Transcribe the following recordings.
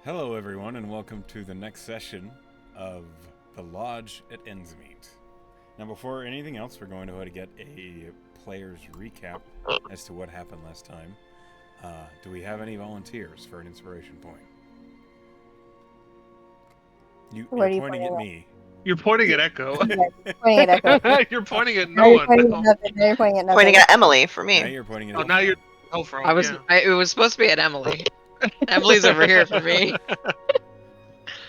Hello, everyone, and welcome to the next session of the Lodge at Endsmeet. Now, before anything else, we're going to go ahead and get a player's recap as to what happened last time. Do we have any volunteers for an inspiration point? Where You're are you pointing at pointing me. You're pointing at Echo. You're pointing at Echo. You're pointing at Now no you're one. pointing No. at nothing. Now you're pointing at nothing. Pointing at Emily for Now me. you're pointing at Oh, now Elfro. you're Elfro. Yeah. It was supposed to be at Emily. Emily's over here for me.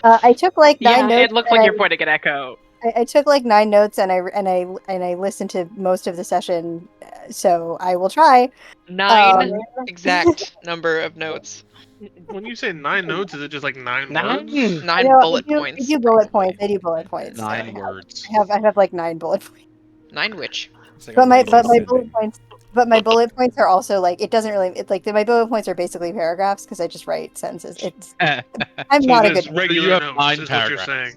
I took like nine Yeah, notes. it looks and like you're pointing at Echo. I took like 9 notes, and I listened to most of the session, so I will try. 9. Exact number of notes. When you say 9 notes, is it just like 9 9. words? 9 I bullet do, points. I do bullet points. I do bullet points. 9 words. I have like 9 bullet points. 9 which? It's like But a my lazy Sydney. bullet points are also like it doesn't really. It's like my bullet points are basically paragraphs because I just write sentences. I'm So not a just good. regular you have notes, 9 is what you're paragraphs. saying.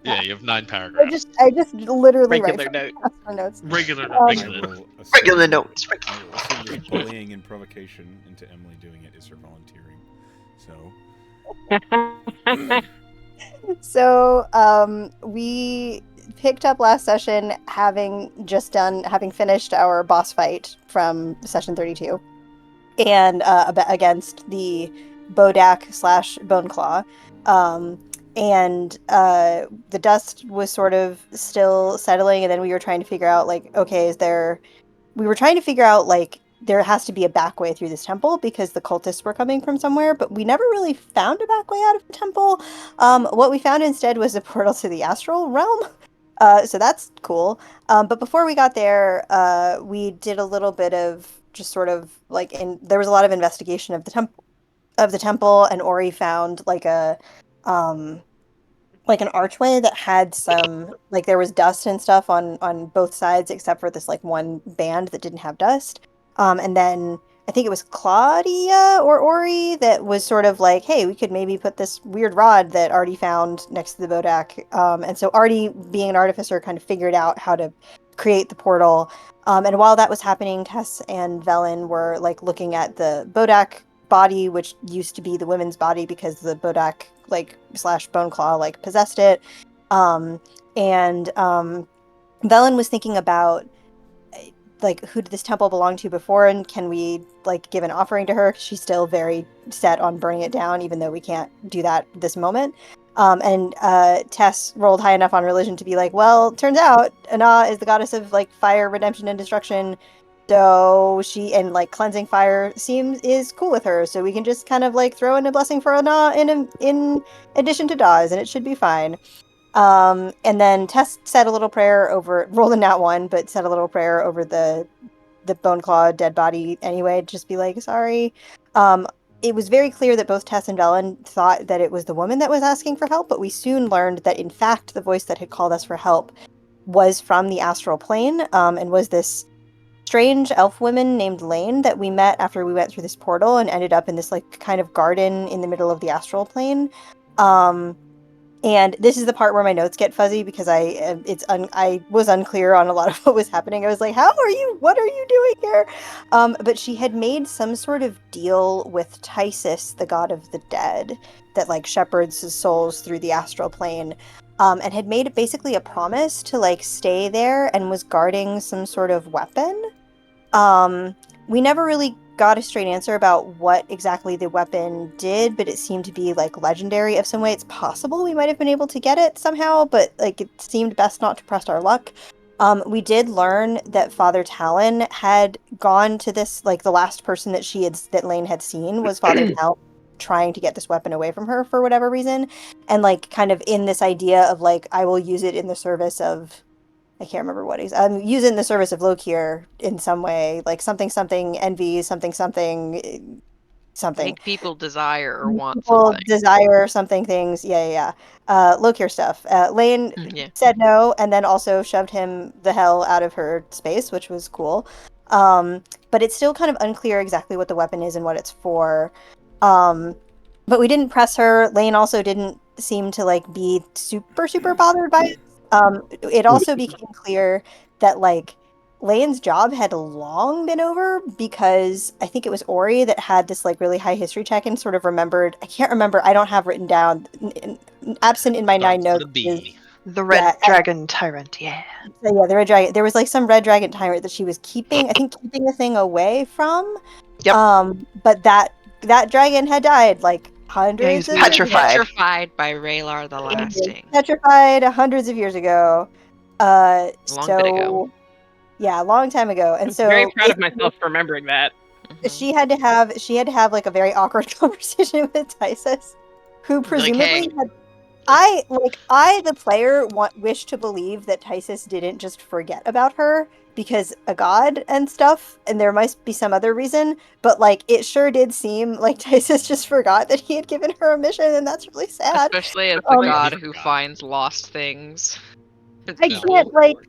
Yeah, you have 9 paragraphs. I just literally Regular write note. for notes. Regular Um, notes. I will Regular assume, notes. I will assume that bullying and provocation into Emily doing it is her volunteering. So, we picked up last session having finished our boss fight from session 32, and against the Bodak / Boneclaw. And the dust was sort of still settling, and then we were trying to figure out, like, okay, we were trying to figure out, like, there has to be a back way through this temple because the cultists were coming from somewhere, but we never really found a back way out of the temple. What we found instead was a portal to the astral realm. So that's cool. But before we got there, we did a little bit of just sort of like there was a lot of investigation of the temple, and Ori found like an archway that had some, like, there was dust and stuff on both sides except for this like one band that didn't have dust. And then I think it was Claudia or Ori that was sort of like, hey, we could maybe put this weird rod that Artie found next to the Bodak. And so Artie, being an artificer, kind of figured out how to create the portal. And while that was happening, Tess and Velen were like looking at the Bodak body, which used to be the women's body because the Bodak like / Boneclaw like possessed it. And Velen was thinking about like who did this temple belong to before, and can we like give an offering to her? She's still very set on burning it down, even though we can't do that this moment. And Tess rolled high enough on religion to be like, well, turns out Ana is the goddess of like fire, redemption, and destruction. So and like cleansing fire is cool with her. So we can just kind of like throw in a blessing for Ana in addition to Dawes, and it should be fine. And then Tess said a little prayer rolled a nat 1, but said a little prayer over the Boneclaw dead body anyway, just be like, sorry. It was very clear that both Tess and Velen thought that it was the woman that was asking for help, but we soon learned that in fact the voice that had called us for help was from the astral plane, and was this strange elf woman named Lane that we met after we went through this portal and ended up in this like kind of garden in the middle of the astral plane. And this is the part where my notes get fuzzy because I was unclear on a lot of what was happening. I was like, what are you doing here? But she had made some sort of deal with Tysis, the god of the dead, that like shepherds souls through the astral plane, and had made basically a promise to like stay there and was guarding some sort of weapon. We never really got a straight answer about what exactly the weapon did, but it seemed to be like legendary of some way. It's possible we might have been able to get it somehow, but like it seemed best not to press our luck. We did learn that Father Talon had gone to this, like the last person that Lane had seen was Father Talon trying to get this weapon away from her for whatever reason, and like kind of in this idea of like, I will use it in the service of, I can't remember what using the service of Lokir in some way, like something envy, something Make people desire or want people something. desire something things. Yeah. Lokir stuff. Lane Yeah. said no, and then also shoved him the hell out of her space, which was cool. But it's still kind of unclear exactly what the weapon is and what it's for. But we didn't press her. Lane also didn't seem to like be super bothered by it. It also became clear that like Lane's job had long been over because I think it was Ori that had this like really high history check and sort of remembered. I can't remember. I don't have written down. Absent in my 9 Starts with notes a is B. The red yeah, dragon tyrant, yeah. so yeah, the red dragon. There was like some red dragon tyrant that she was keeping. I think keeping the thing away from. Yep. But that dragon had died like Yeah, he was hundreds of petrified. Petrified by Raylar the Lasting. petrified hundreds of years ago. A long bit ago. Yeah, a long time ago. And I'm so very proud of myself for remembering that. Mhm. she had to have like a very awkward conversation with Tysus, who presumably Like, hey. had the player wish to believe that Tysus didn't just forget about her because a god and stuff, and there might be some other reason, but like it sure did seem like Tysus just forgot that he had given her a mission, and that's really sad. Especially as the Um, god He who forgot. finds lost things. I No. can't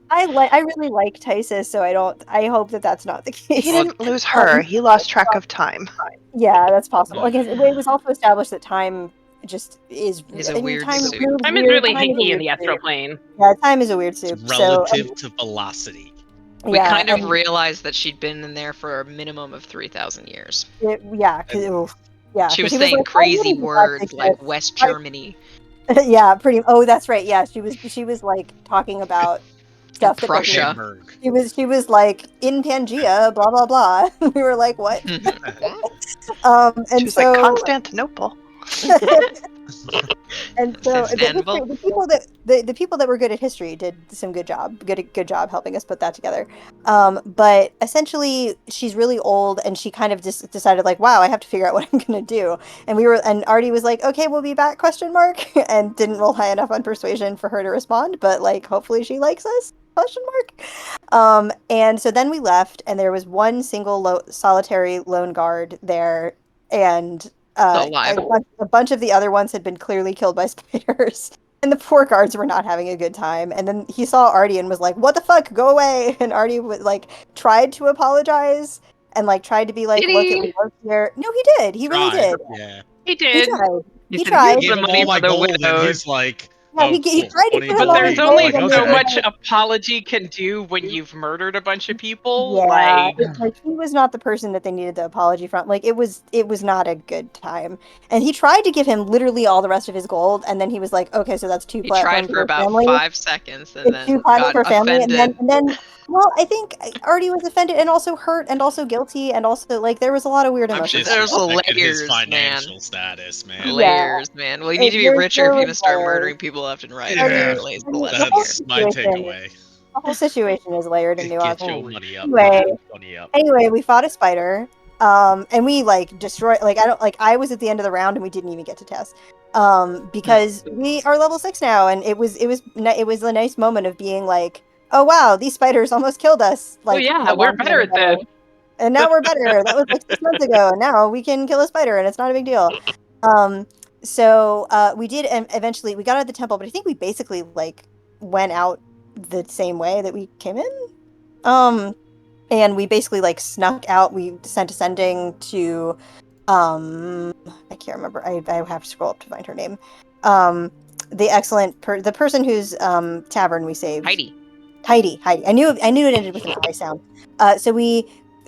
I really like Tysus, so I hope that that's not the case. He didn't lose her. He lost track of time. Yeah, that's possible. Yeah. Because it was also established that time just is Is a I mean, weird time soup. moves Time is weird. really Time is a hinky in weird the astral soup. plane. Yeah, time is a weird It's soup. relative to velocity. We Yeah, kind of and realized that she'd been in there for a minimum of 3,000 years. yeah, because She was he saying like, "I crazy wouldn't do words that like because West I-" Germany, yeah, pretty. Oh, that's right. Yeah, she was like talking about stuff that doesn't. Prussia. Hamburg. She was like in Pangea, blah blah blah. We were like, what? She And was like so Constantinople. And so Istanbul. the people that were good at history did some good job helping us put that together. But essentially, she's really old, and she kind of just decided like, wow, I have to figure out what I'm gonna do. And Artie was like, okay, we'll be back? Question mark, and didn't roll high enough on persuasion for her to respond. But like, hopefully, she likes us? Question mark. And so then we left, and there was one single solitary lone guard there, and Still alive. a bunch of the other ones had been clearly killed by spiders. And the poor guards were not having a good time. And then he saw Artie and was like, what the fuck? Go away. And Artie was like, tried to apologize and like tried to be like, Did look, he? it worked here. No, he did. He really Tried, did. Yeah. He He did. tried. He He said, tried. "Here's Gave the him money all my for the gold, and widows." he's like, Yeah, oh, he cool. tried to 20 give But him all gold. his there's gold, only Like, and so they were okay. much like, apology can do when you've murdered a bunch of people. yeah, Like, like he was not the person that they needed the apology from. Like it was not a good time. And he tried to give him literally all the rest of his gold, and then he was like, okay, so that's two He platinum tried for for about family. 5 seconds and It's two then platinum got for family, offended. and then well, I think Artie was offended and also hurt and also guilty and also like there was a lot of weird I'm sure emotions. there's Disrespected his layers, man. financial status, man. Layers, man. Well, you need to be richer if you're gonna start layers. murdering people left and right, Yeah. apparently. Is the The lesson whole here. That's my situation, takeaway. the whole situation is layered and nuanced. Get your money up. Anyway, Get your money up. Anyway, we fought a spider, and we like destroyed. Like I was at the end of the round, and we didn't even get to test, because we are level 6 now, and it was a nice moment of being like, oh wow, these spiders almost killed us. Like, yeah, a we're long time better at ago. this. And now we're better. That was like 6 months ago, and now we can kill a spider, and it's not a big deal. So we did, and eventually we got out of the temple, but I think we basically like went out the same way that we came in. And we basically like snuck out. We sent a sending to, I can't remember. I have to scroll up to find her name. The person whose tavern we saved. Heidi. I knew it ended with an I sound.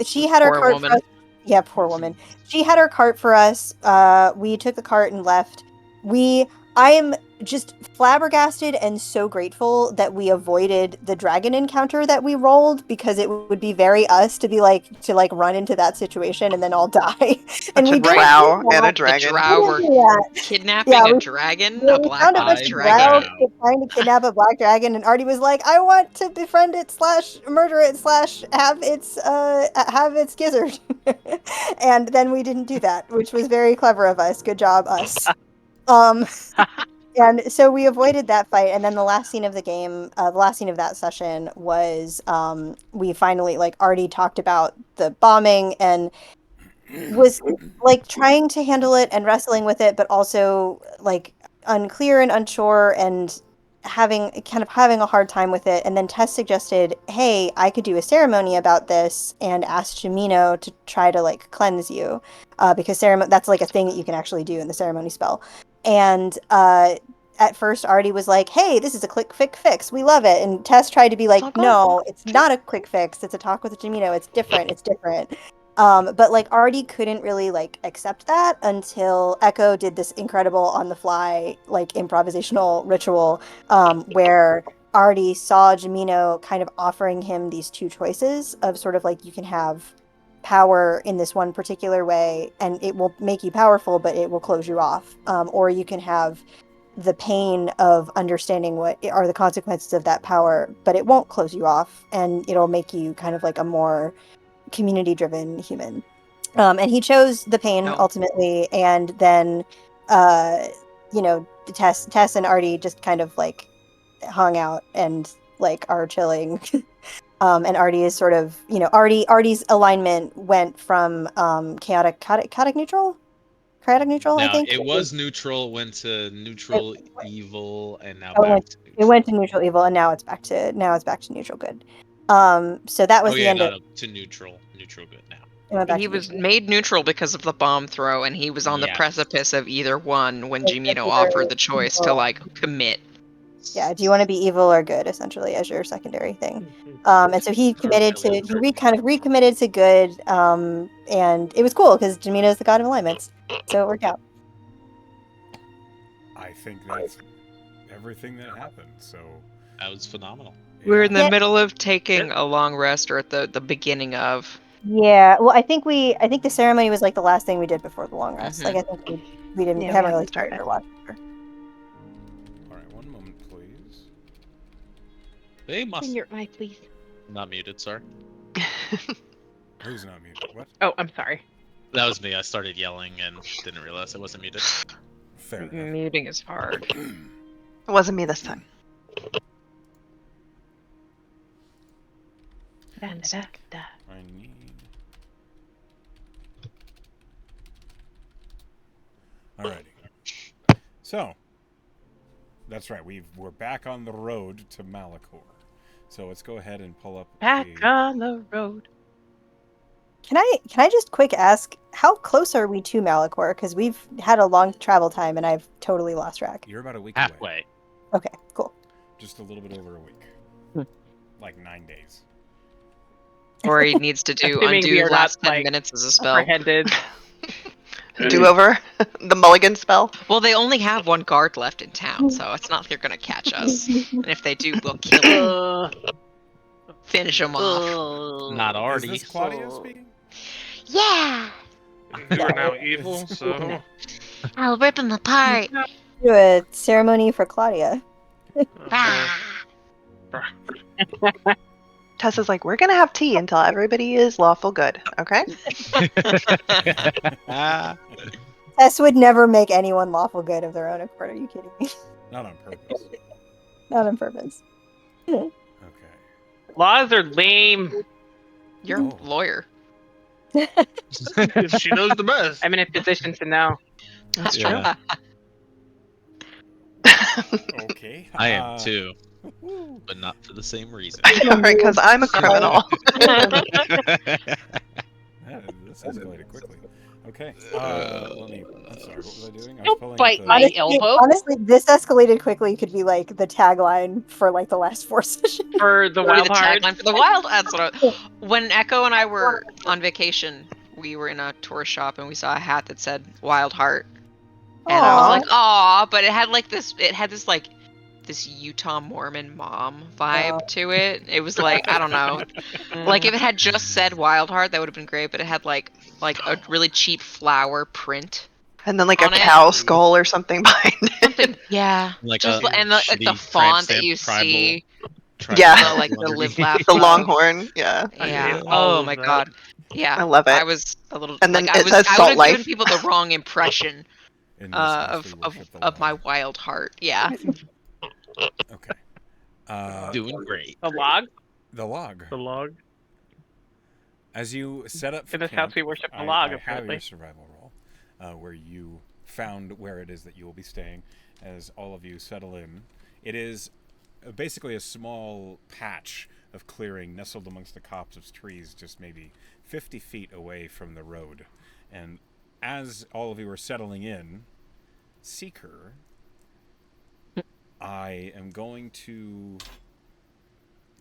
She had her Poor cart woman. for us. Yeah, poor woman. She had her cart for us. We took the cart and left. I am just flabbergasted and so grateful that we avoided the dragon encounter that we rolled, because it would be very us to run into that situation and then all die. And Such we a didn't drow do and a that. The dragon. drow We were didn't do that. kidnapping Yeah, a we dragon, Yeah, a we black found a bunch ops of dragon. drow trying to kidnap a black dragon, and Artie was like, "I want to befriend it / murder it / have its gizzard." And then we didn't do that, which was very clever of us. Good job, us. And so we avoided that fight, and then the last scene of the game, the last scene of that session was we finally Artie talked about the bombing and was like trying to handle it and wrestling with it, but also like unclear and unsure and having a hard time with it. And then Tess suggested, hey, I could do a ceremony about this and ask Shamino to try to like cleanse you, because that's like a thing that you can actually do in the ceremony spell. And at first Artie was like, hey, this is a quick fix. We love it. And Tess tried to be like, all good. no, it's not a quick fix. It's a talk with Jamino. It's different. It's different. But like Artie couldn't really like accept that until Echo did this incredible on the fly, like improvisational ritual, where Artie saw Jamino kind of offering him these two choices of sort of like, you can have power in this one particular way and it will make you powerful, but it will close you off. Or you can have the pain of understanding what are the consequences of that power, but it won't close you off and it'll make you kind of like a more community-driven human. And he chose the pain ultimately, and then Tess and Artie just kind of like hung out and like are chilling. And Artie is sort of, Artie's alignment went from chaotic neutral, I Now think. it was neutral, went to neutral evil, and now Oh, back to it neutral. went to neutral evil, and now it's back to neutral good. So that was Oh the yeah, end of. no, to neutral good now. It went back He to was neutral. made neutral because of the bomb throw, and he was on the Yes. precipice of either one when It's Jimino either offered the choice to evil- like commit. Yeah, do you want to be evil or good, essentially, as your secondary thing? And so he committed to, kind of recommitted to good, and it was cool because Jamino is the god of alignments, so it worked out. I think that's everything that happened. So That was phenomenal. We're in the Yeah. middle of taking a long rest, or at the beginning of. Yeah, well, I think the ceremony was like the last thing we did before the long rest. Mhm. Like I think we didn't Yeah, we haven't really haven't started. started or watched. all right, one moment, please. They must In your eye, please. not muted. Sorry, Who's not muted? What? Oh, I'm sorry. that was me. I started yelling and didn't realize I wasn't muted. Fair enough. Muting is hard. It wasn't me this time. Da, da, da. I need. Alrighty. So, that's right. We're back on the road to Malachor. So let's go ahead and pull up. Back on the road. Can I just quick ask, how close are we to Malachor? Because we've had a long travel time and I've totally lost track. You're about a week away. Halfway. Okay, cool. Just a little bit over a week. Like 9 days. Or he needs to do Assuming we undo are last not, 10 like, minutes as a spell. Apprehended. Do over the mulligan spell. Well, they only have one guard left in town, so it's not like they're gonna catch us. And if they do, we'll kill them. Finish them off. Not Is already. this Claudia speaking? Yeah, You are now evil, so. I'll rip him apart. Do a ceremony for Claudia. Ah. Tessa's like, we're gonna have tea until everybody is lawful good, okay? Ah, Tess would never make anyone lawful good of their own accord. Are you kidding me? Not on purpose. Not on purpose. Okay. Laws are lame. You're Oh. a lawyer. She knows the best. I'm in a position to know. That's true. yeah, Okay. I am too, but not for the same reason. Alright, because I'm a criminal. This escalated quickly. Okay. Let me. I'm sorry. What was I doing? I was Don't pulling bite up my the. elbow. Honestly, this escalated quickly could be like the tagline for like the last 4 sessions. For the What would be Wildhearts. the tagline for the wild? That's what when Echo and I were on vacation, we were in a tourist shop and we saw a hat that said Wild Heart. And I was Aw. like, aw, but it had this like this Utah Mormon mom vibe to it. It was like, I don't know. Like if it had just said Wild Heart, that would have been great, but it had like a really cheap flower print. And then like a On it. cow skull or something behind it. Something, yeah. Like Just a and like the shitty font that tramp you stamp see. Yeah. Like the underneath. live laugh The love. longhorn, yeah. I Yeah. hate all Oh of my that. god. Yeah. I love it. I was a little And then like I it was says I Salt would have given Life. people the wrong impression In this house, of we worship the of my log. wild heart. Yeah. Okay. Doing great. The log. The log. The log. As you set up for In this camp, house we worship the I log, have apparently. your survival roll, where you found where it is that you will be staying. As all of you settle in, it is basically a small patch of clearing nestled amongst the copse of trees, just maybe 50 feet away from the road. And as all of you are settling in, Seeker, I am going to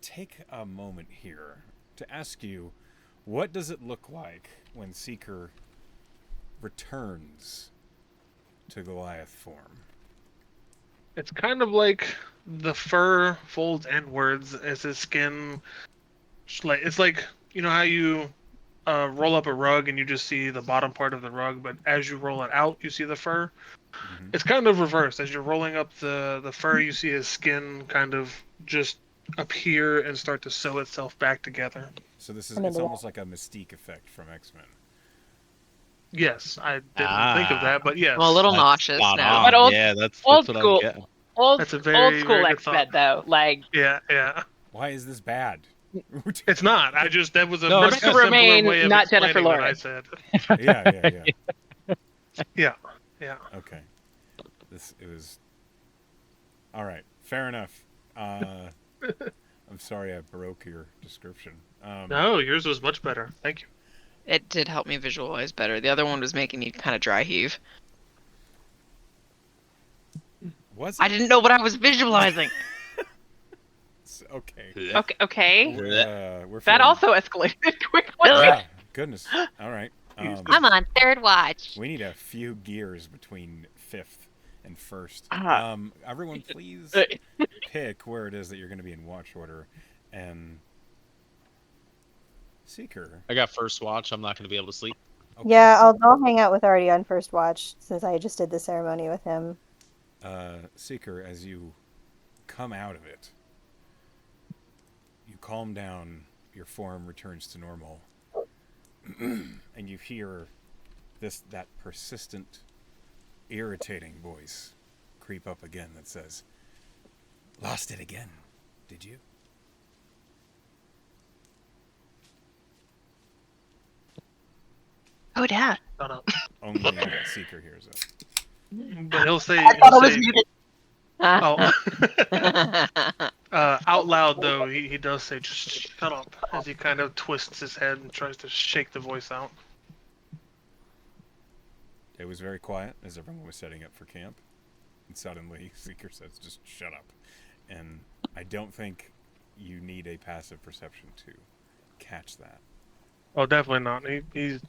take a moment here to ask you, what does it look like when Seeker returns to Goliath form? It's kind of like the fur folds inwards as his skin. It's like, you know how you roll up a rug and you just see the bottom part of the rug, but as you roll it out, you see the fur. Mm-hmm. It's kind of reversed. As you're rolling up the fur, you see his skin kind of just appear and start to sew itself back together. So this is I'm it's into almost like a Mystique effect from X-Men. Yes, I didn't think of that, but yes. I'm a little That's nauseous spot now. on. But old- Yeah, that's Old what I'm school, getting. That's a old very, school very good X-Men thought. though. Like Yeah. Why is this bad? It's not. That was a No, much it's Rebecca simpler Romaine, way of not Jennifer explaining what I Lawrence. said. Yeah. Yeah. Okay. It was. All right. Fair enough. I'm sorry I broke your description. No, yours was much better. Thank you. It did help me visualize better. The other one was making me kind of dry heave. Was I it? didn't know what I was visualizing. Okay. okay, We're that feeling- also escalated quickly. Ah, goodness. All right. I'm on third watch. We need a few gears between 5th and 1st. Ah. Everyone, please pick where it is that you're going to be in watch order. And Seeker. I got first watch. I'm not going to be able to sleep. Okay. Yeah, I'll hang out with Artie on first watch since I just did the ceremony with him. Seeker, as you come out of it, you calm down, your form returns to normal, and you hear that persistent, irritating voice creep up again that says, "Lost it again, did you?" Oh, Dad. Shut up. Only Seeker hears it. But he'll say, I thought it was muted. out loud though, he does say, "Just shut up," as he kind of twists his head and tries to shake the voice out. It was very quiet as everyone was setting up for camp, and suddenly Seeker says, "Just shut up." And I don't think you need a passive perception to catch that. Oh, definitely not. He's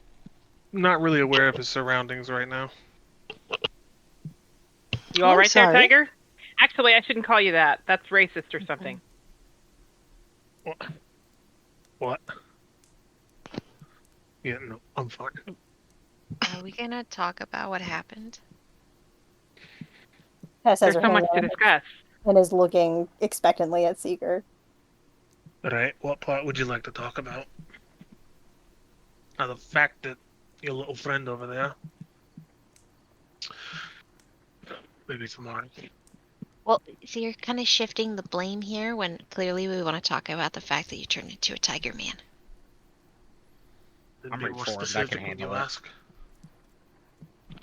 not really aware of his surroundings right now. You all I'm right there, sorry. Tiger? Actually, I shouldn't call you that. That's racist or something. What? Yeah, no, I'm fine. Are we gonna talk about what happened? Tess has There's her so much hand to out discuss. and is looking expectantly at Seeker. Right, what part would you like to talk about? The fact that your little friend over there. Maybe tomorrow. Well, so you're kind of shifting the blame here when clearly we want to talk about the fact that you turned into a tiger man. Then I'm be more reformed, I can specific when handle you it. ask.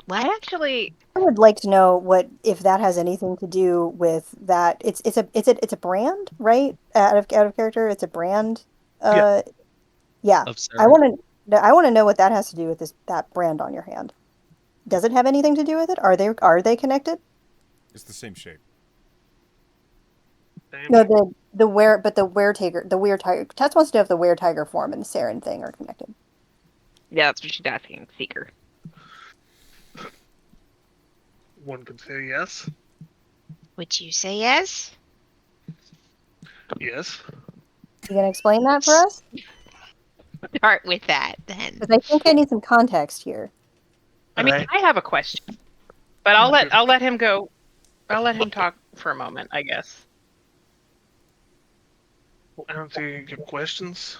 What? I actually, I would like to know if that has anything to do with that. It's a brand, right? Out of character, it's a brand. Yeah. Of I Sarah. want to know what that has to do with that brand on your hand. Does it have anything to do with it? Are they connected? It's the same shape. Damn. No, the were tiger, the weird tiger. Tess wants to know if the weird tiger form and the Saren thing are connected. yeah, that's what she's asking, Seeker. One could say yes. Would you say yes? Yes. You gonna explain that for us? Start with that then. Because I think I need some context here. I mean, Alright. I have a question, but I'll let him go. I'll let him talk for a moment, I guess. We'll answer your questions.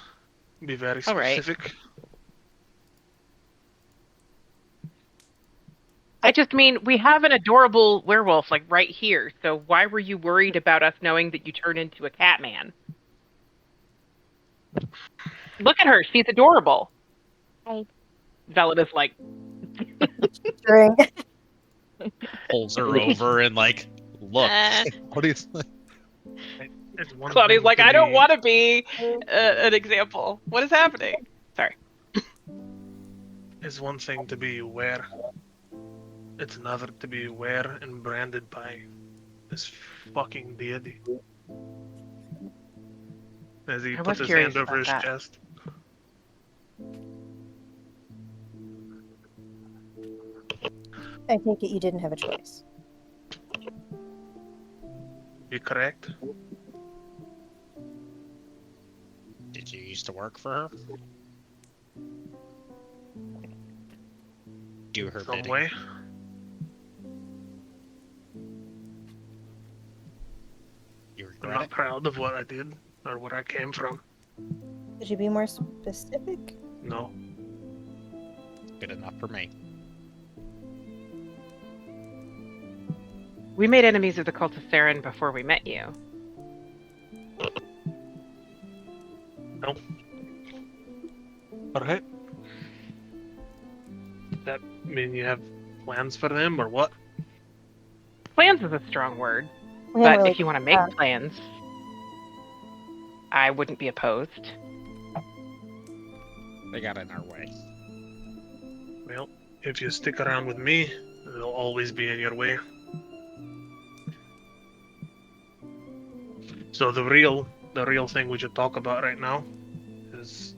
Be very All right. specific. I just mean, we have an adorable werewolf like right here. So why were you worried about us knowing that you turned into a cat man? Look at her; she's adorable. Hi. Velida's like, During Pulls her over and like, look. What do you think? It's one Claudia's thing like, to I don't be- want to be an example. What is happening? Sorry. It's one thing to be aware. It's another to be aware and branded by this fucking deity. As he I puts was his curious hand over about his that. chest. I take it you didn't have a choice. You correct? Did you used to work for her? Do her Some bidding. way. You I'm regret not it? proud of what I did or where I came from. Could you be more specific? No. Good enough for me. We made enemies of the cult of Saren before we met you. No. Alright. Does that mean you have plans for them or what? Plans is a strong word, We haven't but really if you want to make talked. plans, I wouldn't be opposed. They got in our way. Well, if you stick around with me, they'll always be in your way. So the real thing we should talk about right now is,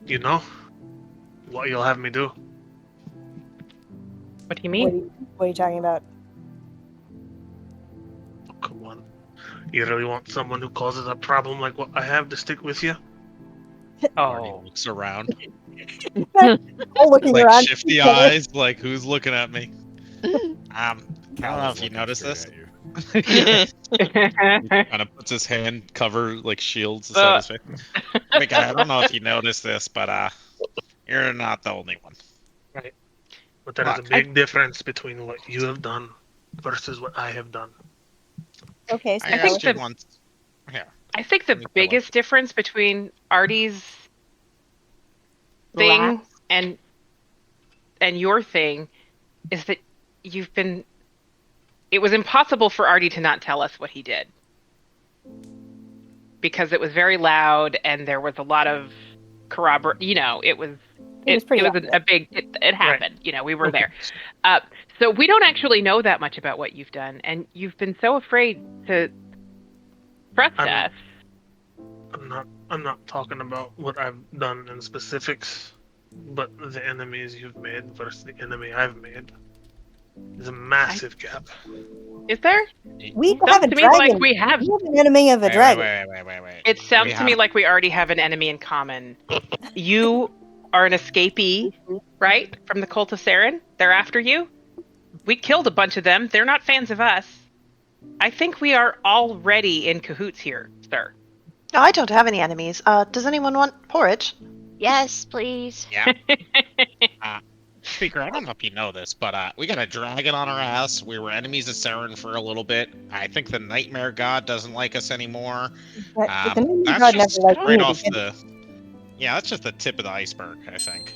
you know, what you'll have me do. What do you What mean? what are you talking about? Oh, come on. You really want someone who causes a problem like what I have to stick with you? Artie Oh. looks around. All looking Like around. shifty eyes, like who's looking at me? I don't know Cal is if you looking noticed straight this. at you. Kind of puts his hand cover like shields aside his face. Big guy, I don't know if you noticed this, but you're not the only one. Right. But there is a Look, big difference between what you have done versus what I have done. Okay, so I I think asked you the- once. Here, I think let the me fill in. biggest difference between Artie's thing and your thing is that you've been. It was impossible for Artie to not tell us what he did because it was very loud and there was a lot of corroborate. You know, it was pretty it was obvious. a big. It happened. Right. You know, we were there. So we don't actually know that much about what you've done, and you've been so afraid to trust I'm- us. I'm not talking about what I've done in specifics, but the enemies you've made versus the enemy I've made. There's a massive gap. Is there? We Sounds have a to me like dragon. we have. We have an enemy of a dragon. Wait. It sounds We to me have- like we already have an enemy in common. You are an escapee, right? From the cult of Saren. They're after you. We killed a bunch of them. They're not fans of us. I think we are already in cahoots here, sir. No, I don't have any enemies. Does anyone want porridge? Yes, please. Yeah. Speaker, I don't know if you know this, but we got a dragon on our ass. We were enemies of Saren for a little bit. I think the Nightmare God doesn't like us anymore. But the name of That's God never just liked right me off because Yeah, that's just the tip of the iceberg, I think.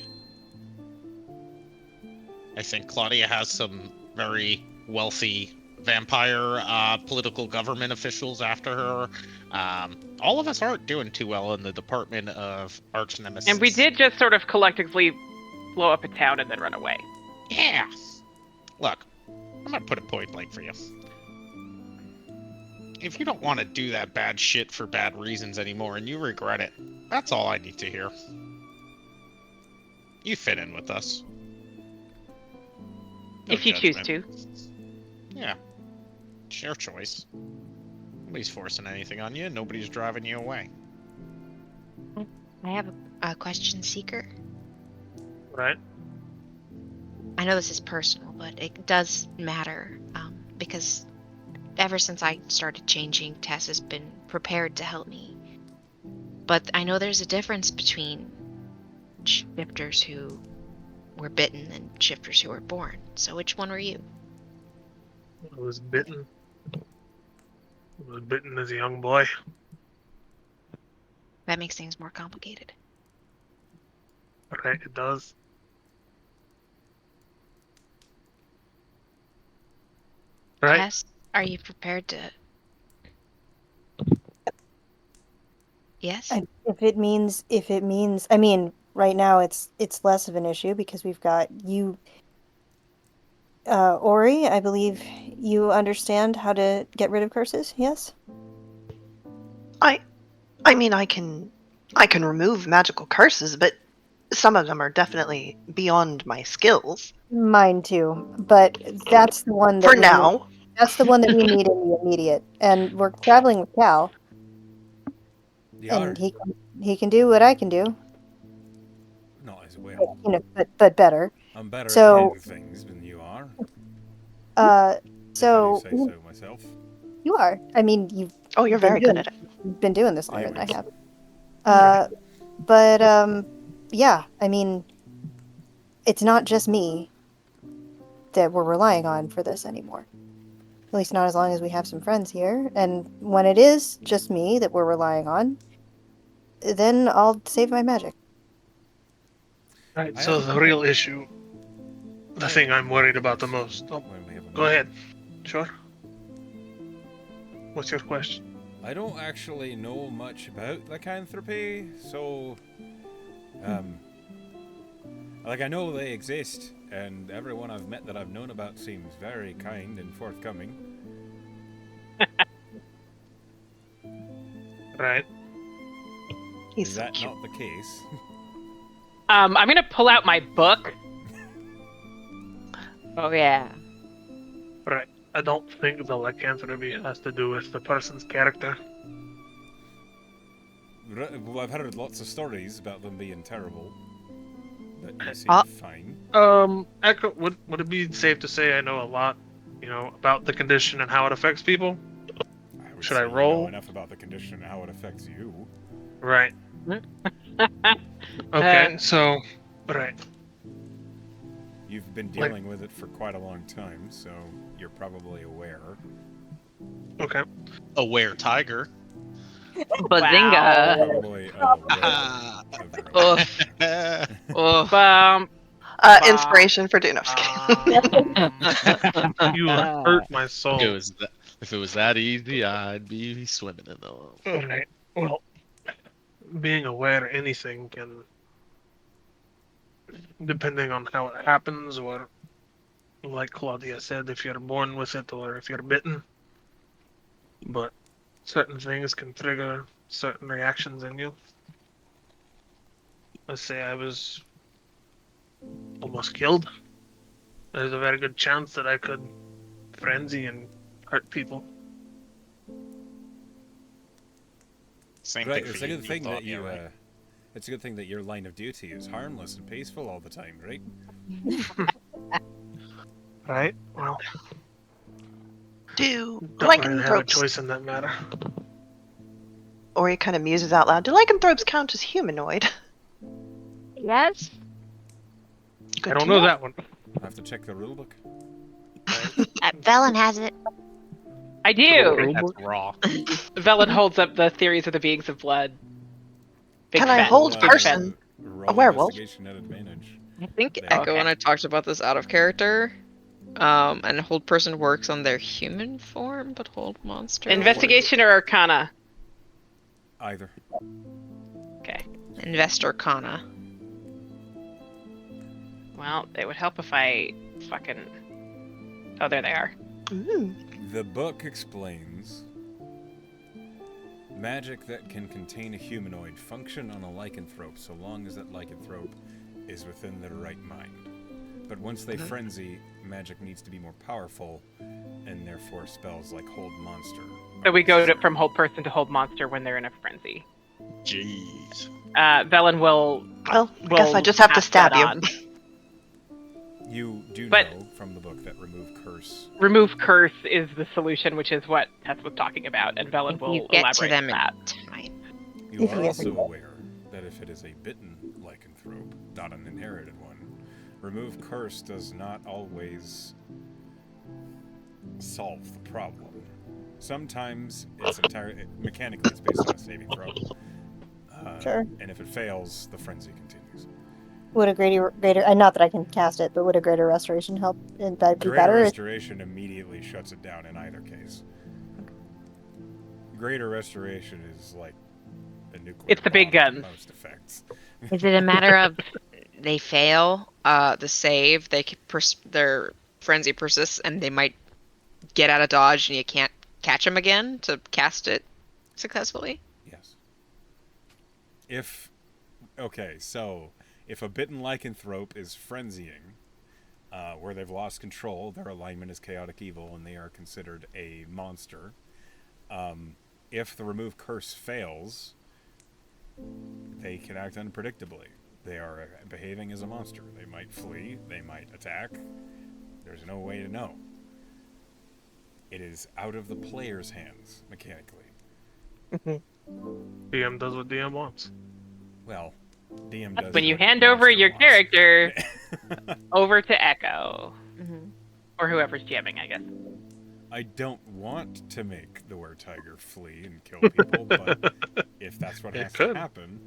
I think Claudia has some very wealthy vampire political government officials after her. All of us aren't doing too well in the Department of Arch Nemesis. And we did just sort of collectively blow up a town and then run away. Yeah. Look, I'm gonna put it point blank for you. If you don't want to do that bad shit for bad reasons anymore and you regret it, that's all I need to hear. You fit in with us. No If you choose judgment. to. Yeah. It's your choice. Nobody's forcing anything on you. Nobody's driving you away. I have a question, Seeker. Right? I know this is personal, but it does matter because ever since I started changing, Tess has been prepared to help me. But I know there's a difference between shifters who were bitten and shifters who were born. So which one were you? I was bitten. I was bitten as a young boy. That makes things more complicated. Right, it does. Right? Tess, are you prepared to? Yes. if it means, I mean, right now it's less of an issue because we've got you. Ori, I believe you understand how to get rid of curses, yes? I mean, I can remove magical curses, but some of them are definitely beyond my skills. Mine too, but that's the one that For we now. That's the one that we need in the immediate, and we're traveling with Cal, You are and he can do what I can do, not as but, well. but better. I'm better So- at hiding things than you are. Uh, If I so do say so myself. you are. I mean, Oh, you're been very good doing- at it. you've been doing this longer than I Anyways. have. But yeah. I mean, it's not just me that we're relying on for this anymore. At least not as long as we have some friends here. And when it is just me that we're relying on, then I'll save my magic. Right. I So have- the real issue, the thing I'm worried about the most. Oh, When we have a go meeting. ahead. Sure. What's your question? I don't actually know much about lycanthropy, so like I know they exist, and everyone I've met that I've known about seems very kind and forthcoming. Right. He's Is so that cute. not the case? I'm gonna pull out my book. Oh yeah. Right. I don't think the lycanthropy has to do with the person's character. Well, I've heard lots of stories about them being terrible, but you seem Ah. fine. Echo, would it be safe to say I know a lot, about the condition and how it affects people? I would Should say I you know roll? enough about the condition and how it affects you. Right. Okay. So, right. You've been dealing with it for quite a long time, so you're probably aware. Okay. Aware tiger. Bazinga. Probably aware Ah. of your Ugh. Ugh. Bum. Inspiration for Dunos. You hurt my soul. If it was that easy, I'd be swimming in the. Alright. Well, being aware of anything can, depending on how it happens, or like Claudia said, if you're born with it or if you're bitten. But certain things can trigger certain reactions in you. Let's say I was almost killed. There's a very good chance that I could frenzy and hurt people. Same Right, thing it's for a you. good thing thought, that you. right? It's a good thing that your line of duty is harmless and peaceful all the time, right? Right? Well, Do don't really have a lycanthropes, choice in that matter. or he kind of muses out loud, do lycanthropes count as humanoid? Yes. Good I don't to know that one. I have to check the rulebook. Velen has it. I do. Rulebook? That's raw. Velen holds up the theories of the beings of blood. Big Can I fat- hold big person? fat- Roll A werewolf? investigation at advantage. I think There. Echo Okay. and I talked about this out of character. And hold person works on their human form, but hold monster. Investigation or Arcana? Either. Okay. Investor Kana. Well, it would help if I fucking. Oh, there they are. Ooh. The book explains magic that can contain a humanoid function on a lycanthrope so long as that lycanthrope is within their right mind. But once they frenzy, magic needs to be more powerful, and therefore spells like Hold Monster. So we go necessary. from hold person to hold monster when they're in a frenzy. Jeez. Velen will. Well, I guess I just have to pass stab that you. on. You do But- know from the book that remove curse. Remove curse is the solution, which is what Tess was talking about, and Velen If will you get elaborate to them on in that. time. You If are he also ever- aware that if it is a bitten lycanthrope, not an inherited one, remove curse does not always solve the problem. Sometimes it's entirely mechanically it's based on a saving throw. Sure. And if it fails, the frenzy continues. Would a greater, not that I can cast it, but would a greater restoration help? And that'd be Greater better. restoration immediately shuts it down in either case. Greater restoration is like a nuclear. It's the big bomb in guns. most effects. Is it a matter of They fail the save. Their frenzy persists, and they might get out of dodge, and you can't catch them again to cast it successfully. Yes. So if a bitten lycanthrope is frenzying, where they've lost control, their alignment is chaotic evil, and they are considered a monster. If the remove curse fails, they can act unpredictably. They are behaving as a monster. They might flee, they might attack. There's no way to know. It is out of the player's hands, mechanically. DM does what DM wants. Well, DM does. When you what hand over monster your wants. character over to Echo. Mm-hmm. Or whoever's jamming, I guess. I don't want to make the were-tiger flee and kill people, but if that's what It has could. to happen,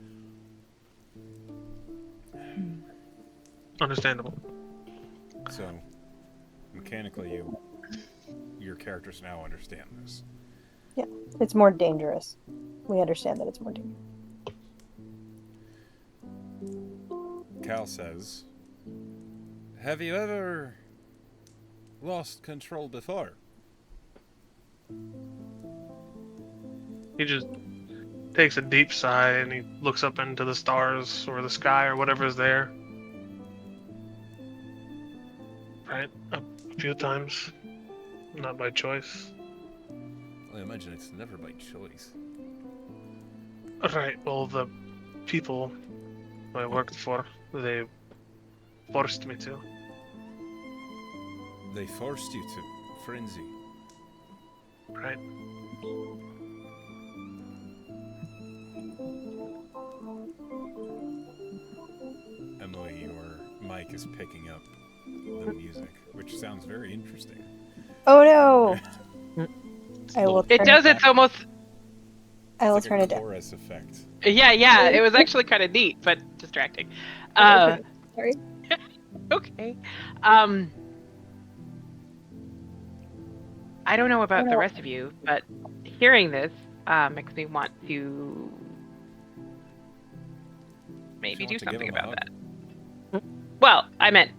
Understandable. so mechanically, your characters now understand this. It's more dangerous. We understand that it's more dangerous. Cal says, "Have you ever lost control before?" He just takes a deep sigh and he looks up into the stars or the sky or whatever is there. Right? A few times. Not by choice. I imagine it's never by choice. Right, well, the people I worked for, they forced me to. They forced you to frenzy. Right? Emily, your mic is picking up the music, which sounds very interesting. Oh no! I will It turn does. It's almost. I will It's turn like it a down. chorus effect. Yeah. It was actually kind of neat, but distracting. Sorry. Okay. I don't know about the rest of you, but hearing this makes me want to maybe If you do want to give something him a about hug. that. Well, I meant,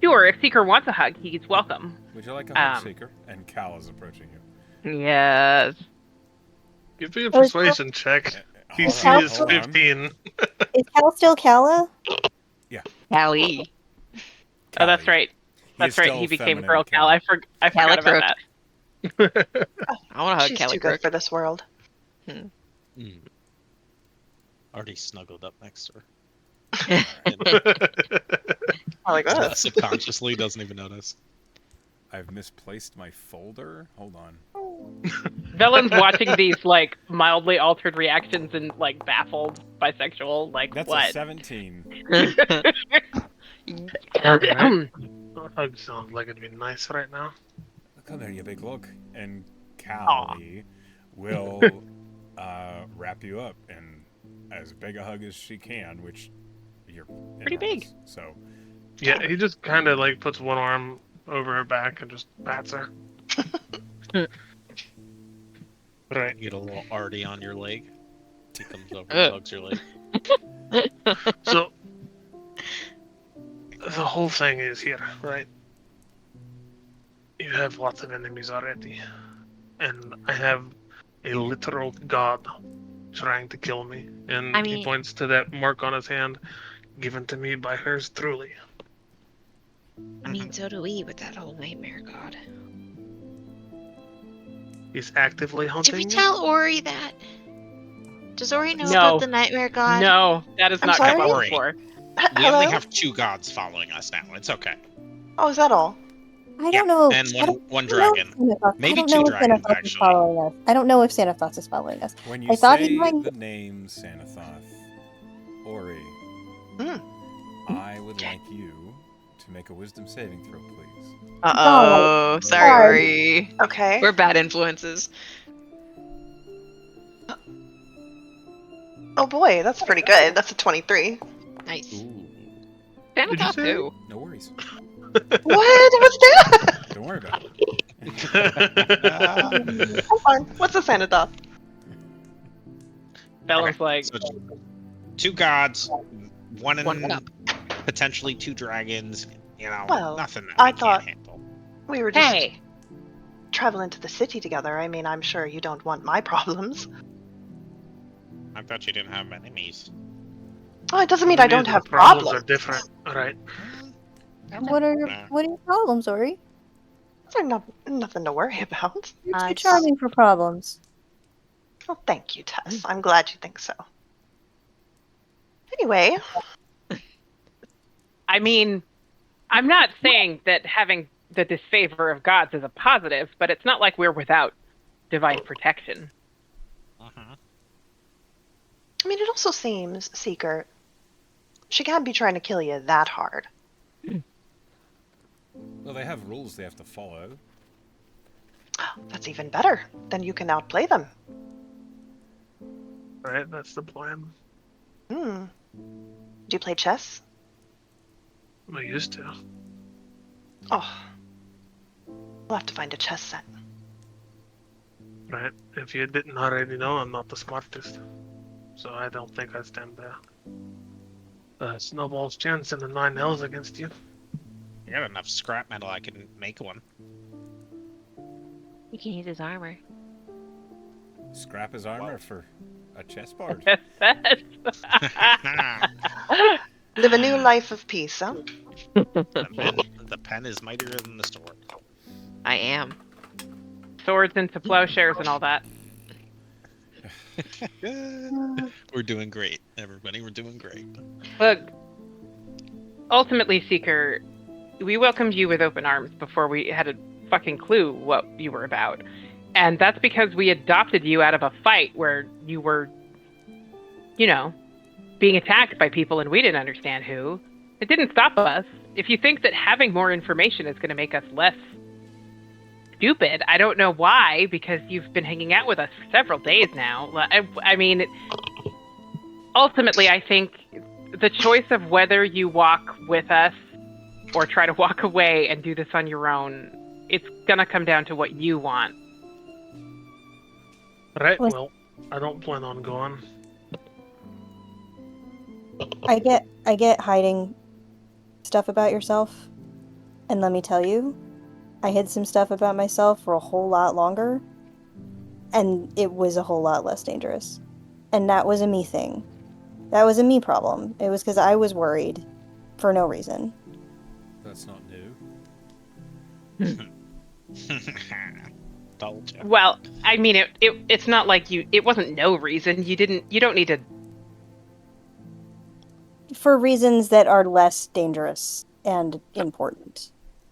sure, if Seeker wants a hug, he's welcome. Would you like a hug, Seeker? And Cal is approaching you. Yes. Give me a persuasion check. DC is hold on. 15. Is Cal still Calla? Callie. Oh, that's Callie. right. That's is right. still He became feminine Girl Cal. Cal. I forgot about Crook. that. I want to hug She's Callie too good Crook. for this world. Already snuggled up next to her. I like that. Subconsciously doesn't even notice. I've misplaced my folder. Hold on. Velen's watching these like mildly altered reactions and like baffled, bisexual, like That's what? a 17. Hug sounds like it'd be nice right now. Come here, you big look. And Callie will wrap you up in as big a hug as she can, which you're Pretty big. So Yeah, he just kind of like puts one arm over her back and just pats her. Right. You get a little arty on your leg. He comes over and hugs your leg. So, the whole thing is here, right? You have lots of enemies already. And I have a literal god trying to kill me. And I he mean- points to that mark on his hand, given to me by hers truly. I mean, so do we with that whole nightmare god. He's actively Did hunting we you. tell Ori that? Does Ori know No. about the nightmare god? No, that has I'm not come sorry? up before. We Hello? only have 2 gods following us now. It's okay. Oh, is that all? I don't know. And I don't one know dragon. if Xanathos- Maybe I don't know 2 if dragons, Xanathos is actually. following us. I don't know if Xanathos is following us. when you I thought say he might- the name Sanathoth, Ori, I would like you to make a wisdom saving throw, please. Uh-oh. Sorry, Sorry. Ori. Okay. We're bad influences. Oh boy, that's pretty good. That's a 23. Nice. Ooh, Did you Xanathos say- too. no worries. What? What's that? Don't worry about it. I'm fine. What's a Xanathos? Velen's like, So 2 gods, one One and up. potentially 2 dragons, You know, Well, nothing that I we thought- can't handle. We were just Hey, traveling to the city together. I mean, I'm sure you don't want my problems. I thought you didn't have enemies. Oh, it doesn't mean I don't Maybe have the problems problems. are different, right? What are Nah. your problems, Ori? There's nothing to worry about. You're I too just- charming for problems. Well, thank you, Tess. I'm glad you think so. Anyway, I mean, I'm not saying that having the disfavor of gods is a positive, but it's not like we're without divine protection. Uh-huh. I mean, it also seems, Seeker, she can't be trying to kill you that hard. Well, they have rules they have to follow. That's even better. Then you can outplay them. Right, that's the plan. Hmm. Do you play chess? I used to. Oh. We'll have to find a chess set. Right? If you didn't already know, I'm not the smartest. So I don't think I stand a snowball's chance in the 9 L's against you. I got enough scrap metal I can make one. You can use his armor. Scrap his armor for a chessboard. Live a new life of peace, huh? The pen is mightier than the sword. I am. Swords into plowshares and all that. We're doing great, everybody. We're doing great. Look, ultimately, Seeker, we welcomed you with open arms before we had a fucking clue what you were about. And that's because we adopted you out of a fight where you were, you know, being attacked by people and we didn't understand who. It didn't stop us. If you think that having more information is going to make us less stupid, I don't know why, because you've been hanging out with us for several days now. I mean, ultimately, I think the choice of whether you walk with us or try to walk away and do this on your own, it's going to come down to what you want. Right, Well- well, I don't plan on going. I get hiding stuff about yourself. And let me tell you, I hid some stuff about myself for a whole lot longer. And it was a whole lot less dangerous. And that was a me thing. That was a me problem. It was because I was worried for no reason. That's not new. Told ya. Well, I mean, it's not like it wasn't no reason. You don't need to. For reasons that are less dangerous and important.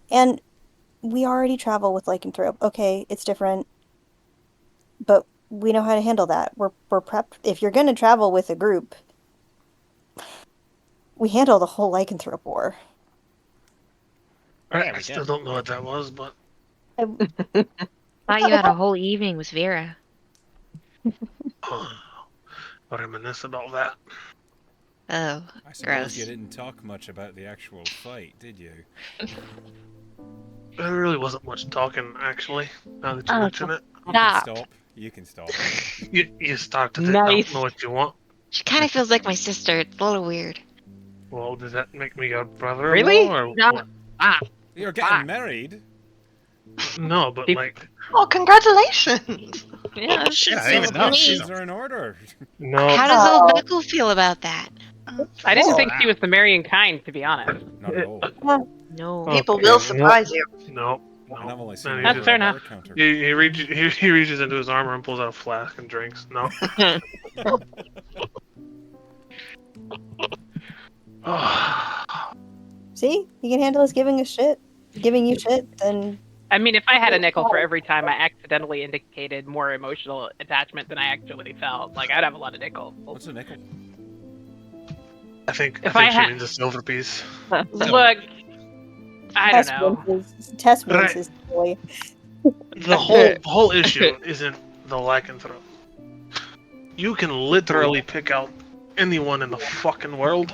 And we already travel with lycanthrope. Okay, it's different. But we know how to handle that. We're prepped. If you're going to travel with a group, we handle the whole lycanthrope war. Right, Yeah, I we still did. don't know what that was, but Thought you had a whole evening with Vera. reminisce about that. Oh, I suppose gross. you didn't talk much about the actual fight, did you? There really wasn't much talking, actually, now that you Oh, mention it. You Stop. can stop. You can stop. You started it, Nice. don't know what you want. She kind of feels like my sister. It's a little weird. Well, does that make me your brother-in-law, Really? or No. what? Ah, You're getting married? No, but Deep- like, Oh, congratulations! yeah. Oh, shit, I didn't even know she's Celebrations are in order. no. How does Oh. old Knuckle feel about that? I didn't Oh, think she was the marrying kind, to be honest. Not at all. No. People Okay, will no. surprise you. No, And I've no. only seen No, her you That's over fair a bar enough. counter. He reaches into his armor and pulls out a flask and drinks. No. See? He can handle us giving you shit, then I mean, if I had a nickel for every time I accidentally indicated more emotional attachment than I actually felt, like I'd have a lot of nickels. What's a nickel? I think If she I means a silver piece. Look, I don't know. Tess wins Right. his boy. The whole issue isn't the lycanthrope. You can literally pick out anyone in the fucking world,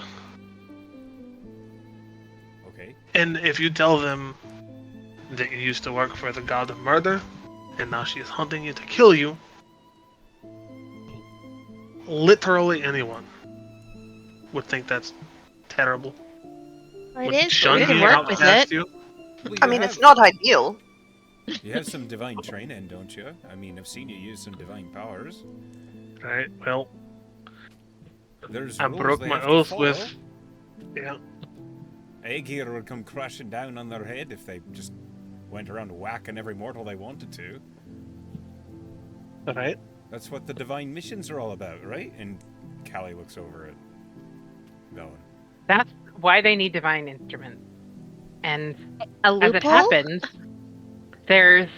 Okay. and if you tell them that you used to work for the god of murder, and now she is hunting you to kill you, literally anyone would think that's terrible. It Would is, but shun we can being work with outcast it. you? Well, I you mean, have- it's not ideal. You have some divine training, don't you? I mean, I've seen you use some divine powers. Right. Well, There's I rules broke they my have to oath follow. with. Yeah. Aegir would come crashing down on their head if they just went around whacking every mortal they wanted to. Right. That's what the divine missions are all about, right? And Callie looks over at Velen. That's why they need divine instruments. And A as it loophole? happens, there's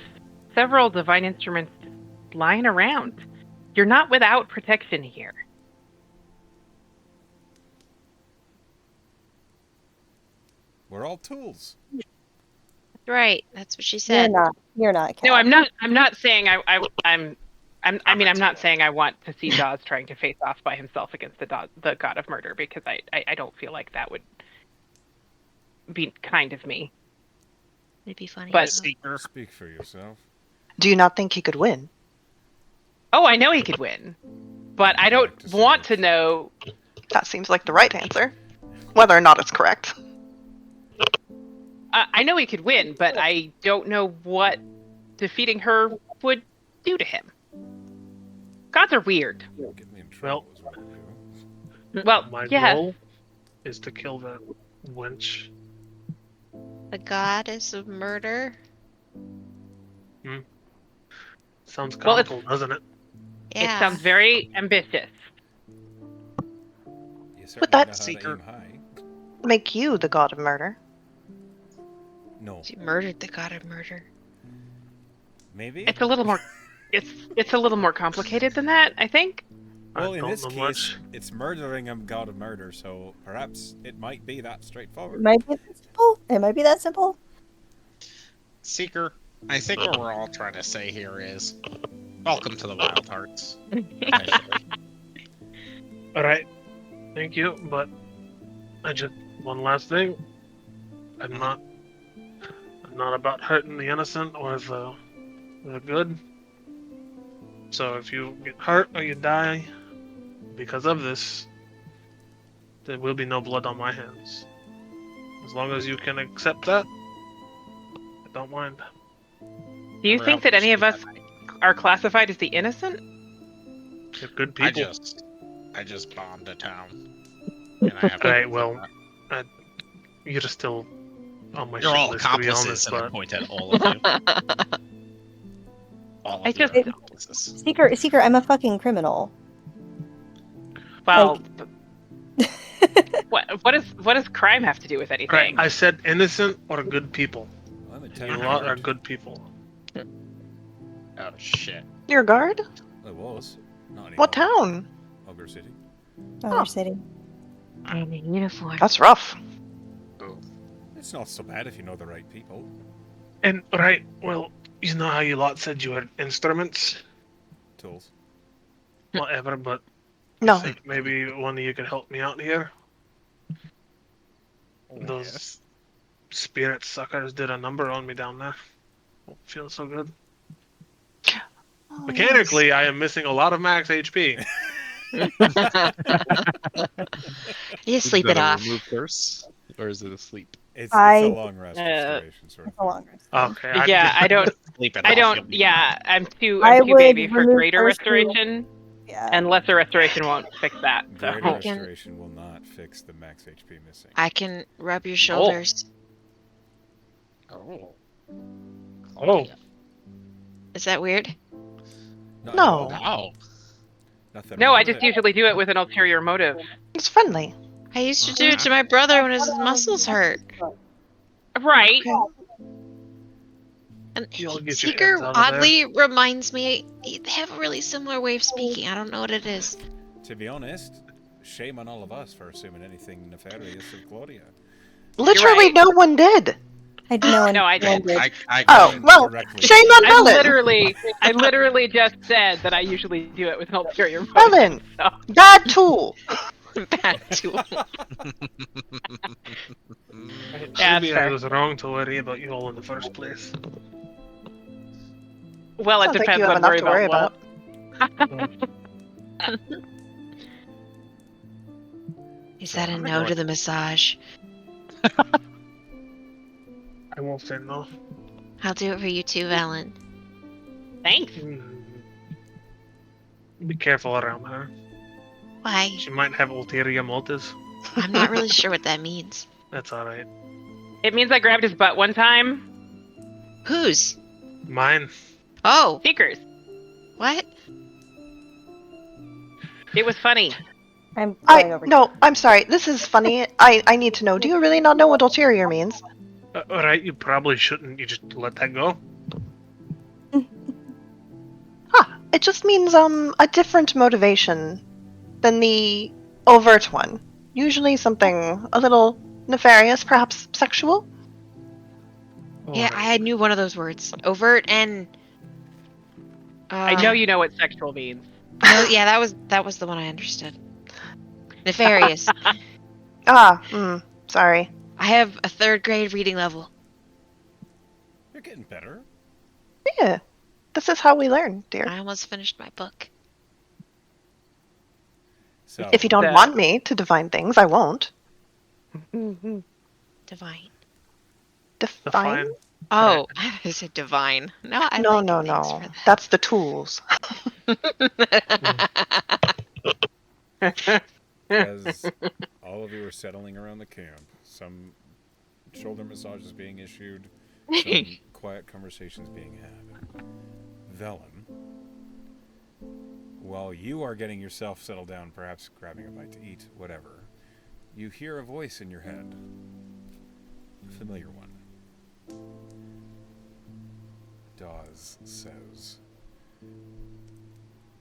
several divine instruments lying around. You're not without protection here. We're all tools. Right. That's what she You're said. not. You're not. Cal. No, I'm not. I'm not saying I'm a not tool. saying I want to see Dawes trying to face off by himself against the god of murder, because I don't feel like that would be kind of me. It'd be funny. But- though. Seeker. Speak for yourself. Do you not think he could win? Oh, I know he could win, but I don't Like to see want it. to know. That seems like the right answer. Whether or not it's correct. I know he could win, but I don't know what defeating her would do to him. Gods are weird. Get me in trouble Well- is what I do. Well, My yes. goal is to kill that wench. The goddess of murder. Sounds Well, it's- comical, doesn't it? Yeah. It sounds very ambitious. You certainly But know that's how to Seeker. aim high. Make you the god of murder. No. She murdered the god of murder. Maybe? It's a little more. It's a little more complicated than that, I think. Well, I in don't this know case, much. it's murdering a god of murder, so perhaps it might be that It straightforward. might be that simple. It might be that simple. Seeker, I think what we're all trying to say here is, welcome to the Wildhearts. All right. Thank you, but one last thing. I'm not about hurting the innocent or the good. So if you get hurt or you die because of this, there will be no blood on my hands. As long as you can accept that, I don't mind. Do you Never think that helped any of us us are classified as the innocent? They're good I people. just bombed a town. And I have to Right, accept well, that. You're still on my You're shit all list, to be accomplices, honest, and I but point at all of you. All of I you just- are accomplices. Seeker, I'm a fucking criminal. Well, what does crime have to do with right, anything? I said innocent or good people. I'm a You town lot are guard. good people. Oh shit. Your guard? I was. Not anymore. What town? Ogre City. Oh, you're sitting. I'm in uniform. That's rough. It's not so bad if you know the right people. And right, well, you know how you lot said you had instruments, Tools. whatever, but I No. think maybe one of you could help me out here. Those Yes. spirit suckers did a number on me down there. Don't feel so good. Oh, Mechanically, I am missing a lot of max HP. You sleep it off. Remove curse, or is it a sleep? It's I- a long rest restoration sort of It's a long rest. Okay. Yeah, I don't. Sleep it I off, don't. you'll be Yeah, I'm too I would baby for remove greater first thing- restoration, Yeah. and lesser restoration won't fix that. So. Greater I can- restoration will not fix the max HP missing. I can rub your shoulders. fine. Oh. Oh, Is that weird? Not at No. all. Wow. Nothing No, wrong I with just it. usually do it with an ulterior motive. It's friendly. I used to do it to my brother when his muscles hurt. Right. And You'll get your Seeker hands out of there. oddly reminds me, they have a really similar way of speaking. I don't know what it is. To be honest, shame on all of us for assuming anything nefarious of Claudia. Literally, right. no one did. I know. No, I did. did. I Oh, couldn't- well, Directly. shame on Helen. I literally just said that I usually do it with an ulterior motive. Helen, So. bad tool. Bad tool. Yeah, maybe that's I fair. was wrong to worry about you all in the first place. Well, it Sounds like depends you have on enough to worry what. about. Is that a no to the massage? I won't say no. I'll do it for you too, Valen. Thanks. Be careful around her. Why? She might have ulterior motives. I'm not really sure what that means. That's alright. It means I grabbed his butt one time. Whose? Mine. Oh, Seekers. what? It was funny. I'm going over. No, I'm sorry. This is funny. I need to know. Do you really not know what ulterior means? Alright, you probably shouldn't. You just let that go. It just means a different motivation than the overt one. Usually something a little nefarious, perhaps sexual. Yeah, Alright. I knew one of those words. Overt and. I know you know what sexual means. No, yeah, that was the one I understood. Nefarious. Sorry. I have a 3rd grade reading level. You're getting better. Yeah, this is how we learn, dear. I almost finished my book. So, If you don't want me to divine things, I won't. Divine. Define? Oh, I said divine. No, I No, like no, things no. for That's the tools. that. as all of you are settling around the camp, some shoulder massages being issued, some quiet conversations being had. Velen, while you are getting yourself settled down, perhaps grabbing a bite to eat, whatever, you hear a voice in your head. A familiar one. Dawes says,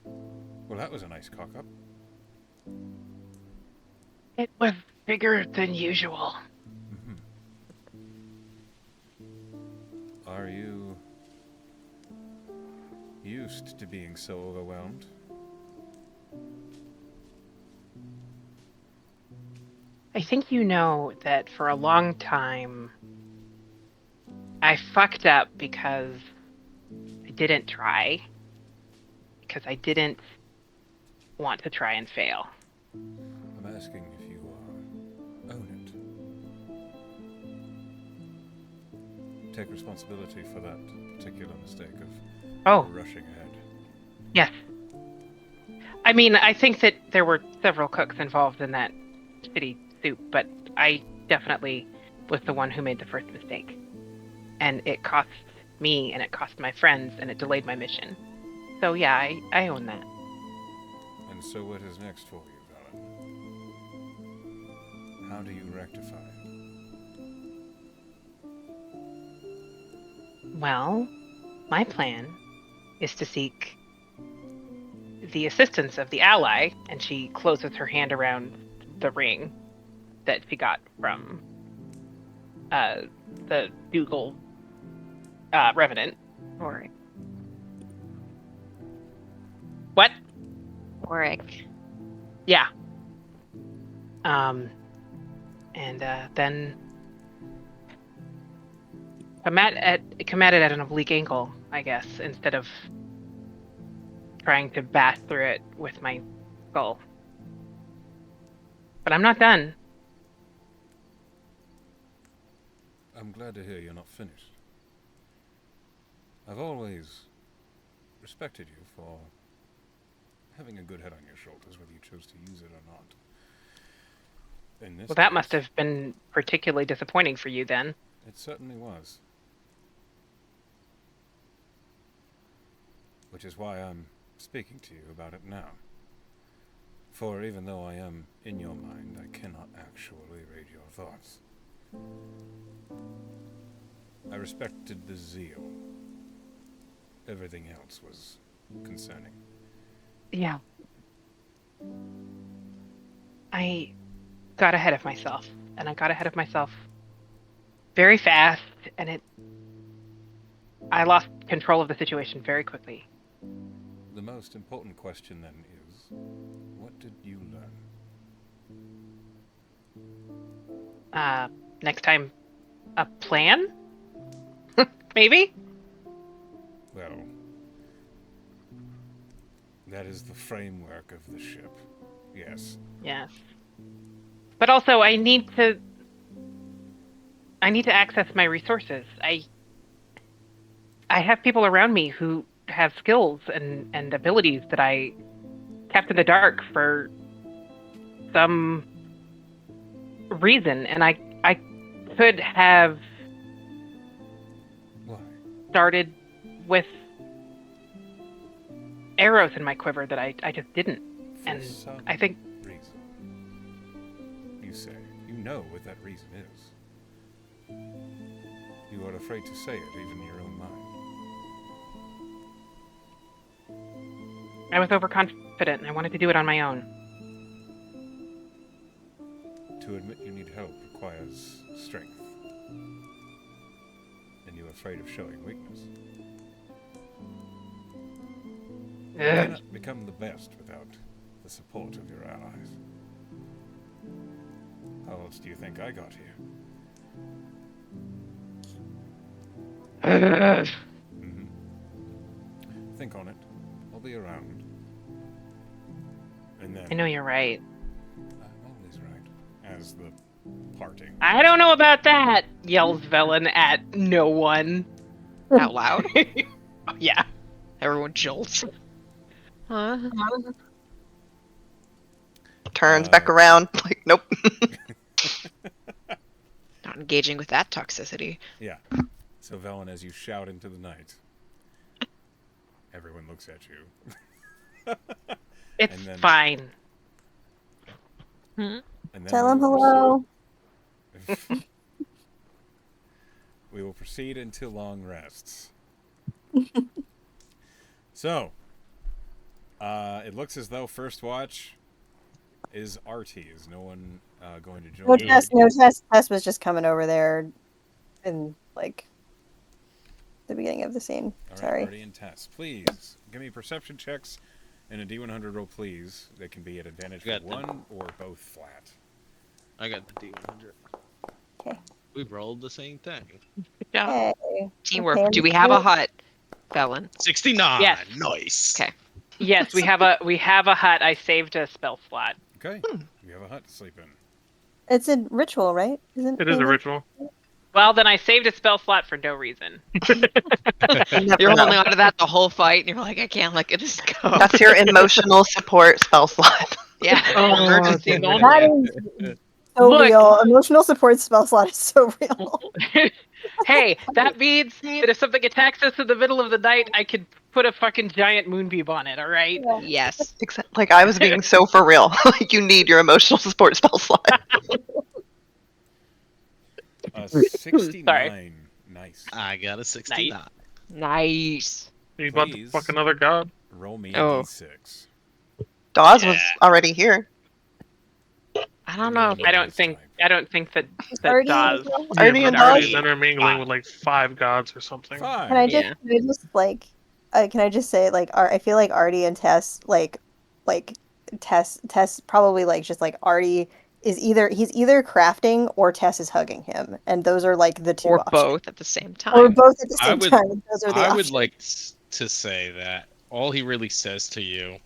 "Well, that was a nice cock-up." It was bigger than usual. Mm-hmm. Are you used to being so overwhelmed? I think you know that for a long time I fucked up because I didn't try. Because I didn't want to try and fail. I'm asking if you own it. Take responsibility for that particular mistake of rushing ahead. Yes. I mean, I think that there were several cooks involved in that shitty soup, but I definitely was the one who made the first mistake. And it cost me, and it cost my friends, and it delayed my mission. So yeah, I own that. And so what is next for you, Valen? How do you rectify it? Well, my plan is to seek the assistance of the ally, and she closes her hand around the ring that she got from the Dougal Revenant. Oric. What? Oric. Yeah. And then come at it at an oblique angle, I guess, instead of trying to bash through it with my skull. But I'm not done. I'm glad to hear you're not finished. I've always respected you for having a good head on your shoulders, whether you chose to use it or not. In this Well, that case, must have been particularly disappointing for you then. It certainly was. Which is why I'm speaking to you about it now. For even though I am in your mind, I cannot actually read your thoughts. I respected the zeal. Everything else was concerning. Yeah. I got ahead of myself, and I got ahead of myself very fast, and I lost control of the situation very quickly. The most important question then is, what did you learn? Next time, a plan? Maybe? Well, that is the framework of the ship. Yes. Yes. But also, I need to I need to access my resources. I have people around me who have skills and abilities that I kept in the dark for some reason, and I could have Why? started with arrows in my quiver that I just didn't. For And some I think reason. You say. You know what that reason is. You are afraid to say it, even in your own mind. I was overconfident and I wanted to do it on my own. To admit you need help requires strength. And you are afraid of showing weakness. You cannot become the best without the support of your allies. How else do you think I got here? Mm-hmm. Think on it. I'll be around. And then I know you're right. I'm always right. As the parting. I don't know about that, yells Velen at no one. Out loud. Yeah. Everyone jolts. Huh? Turns back around. Like, nope. Not engaging with that toxicity. Yeah. So Velen, as you shout into the night, everyone looks at you. It's And then- fine. And then Tell we him will hello. proceed- We will proceed into long rests. So, it looks as though First Watch is RT. Is no one going to join? No you? Tess. No Tess. Tess was just coming over there, in like the beginning of the scene. All right, Sorry. RT and Tess, please give me perception checks and a D100 roll, please. They can be at advantage for Got them. one or both flat. I got the D100. Okay. We rolled the same thing. Yeah. Hey. Teamwork. Okay, Do we have a hut, Velen? 69. Yes. Nice. Okay. Yes, we have a hut. I saved a spell slot. Okay, you have a hut to sleep in. It's a ritual, right? Isn't It is a maybe? ritual. Well, then I saved a spell slot for no reason. You never You're know. holding on to that the whole fight, and you're like, I can't let this go. That's your emotional support spell slot. Yeah. Oh, Emergencies damn it. only. That is so Look. real. Emotional support spell slot is so real. Hey, that means that if something attacks us in the middle of the night, I could put a fucking giant moonbeam on it, alright? Yes. Except, like, I was being so for real. Like, you need your emotional support spell slot. 69. Nice. I got a 69. Nice. You about to Please. fuck another god? Roll me Oh. a D6. Dawes was already here. I don't know. I don't think that Already- Dawes. Artie but and Artie's Dawes? intermingling with like 5 gods or something. Fine. Can I just, Yeah. can I just say, like, I feel like Artie and Tess, like Tess probably, like, just, like, Artie is he's either crafting or Tess is hugging him. And those are, like, the two Or options. both at the same time. Or both at the I same would- time. Those are the I options. would like to say that all he really says to you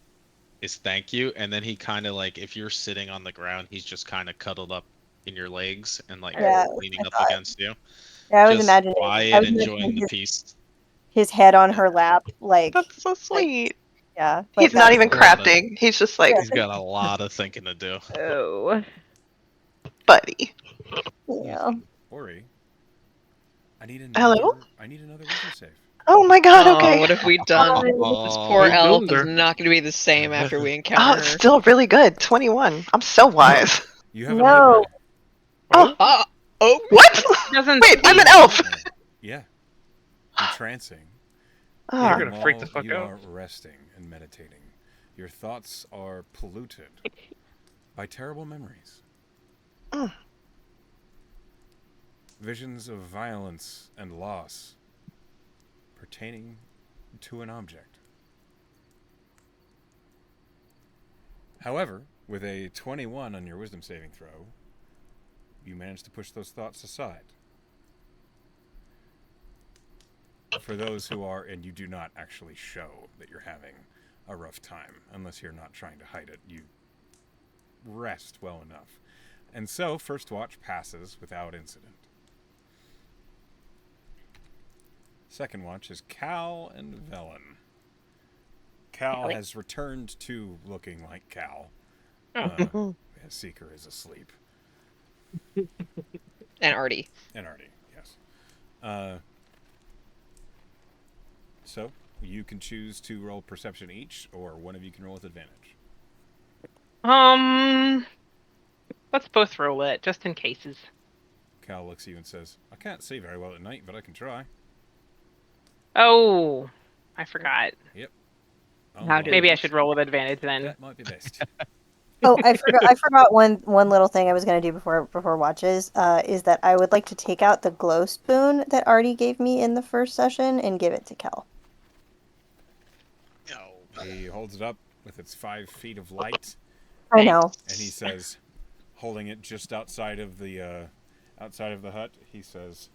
is thank you, and then he kind of like, if you're sitting on the ground, he's just kind of cuddled up in your legs and like Yeah, leaning I up thought. against you. Yeah, I was Just imagining. quiet, I was enjoying imagining the peace. his head on her lap, like, That's so sweet. yeah. He's like not that. even a lot of- crafting. He's just like, He's got a lot of thinking to do. Oh. buddy. Yeah. Ori, I need Hello? another wisdom save. Oh my god, okay. Oh, what have we done? This poor We elf doomed is her. not going to be the same after we Oh, encounter it's her. still really good. 21. I'm so wise. You have No. Oh, Oh, what? Doesn't Wait, I'm an elf. Yeah. Entrancing. Ah, You're gonna freak the While fuck you out. are resting and meditating, your thoughts are polluted by terrible memories. Mm. Visions of violence and loss pertaining to an object. However, with a 21 on your wisdom saving throw, you manage to push those thoughts aside. For those who are, and you do not actually show that you're having a rough time, unless you're not trying to hide it, you rest well enough. And so, First Watch passes without incident. second watch is Cal and Velen. Cal has returned to looking like Cal. His seeker is asleep. And Artie. And Artie, yes. So, you can choose to roll perception each, or one of you can roll with advantage. Let's both roll it, just in cases. Cal looks at you and says, I can't see very well at night, but I can try. Oh, I forgot. Yep. Maybe I should roll with advantage then. That might be best. Oh, I forgot one little thing I was gonna do before watches. Is that I would like to take out the glow spoon that Artie gave me in the first session and give it to Kel. He holds it up with its 5 feet of light. I know. And he says, holding it just outside of the hut, he says,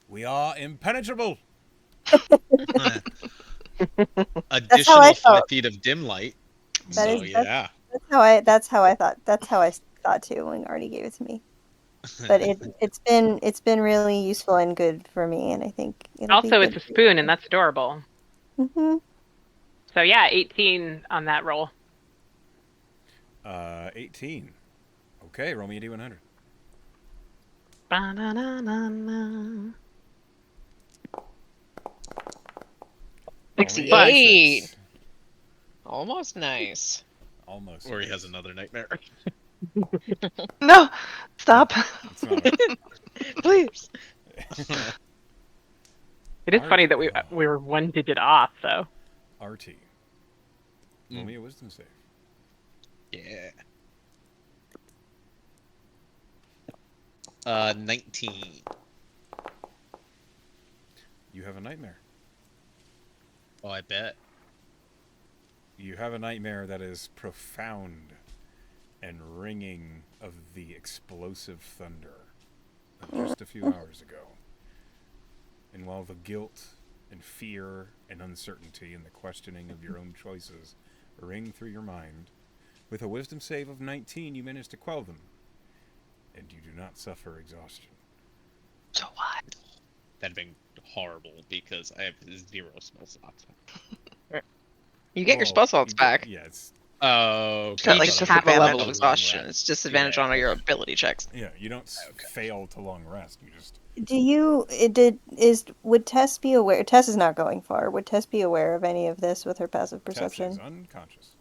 "We are impenetrable." Additional 5 feet of dim light. That's how I thought too when Artie gave it to me. But it's been really useful and good for me, and I think also it's a spoon, and that's adorable. Mm-hmm. So yeah, 18 on that roll. 18. Okay, roll me a D100. Ba-na-na-na-na. 68. Almost nice. Almost. Or he has another nightmare. No, stop. Please. It is funny that we were 1 digit off, though. RT. Roll me a wisdom save. Yeah. 19. You have a nightmare. Oh, I bet. You have a nightmare that is profound and ringing of the explosive thunder of just a few hours ago. And while the guilt and fear and uncertainty and the questioning of your own choices ring through your mind, with a wisdom save of 19, you manage to quell them. And you do not suffer exhaustion. So what? That'd been horrible because I have 0 spell slots. You get your spell slots back. Yeah, it's... Oh, you like just have a disadvantage. level of exhaustion. It's disadvantage on all your ability checks. Yeah, you don't fail to long rest. You just... Would Tess be aware? Tess is not going far. Would Tess be aware of any of this with her passive perception? Tess is unconscious.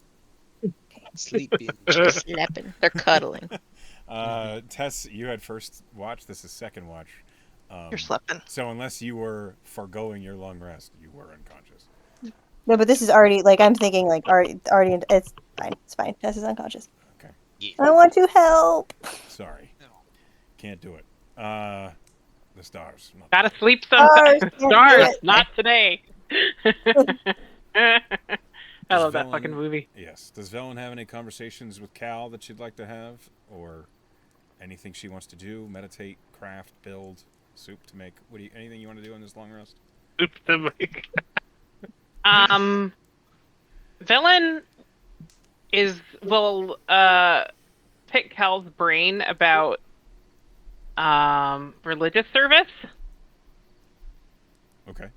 Sleeping. She's sleeping. They're cuddling. Tess, you had first watch. This is second watch. You're sleeping. So unless you were foregoing your long rest, you were unconscious. No, but this is already like I'm thinking like already. It's fine. It's fine. Tess is unconscious. Okay. Yeah. I want to help. Sorry, can't do it. The stars. Gotta sleep sometimes. Stars, not today. I love that fucking movie. Yes. Does Velen have any conversations with Cal that she'd like to have, or anything she wants to do? Meditate, craft, build, soup to make. Anything you want to do in this long rest? Soup to make. Velen will pick Cal's brain about religious service. Okay.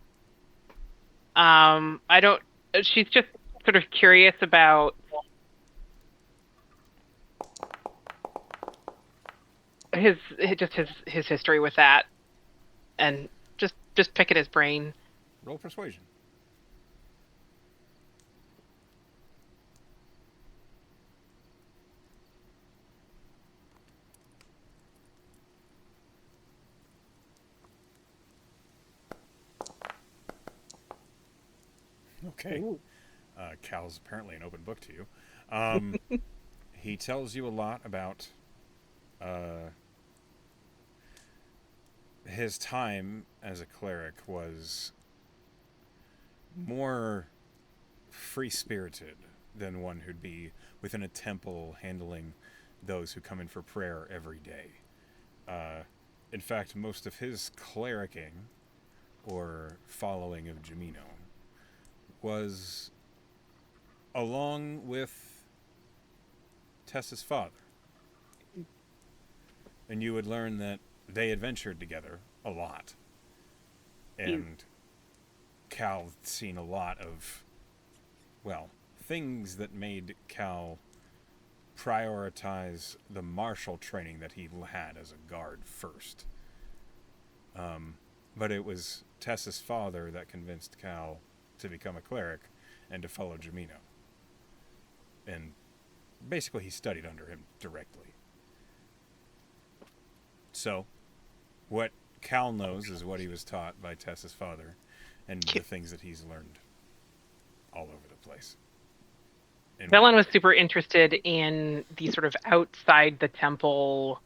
She's just sort of curious about his history with that, and just pick at his brain. Roll persuasion. Okay. Cal's apparently an open book to you. He tells you a lot about his time as a cleric was more free-spirited than one who'd be within a temple handling those who come in for prayer every day. In fact, most of his clericing or following of Jamino was along with Tessa's father. And you would learn that they adventured together a lot. And Cal had seen a lot of, well, things that made Cal prioritize the martial training that he had as a guard first. But it was Tessa's father that convinced Cal to become a cleric and to follow Jamino. And basically he studied under him directly. So, what Cal knows is what he was taught by Tessa's father and the things that he's learned all over the place. And Velen was super interested in the sort of outside the temple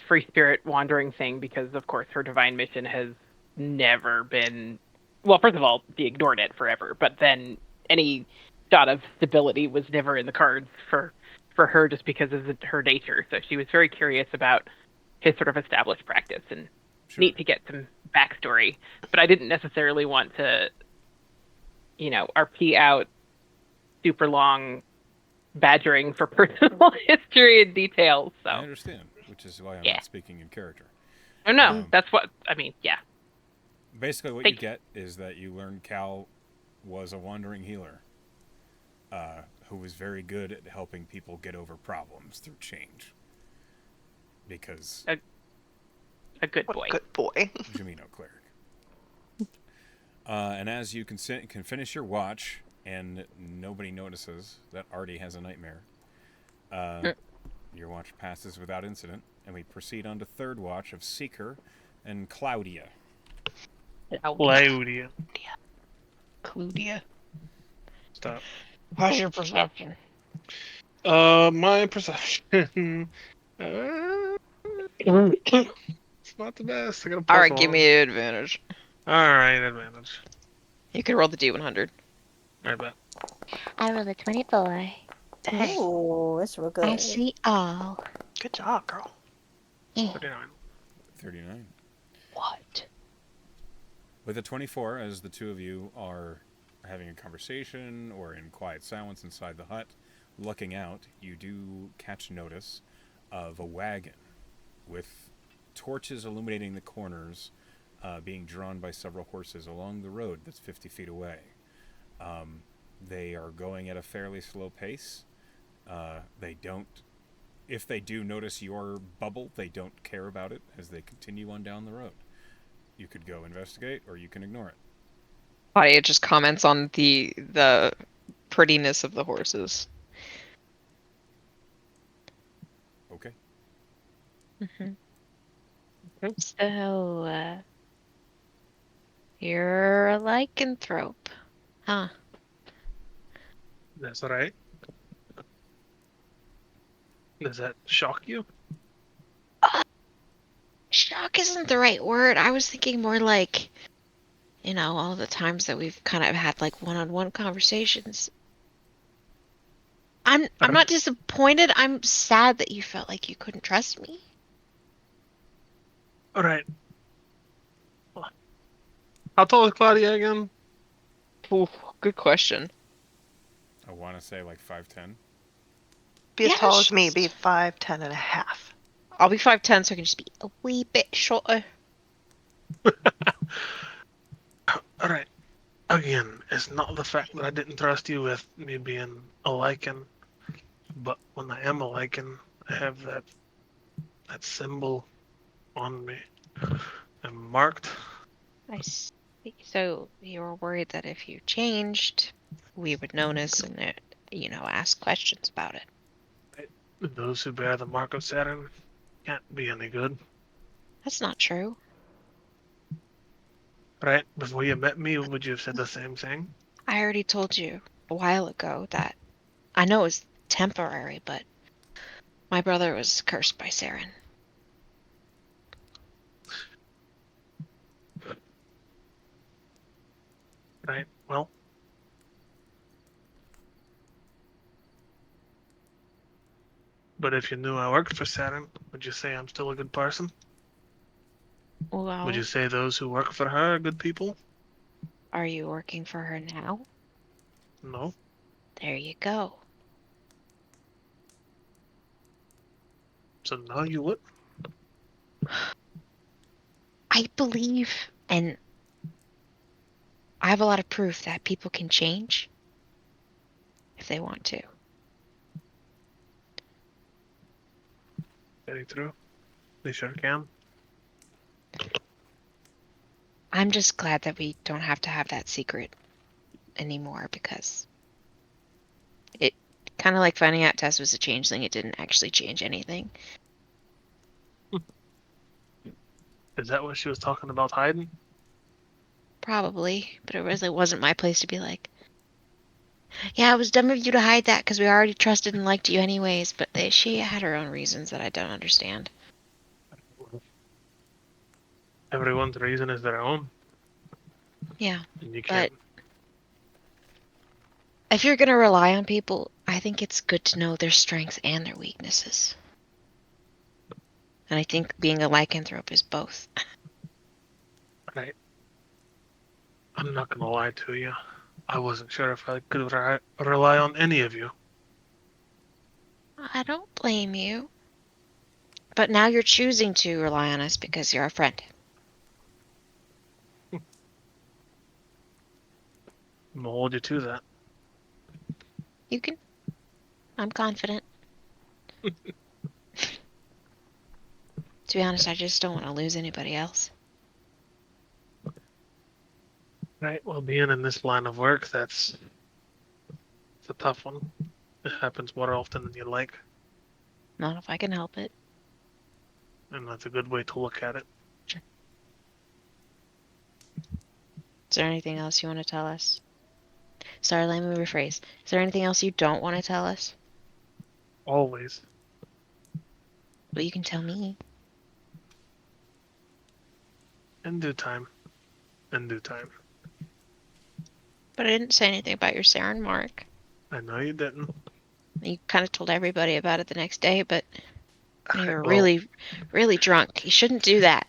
free spirit wandering thing because, of course, her divine mission has never been. Well, first of all, she ignored it forever, but then any shot of stability was never in the cards for her just because of her nature. So she was very curious about his sort of established practice and neat to get some backstory. But I didn't necessarily want to, RP out super long badgering for personal history and details. So I understand, which is why I'm not speaking in character. Oh no, that's what I mean. Yeah. Basically, what you get is that you learn Cal was a wandering healer who was very good at helping people get over problems through change. Because a good boy. Good boy. Jamino cleric. And as you can finish your watch, and nobody notices that Artie has a nightmare, your watch passes without incident, and we proceed on to third watch of Seeker and Claudia. Claudia. Stop. How's your perception? My perception. It's not the best. I got a plus Alright, give one. me advantage. Alright, advantage. You can roll the D100. I bet. I rolled a 24. Oh, that's real good. I see all. Good job, girl. 39. 39. What? With a 24, as the two of you are having a conversation or in quiet silence inside the hut, looking out, you do catch notice of a wagon with torches illuminating the corners being drawn by several horses along the road that's 50 feet away. They are going at a fairly slow pace. If they do notice your bubble, they don't care about it as they continue on down the road. You could go investigate, or you can ignore it. Claudia just comments on the prettiness of the horses. Okay. So, you're a lycanthrope, huh? That's right. Does that shock you? Shock isn't the right word. I was thinking more like, all the times that we've kind of had like one-on-one conversations. I'm not disappointed. I'm sad that you felt like you couldn't trust me. Alright. How tall is Claudia again? Ooh, good question. I want to say like 5'10". Be as tall as me. Be 5'10" and a half. I'll be 5'10", so I can just be a wee bit shorter. Alright. Again, it's not the fact that I didn't trust you with me being a lichen, but when I am a lichen, I have that symbol on me. I'm marked. I see. So you were worried that if you changed, we would notice and, ask questions about it. Those who bear the mark of Saturn can't be any good. That's not true. Right? Before you met me, would you have said the same thing? I already told you a while ago that I know it was temporary, but my brother was cursed by Saren. Right? Well. But if you knew I worked for Saturn, would you say I'm still a good person? Well, Would you say those who work for her are good people? are you working for her now? No. There you go. So now you would? I believe, and I have a lot of proof that people can change if they want to. Very true. They sure can. I'm just glad that we don't have to have that secret anymore because it kind of like finding out Tess was a changeling, it didn't actually change anything. Is that what she was talking about hiding? Probably, but it really wasn't my place to be like, yeah, it was dumb of you to hide that because we already trusted and liked you anyways, but she had her own reasons that I don't understand. Everyone's reason is their own. Yeah, And you but can't. if you're going to rely on people, I think it's good to know their strengths and their weaknesses. And I think being a lycanthrope is both. Right. I'm not gonna lie to you. I wasn't sure if I could rely on any of you. I don't blame you. But now you're choosing to rely on us because you're our friend. I'm gonna hold you to that. You can. I'm confident. To be honest, I just don't want to lose anybody else. Right. Well, being in this line of work, it's a tough one. It happens more often than you like, Not if I can help it. and that's a good way to look at it. Is there anything else you want to tell us? Sorry, let me rephrase. Is there anything else you don't want to tell us? Always. But you can tell me. In due time. In due time. But I didn't say anything about your Saren mark. I know you didn't. You kind of told everybody about it the next day, but when you were Well, really, really drunk. You shouldn't do that.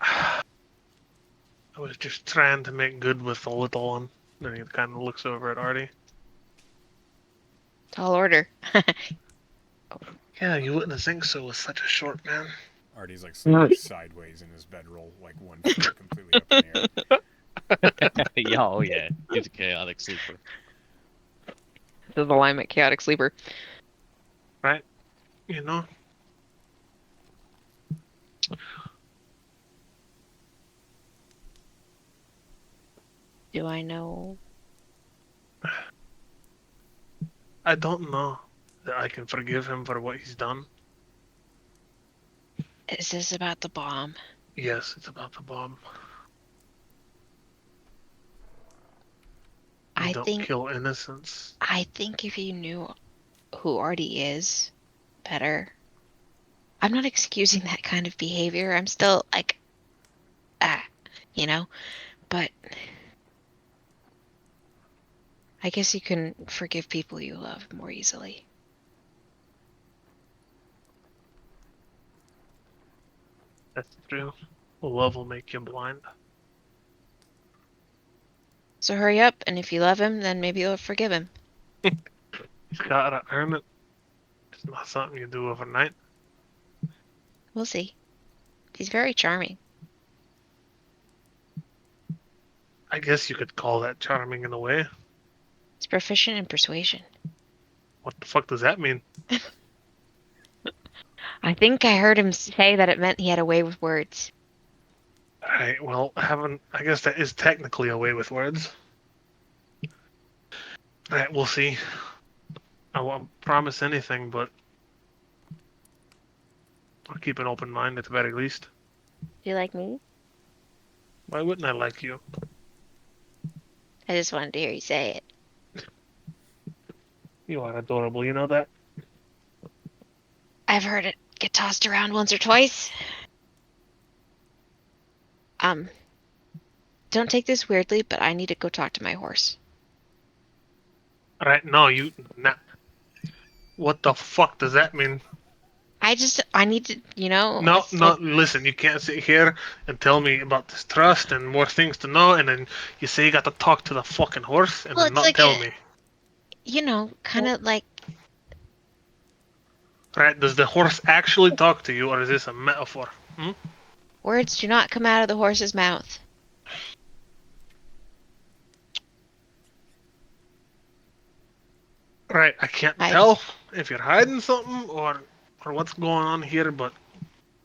I was just trying to make good with the little one. Then he kind of looks over at Artie. Tall order. Yeah, you wouldn't think so with such a short man. Artie's like slightly sideways in his bedroll, like one foot completely up in the air. Yeah, oh yeah, he's a chaotic sleeper. This is alignment chaotic sleeper. Right? You know? Do I know? I don't know that I can forgive him for what he's done. Is this about the bomb? Yes, it's about the bomb. You I don't think kill innocents. I think if you knew who Artie is better. I'm not excusing that kind of behavior. I'm still like, you know, but I guess you can forgive people you love more easily. That's true. Love will make you blind. So hurry up, and if you love him, then maybe you'll forgive him. He's gotta earn it. It's not something you do overnight. We'll see. He's very charming. I guess you could call that charming in a way. He's proficient in persuasion. What the fuck does that mean? I think I heard him say that it meant he had a way with words. Alright, well, I guess that is technically a way with words. Alright, we'll see. I won't promise anything, but I'll keep an open mind at the very least. Do you like me? Why wouldn't I like you? I just wanted to hear you say it. You are adorable, you know that? I've heard it get tossed around once or twice. Don't take this weirdly, but I need to go talk to my horse. Alright, no, nah. What the fuck does that mean? I need to, No, it's no, like, listen, you can't sit here and tell me about this trust and more things to know, and then you say you got to talk to the fucking horse, and well, then it's not like tell me. kind of like, Right, does the horse actually talk to you, or is this a metaphor? words do not come out of the horse's mouth. Right, I can't I- tell if you're hiding something or what's going on here, but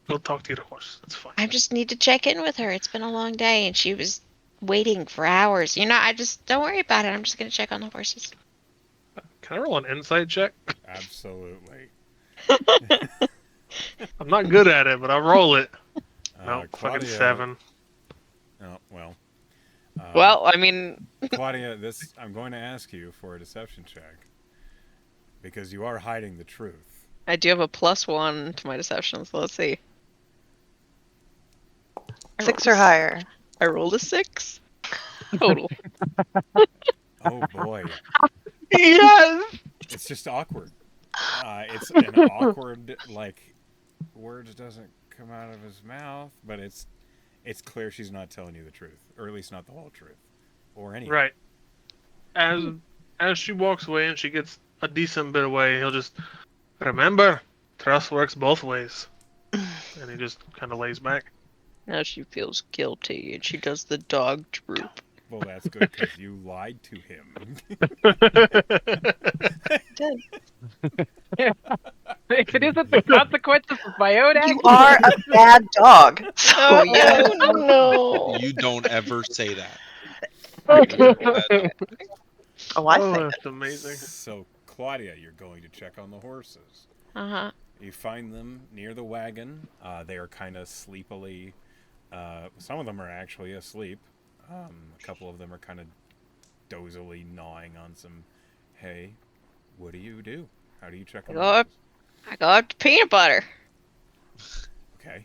we'll talk to your horse. It's fine. I just need to check in with her. It's been a long day, and she was waiting for hours. I just don't worry about it. I'm just gonna check on the horses. Can I roll an insight check? Absolutely. I'm not good at it, but I'll roll it. No, fucking Claudia. 7. Oh well. Well, I mean, Claudia, I'm going to ask you for a deception check because you are hiding the truth. I do have a +1 to my deception, so let's see. 6 or higher. I rolled a 6 total. Oh boy, Yes! it's just awkward. It's an awkward words doesn't come out of his mouth, but it's clear she's not telling you the truth, or at least not the whole truth, or any. Right. As she walks away and she gets a decent bit away, he'll just remember, trust works both ways. And he just kind of lays back. Now she feels guilty, and she does the dog droop. Well, that's good because you lied to him. If it isn't the consequences of my own You are a bad dog. So yeah. no. You don't ever say that. Oh, I Oh, think. that's amazing. So, Claudia, you're going to check on the horses. Uh-huh. You find them near the wagon. They are kind of sleepily. Some of them are actually asleep. A couple of them are kind of dozily gnawing on some hay. What do you do? How do you check on the horses? I go up to peanut butter. Okay.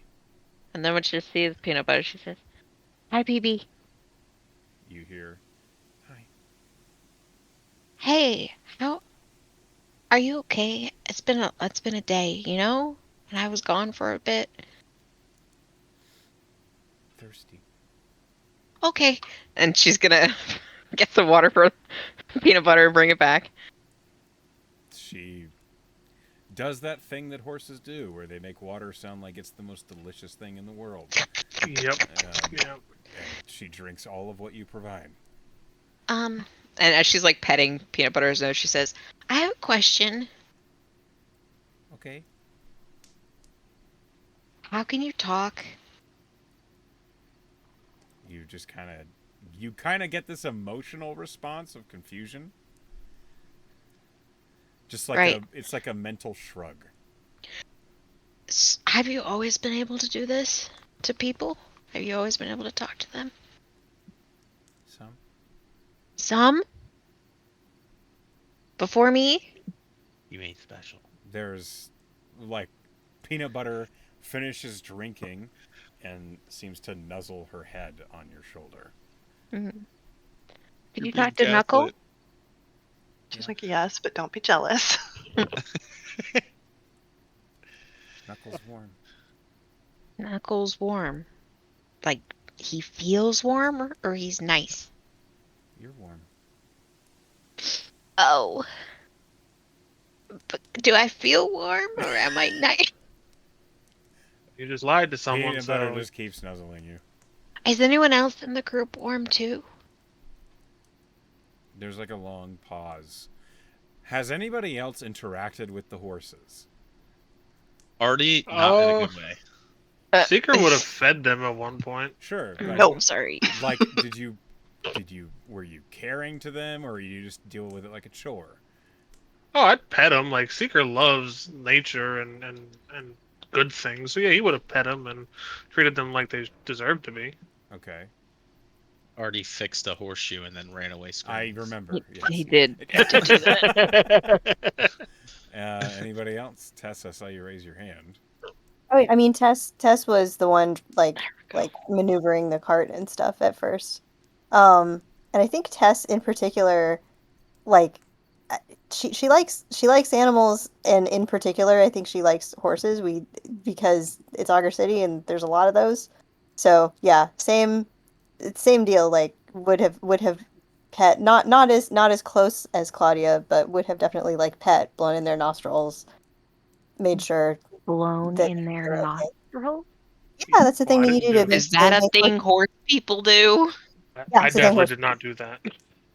And then when she sees peanut butter, she says, "Hi, BB. You hear, hi. Hey, how are you okay? It's been a day, and I was gone for a bit. Thirsty. Okay. And she's gonna get some water for peanut butter and bring it back. She does that thing that horses do, where they make water sound like it's the most delicious thing in the world. Yep. Um, Yep. And she drinks all of what you provide. Um, And as she's like petting peanut butter's nose, she says, I have a question. Okay. How can you talk? You just kind of get this emotional response of confusion. Just like Right. it's like a mental shrug. Have you always been able to do this to people? Have you always been able to talk to them? Some. Some? Before me? You ain't special. There's peanut butter finishes drinking and seems to nuzzle her head on your shoulder. Can You're you being talk to Knuckle? gaslit. She's like, yes, but don't be jealous. Knuckles warm. Knuckle's warm. Like, he feels warm or he's nice? You're warm. Oh. But do I feel warm or am I nice? You just lied to someone, Peanut butter so just keeps nuzzling you. Is anyone else in the group warm too? There's like a long pause. Has anybody else interacted with the horses? Artie, not in a good way. Seeker would have fed them at one point. Sure. No, sorry. Like, were you caring to them, or you just deal with it like a chore? Oh, I'd pet him. Like, Seeker loves nature and good things. So yeah, he would have pet them and treated them like they deserve to be. Okay. Artie fixed a horseshoe and then ran away I screaming. remember. He Yes. did. do that. Anybody else? Tess, I saw you raise your hand. Oh, I mean, Tess was the one like maneuvering the cart and stuff at first. And I think Tess in particular, like, she likes animals, and in particular, I think she likes horses. Because it's Augur City and there's a lot of those. So yeah, same deal. Like would have pet not as close as Claudia, but would have definitely like pet, blown in their nostrils, made sure. Blown That- in their nostril? Yeah, that's the thing Well, I that you didn't do to do make Is that a make thing horse people do? Yeah, I it's a thing definitely horse- did not do that.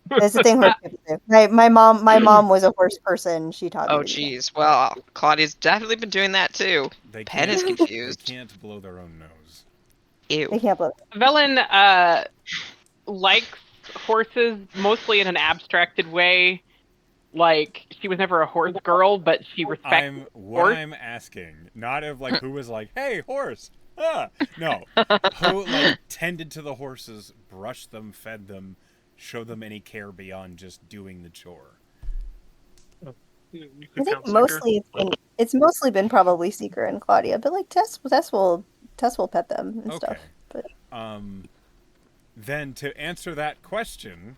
That's the thing horse people do. My mom was a horse person. She taught me Oh, to do that. geez. Well, Claudia's definitely been doing that too. They Pen can't. is They confused. can't blow their own nose. Ew. They can't blow. Velen likes horses mostly in an abstracted way. Like she was never a horse girl, but she respects What horse. I'm asking, not of like who was like, "Hey, horse." Ah, no. Who like tended to the horses, brushed them, fed them, showed them any care beyond just doing the chore. You I could think count Seeker. mostly it's mostly been probably Seeker and Claudia, but like Tess will pet them and stuff. Okay. But Then to answer that question,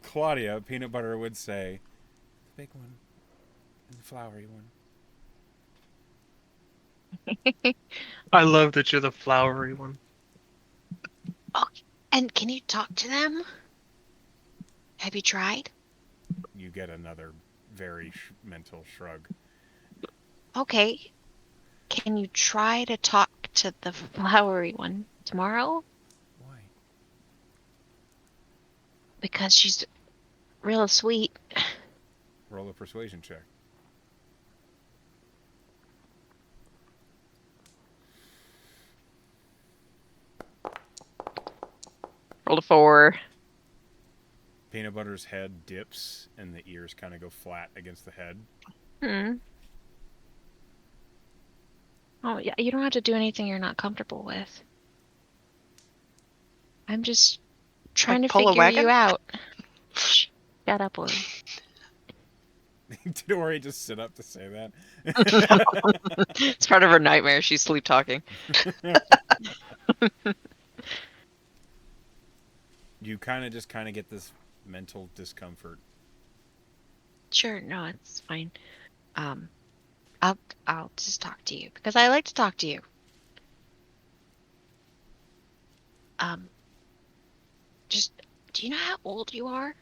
Claudia, Peanut Butter would say, the big one and the flowery one. I love that you're the flowery one. Oh, and can you talk to them? Have you tried? You get another very mental shrug. Okay. Can you try to talk to the flowery one tomorrow? Why? Because she's real sweet. Roll a persuasion check. Rolled a 4. Peanut Butter's head dips and the ears kind of go flat against the head. Oh, yeah, you don't have to do anything you're not comfortable with. I'm just trying Like to pull a figure wagon? you out. Shh, shut up, Ori. Did Ori just sit up to say that? It's part of her nightmare. She's sleep talking. You kind of get this mental discomfort. Sure, no, it's fine. I'll just talk to you because I like to talk to you. Just do you know how old you are?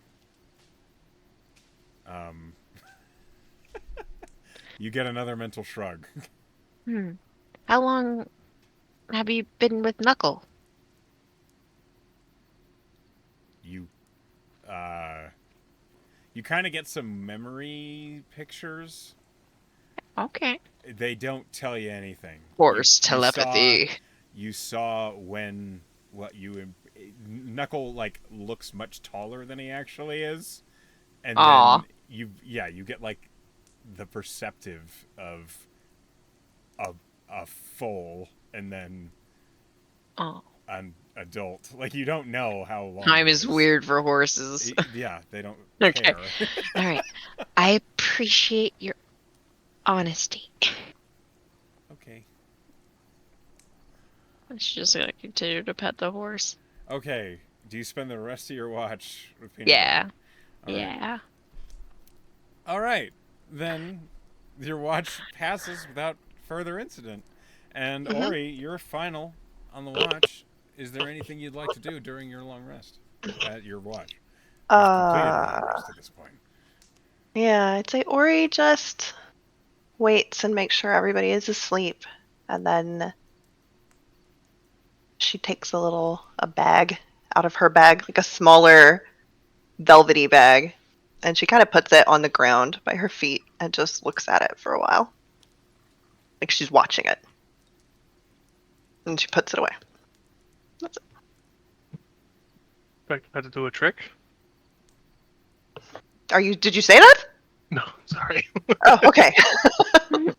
You get another mental shrug. How long have you been with Knuckle? You kind of get some memory pictures. Okay. They don't tell you anything. Horse telepathy. You saw when Knuckle like looks much taller than he actually is, and Aw. then you get like the perceptive of a foal and then Oh. an adult. Like you don't know how long. Time it is weird for horses. Yeah, they don't Okay. care. All right. I appreciate your honesty. Okay. She's just gonna continue to pet the horse. Okay. Do you spend the rest of your watch with Peanut Yeah. Butter? All right. Yeah. All right. Then your watch passes without further incident. And Ori, you're final on the watch. Is there anything you'd like to do during your long rest at your watch? You've completed your long rest at this point. Yeah, I'd say Ori just waits and makes sure everybody is asleep, and then she takes a bag out of her bag, like a smaller velvety bag, and she kind of puts it on the ground by her feet and just looks at it for a while, like she's watching it, and she puts it away. That's it. Expect had to do a trick? Did you say that? No, sorry. Oh, okay. No.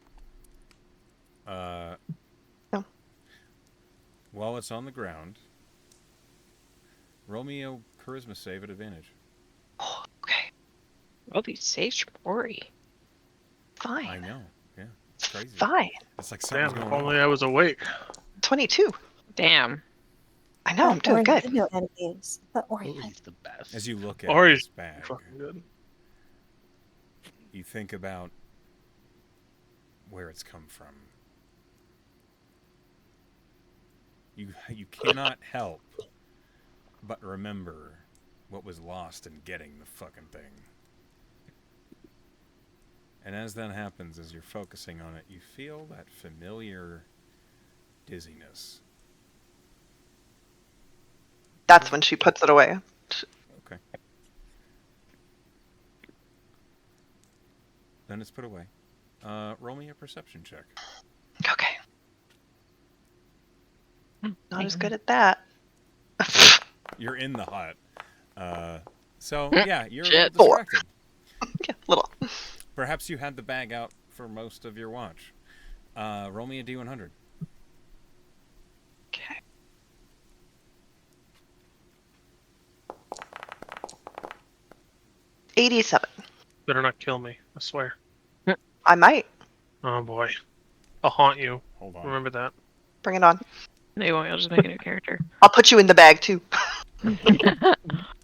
While it's on the ground, roll me a charisma save at advantage. Oh, okay. Well, these saves from Ori. Fine. I know. Yeah. It's crazy. Fine. It's like something's Damn, if going only on. I was awake. 22. Damn. I know, I'm doing good. No enemies. But Ori Oh, had he's the best. As you look at Ori's this bag, fucking good. you think about where it's come from. You cannot help but remember what was lost in getting the fucking thing. And as that happens, as you're focusing on it, you feel that familiar dizziness. That's when she puts it away. Then it's put away. Roll me a perception check. Okay. Not as good at that. You're in the hut. So, yeah, you're a little Shit. distracted. Yeah, little. Perhaps you had the bag out for most of your watch. Roll me a D100. Okay. $87. Better not kill me. I swear. I might. Oh boy. I'll haunt you. Hold on. Remember that. Bring it on. No, you won't. You'll just make a new character. I'll put you in the bag too.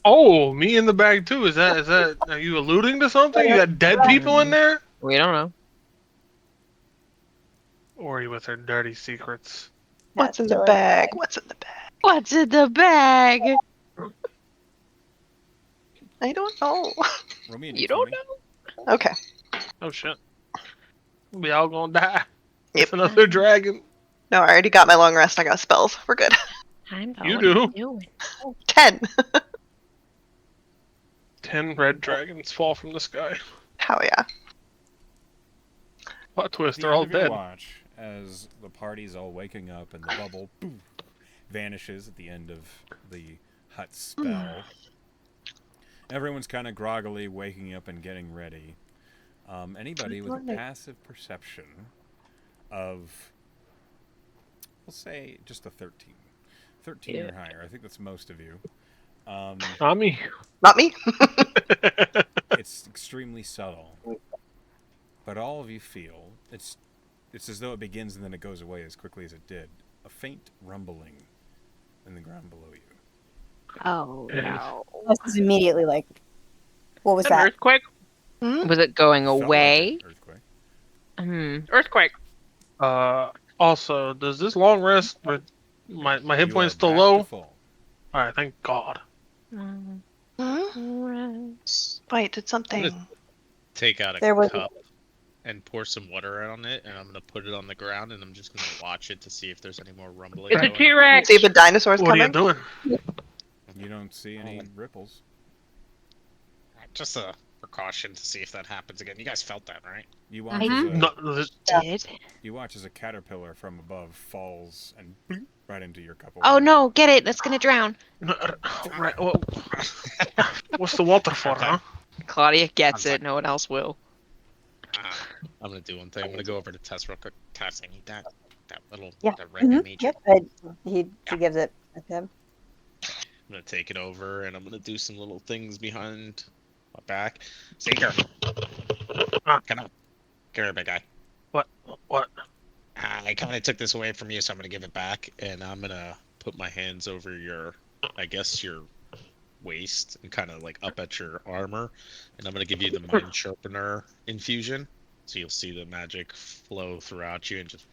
Oh, me in the bag too. Is that? Are you alluding to something? You got dead people in there? We don't know. Ori with her dirty secrets. What's in the That's bag? What's in the bag? What's in the bag? I don't know. Roll me a D20. You don't know? Okay. Oh shit. We all gonna die. Yep. It's another dragon. No, I already got my long rest. I got spells. We're good. I'm You what do. are you doing? 10. 10 red dragons fall from the sky. Hell yeah. Plot twist, The they're end all of your dead. watch, as the party's all waking up and the bubble boom, vanishes at the end of the hut spell. Everyone's kind of groggily waking up and getting ready. Anybody with a passive perception of, we'll say, just a 13. 13 or higher. I think that's most of you. Not me. Not me. It's extremely subtle. But all of you feel, it's as though it begins and then it goes away as quickly as it did. A faint rumbling in the ground below you. Oh no. This is immediately like, what was An that? earthquake? Hmm? Was it going Felt like away? an earthquake. Earthquake. Also, does this long rest, my hit You points are still back low? to full. Alright, thank God. Hmm? Rats. Wait, did something. Take out a There was- cup and pour some water on it, and I'm gonna put it on the ground, and I'm just gonna watch it to see if there's any more rumbling. It's a going. T-Rex. See if a dinosaur's What are you coming? doing? You don't see any ripples. Just a precaution to see if that happens again. You guys felt that, right? You watch, Mhm. as Did? you watch as a caterpillar from above falls and bloop, right into your cup of Oh water. no, get it. That's gonna drown. Right, well, what's the water for, huh? Claudia gets it. No one else will. I'm gonna do one thing. I'm gonna go over to Tess real quick. Tess, I need that little Yeah. that ring. I need you. Yep. He gives it to him. I'm gonna take it over, and I'm gonna do some little things behind my back. Seeker, come on, come here, big guy. What? I kind of took this away from you, so I'm gonna give it back, and I'm gonna put my hands over your, I guess your waist, and kind of like up at your armor, and I'm gonna give you the mind sharpener infusion, so you'll see the magic flow throughout you and just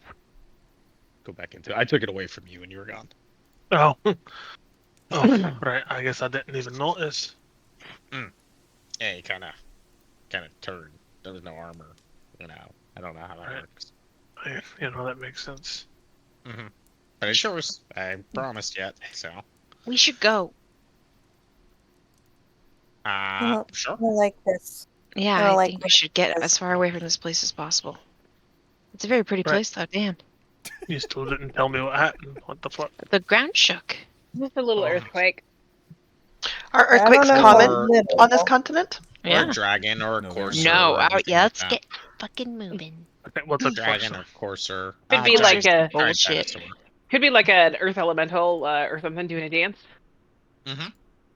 go back into it. I took it away from you when you were gone. Oh. Oh, right. I guess I didn't even notice. Yeah, you kind of turned. There was no armor, you know. I don't know how that Right. works. That makes sense. But it shows. I promised yet, so. We should go. Sure. I like this. Yeah, I don't I like think we should get this. as far away from this place as possible. It's a very pretty Right. place, though. Damn. You still didn't tell me what happened. What the fuck? The ground shook. Just a little Oh. earthquake. Are I don't earthquakes know common about on this little. continent? Or Yeah. a dragon, or a No, courser. No, or out. anything Yeah, like let's that. get fucking moving. Okay, what's a Dragon or courser? courser. Could be like Courser's a bullshit. could be like an earth elemental or something doing a dance. Mm-hmm. Well,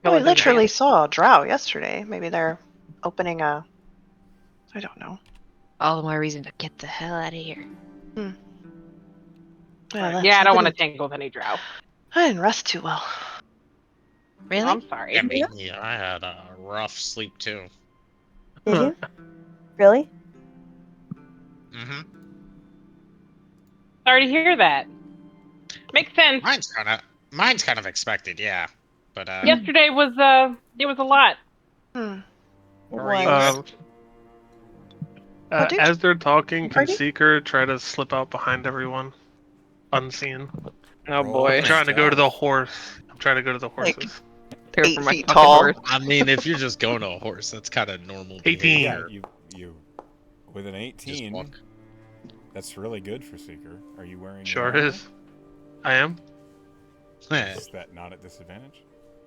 Go we into the literally dance. saw a drow yesterday. Maybe they're opening a. I don't know. All the more reason to get the hell out of here. Well, Right. Yeah, I don't want to didn't- tangle with any drow. I didn't rest too well. Really? I'm sorry. Yeah, I had a rough sleep too. Did you? Really? Mm-hmm. Sorry to hear that. Makes sense. Mine's kind of expected, yeah. But Yesterday was it was a lot. Hmm. It Are you- was. What did As they're talking, can Pardon? Seeker try to slip out behind everyone, unseen? Oh Roll boy. I'm trying to go to the stealth. horse. I'm trying to go to the Like- horses. Here 8 for my feet fucking tall. horse. I mean, if you're just going to a horse, that's kind of normal 18. behavior. Yeah, you With an 18, walk. that's really good for Seeker. Are you wearing your Sure armor? is. I am. Is that not at disadvantage?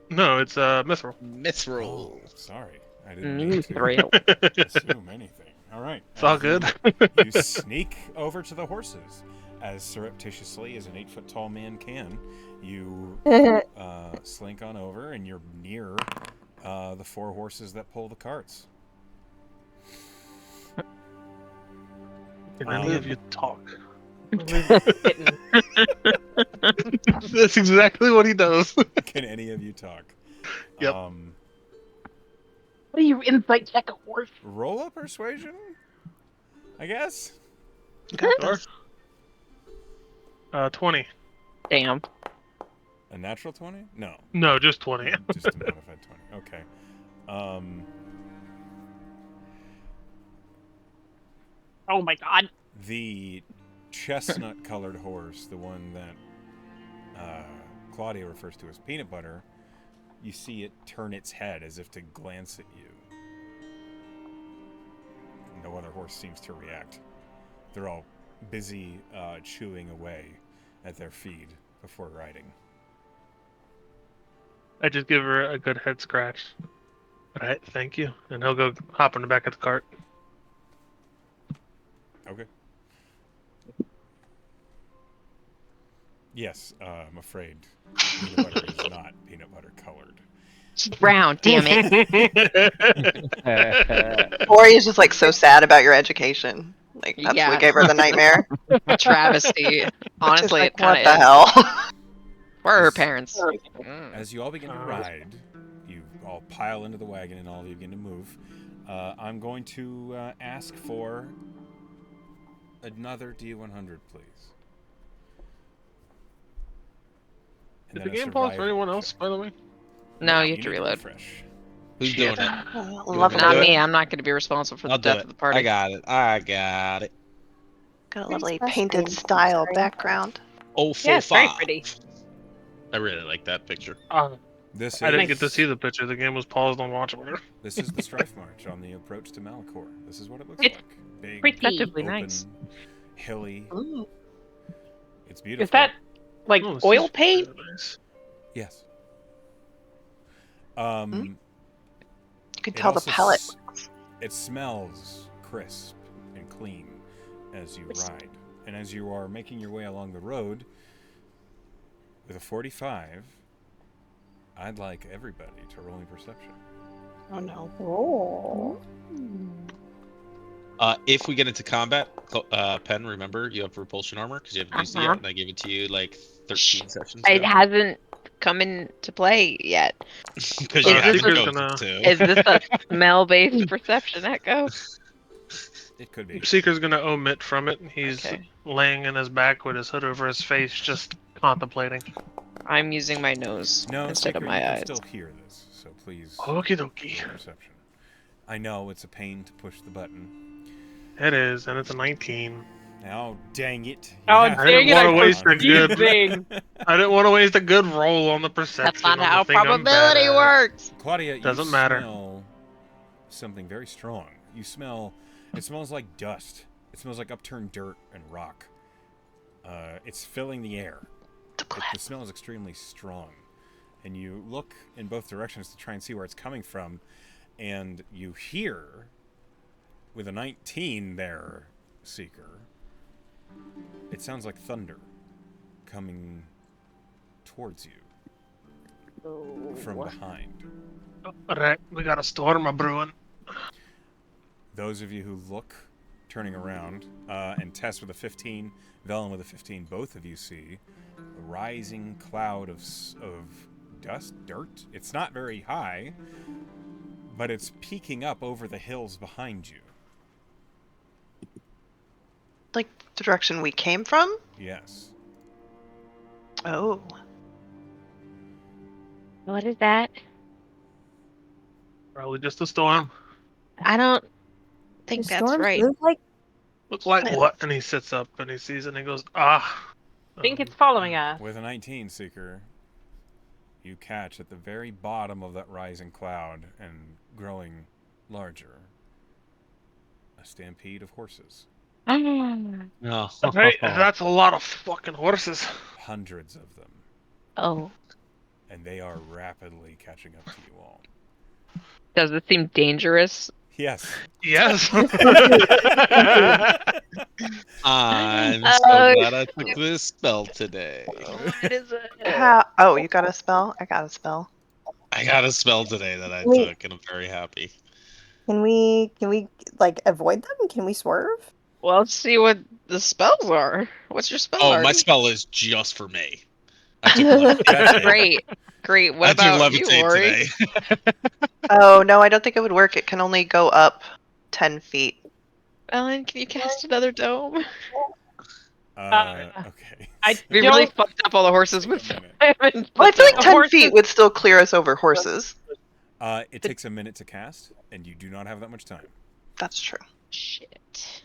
No, it's mithril. Mithril. Oh, sorry. I didn't mean to Real. assume anything. All right. It's all as you- good. You sneak over to the horses as surreptitiously as an 8-foot tall man can. You slink on over, and you're near the 4 horses that pull the carts. Can any of you talk? Kitten. That's exactly what he does. Can any of you talk? Yep. What do you insight check a horse? Roll a persuasion, I guess. Sure. 20. Damn. A natural 20? No. No, just 20. Just a modified 20. Okay. Oh my god. The chestnut-colored horse, the one that Claudia refers to as peanut butter, you see it turn its head as if to glance at you. No other horse seems to react. They're all busy chewing away at their feed before riding. I just give her a good head scratch. All right, thank you. And he'll go hop in the back of the cart. Okay. Yes, I'm afraid peanut butter is not peanut butter colored. Brown, damn it. Ori is just like so sad about your education. Like that's Yeah. what gave her the nightmare. Travesty. Honestly, She's like, it kind what of the hell? Where are her Is- parents? As you all begin to ride, you all pile into the wagon and all of you begin to move. I'm going to ask for another D100, please. And Did then the a game pause for survival anyone else, check. by the way? No, you have need to reload. refresh. Who's doing it? Lovely. Not do me. it? I'm not going to be responsible for the I'll do death it. of the party. I got it. I got it. Got a Pretty lovely special painted name. style Sorry. background. Oh, Yeah, it's very 4-5. pretty. I really like that picture. This I didn't is- get to see the picture. The game was paused on watch order. This is the Strife March on the approach to Malachor. This is what it looks It's like. Big, pretty. open, Nice. hilly. Ooh. It's beautiful. Is that like Oh, this oil is paint? really nice. Yes. You can It tell the also palette. It smells crisp and clean as you ride. And as you are making your way along the road with a 45, I'd like everybody to roll me perception. Oh no. Oh. If we get into combat, Pen, remember you have repulsion armor because you haven't used it yet, and I gave it to you like 13 sessions It ago. hasn't come into play yet. Because Is you haven't Seeker's chosen gonna- to. Is this a smell-based perception echo? It could be. Seeker's gonna omit from it. He's Okay. laying in his back with his hood over his face, just contemplating. I'm using my nose No, instead Seeker, of my you can eyes. still hear this, so please Okie dokie. roll perception. I know it's a pain to push the button. It is, and it's a 19. Now, dang it. you Oh, have to dang it, I roll wasted on. good. Confusing. I didn't want to waste a good roll on the perception. That's not on how the thing I'm bad probability at. works. Claudia, you Doesn't matter. smell something very strong. You smell, it smells like dust. It smells like upturned dirt and rock. It's filling the air. The smell is extremely strong. And you look in both directions to try and see where it's coming from. And you hear, with a 19 there, Seeker, it sounds like thunder coming towards you from behind. Alright, we got a storm a brewing. Those of you who look, turning around, and Tess with a 15, Velen with a 15, both of you see a rising cloud of dust, dirt. It's not very high, but it's peeking up over the hills behind you. Like the direction we came from? Yes. Oh. What is that? Probably just a storm. I don't Do think that's storms right. move like Look like what? And he sits up and he sees it and he goes, ah. I think it's following us. With a 19, Seeker, you catch at the very bottom of that rising cloud and growing larger, a stampede of horses. No. Right, that's a lot of fucking horses. Hundreds of them. Oh. And they are rapidly catching up to you all. Does this seem dangerous? Yes. Yes. I'm so Oh, glad I took this spell today. what is it? Oh, you got a spell? I got a spell. I got a spell today that I Wait. took, and I'm very happy. Can we like avoid them? Can we swerve? Well, let's see what the spells are. What's your spell? Oh, my Artie? spell is just for me. I took levitate. That's good. Great. Great. What I took about you, levitate Ori? today. Oh, no, I don't think it would work. It can only go up 10 feet. Ellen, can you cast another dome? Okay. We really fucked up all the horses with Take a minute. Simon. Well, I feel like The 10 horses- feet would still clear us over horses. It takes a minute to cast, and you do not have that much time. That's true. Shit.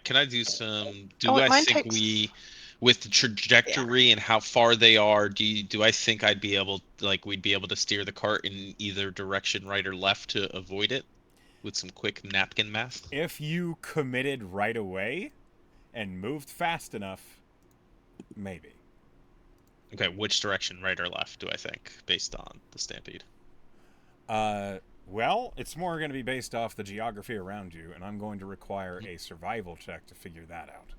Can I do some? Do Oh, I mine think takes- we, with the trajectory and how far they are, do I think I'd be able, like, we'd be able to steer the cart in either direction, right or left, to avoid it, with some quick napkin math? If you committed right away and moved fast enough, maybe. Okay, which direction, right or left, do I think, based on the stampede? Well, it's more going to be based off the geography around you, and I'm going to require a survival check to figure that out.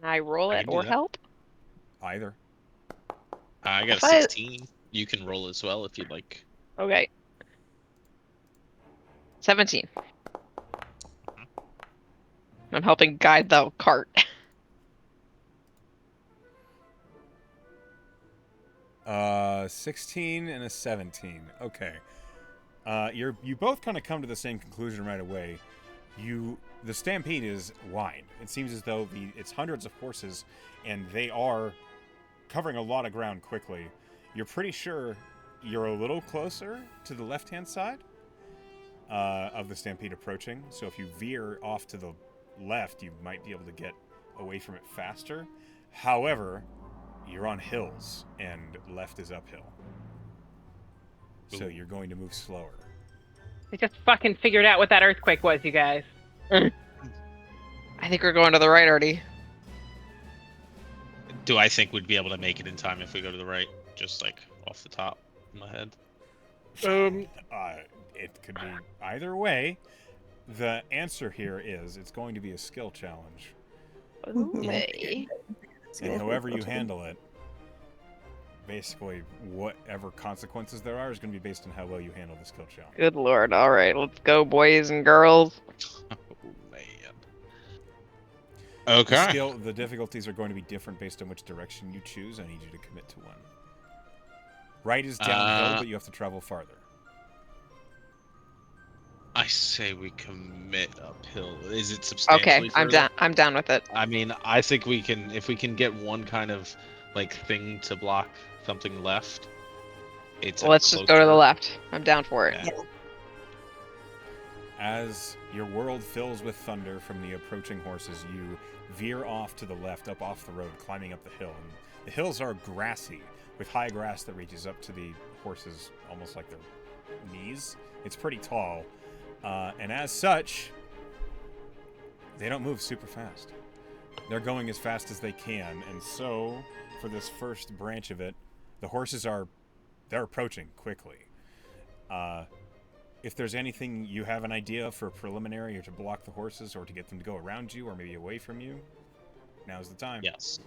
Can I roll I it can do or that. help? Either. I got If a I- 16. You can roll as well if you'd like. Okay. 17. I'm helping guide the cart. 16 and a 17. Okay. You both kind of come to the same conclusion right away. The stampede is wide. It seems as though it's hundreds of horses, and they are covering a lot of ground quickly. You're pretty sure you're a little closer to the left-hand side of the stampede approaching. So if you veer off to the left, you might be able to get away from it faster. However, you're on hills, and left is uphill. So you're going to move slower. I just fucking figured out what that earthquake was, you guys. I think we're going to the right, Artie. Do I think we'd be able to make it in time if we go to the right? Just like off the top of my head. It could be either way. The answer here is it's going to be a skill challenge. Okay. And however you handle it, basically whatever consequences there are is going to be based on how well you handle the skill challenge. Good lord. All right, let's go, boys and girls. Oh, man. Okay. The difficulties are going to be different based on which direction you choose. I need you to commit to one. Right is downhill, but you have to travel farther. I say we commit uphill. Is it substantially Okay, I'm further? down. I'm down with it. I mean, I think we can, if we can get one kind of like thing to block something left. It's Let's just go to the left. I'm down for it. Yeah. As your world fills with thunder from the approaching horses, you veer off to the left, up off the road, climbing up the hill. And the hills are grassy, with high grass that reaches up to the horses almost like their knees. It's pretty tall. And as such, they don't move super fast. They're going as fast as they can. And so, for this first branch of it, the horses they're approaching quickly. If there's anything you have an idea for preliminary or to block the horses or to get them to go around you or maybe away from you, now's the time. Yes.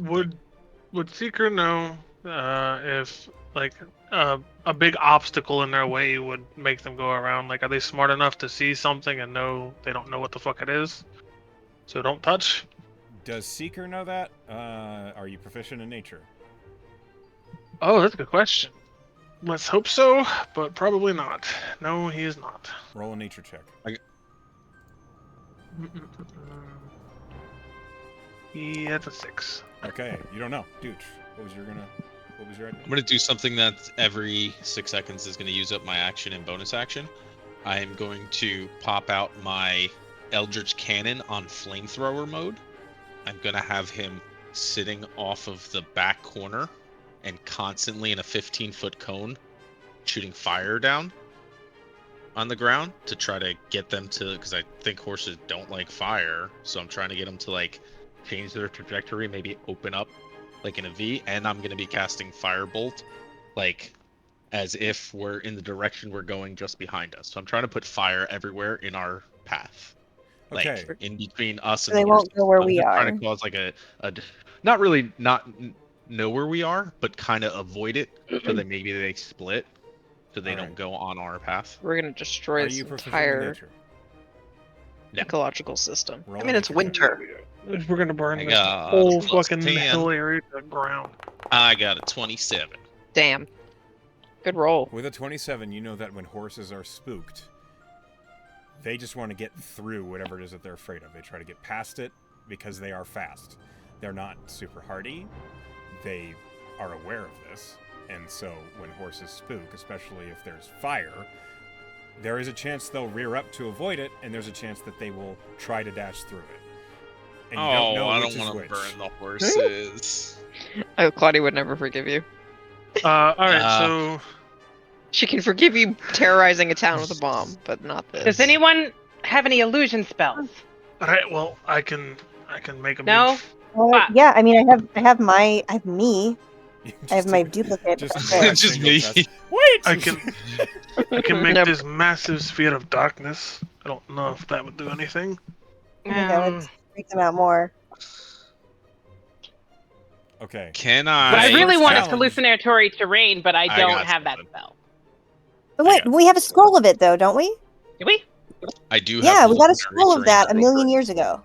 Would Seeker know if like a big obstacle in their way would make them go around? Like, are they smart enough to see something and know they don't know what the fuck it is, so don't touch? Does Seeker know that? Are you proficient in nature? Oh, that's a good question. Let's hope so, but probably not. No, he is not. Roll a nature check. He has a 6. Okay, you don't know. Dude, what was your idea? I'm gonna do something that every 6 seconds is gonna use up my action and bonus action. I am going to pop out my Eldritch Cannon on flamethrower mode. I'm gonna have him sitting off of the back corner and constantly in a 15-foot cone shooting fire down. on the ground to try to get them to, because I think horses don't like fire, so I'm trying to get them to like change their trajectory, maybe open up like in a V, and I'm gonna be casting Firebolt, like as if we're in the direction we're going just behind us. So I'm trying to put fire everywhere in our path, Okay. like in between us So and they the won't horses. go where I'm we just are. trying to cause like not really not know where we are, but kind of avoid it, so that maybe they split, so they Alright. don't go on our path. We're gonna destroy Are this you proficient in entire nature? No. ecological system. Roll I a mean, it's nature check. winter. We're gonna burn I this got whole plus fucking 10. hill area to the ground. I got a 27. Damn. Good roll. With a 27, you know that when horses are spooked, they just want to get through whatever it is that they're afraid of. They try to get past it because they are fast. They're not super hardy. They are aware of this. And so when horses spook, especially if there's fire, there is a chance they'll rear up to avoid it, and there's a chance that they will try to dash through it. And you don't know I which don't is want to which. burn the horses. Oh, Claudia would never forgive you. All right, Uh, so She can forgive you terrorizing a town with a bomb, but not this. Does anyone have any illusion spells? all right, well, I can make a No? big. Fuck. Yeah, I mean, I have me. I have Just my a- duplicate. Just, That's roll fair. a Just single me. test. Wait! I can make Nope. this massive sphere of darkness. I don't know if that would do anything. I think that would freak them out more. Okay. Can But I I? really wanted challenge- hallucinatory terrain, but I I don't got have that something. spell. But wait, got we have a scroll of it though, don't we? Do we? I do have. Yeah, we got a hallucinatory scroll of terrain. that a million years ago.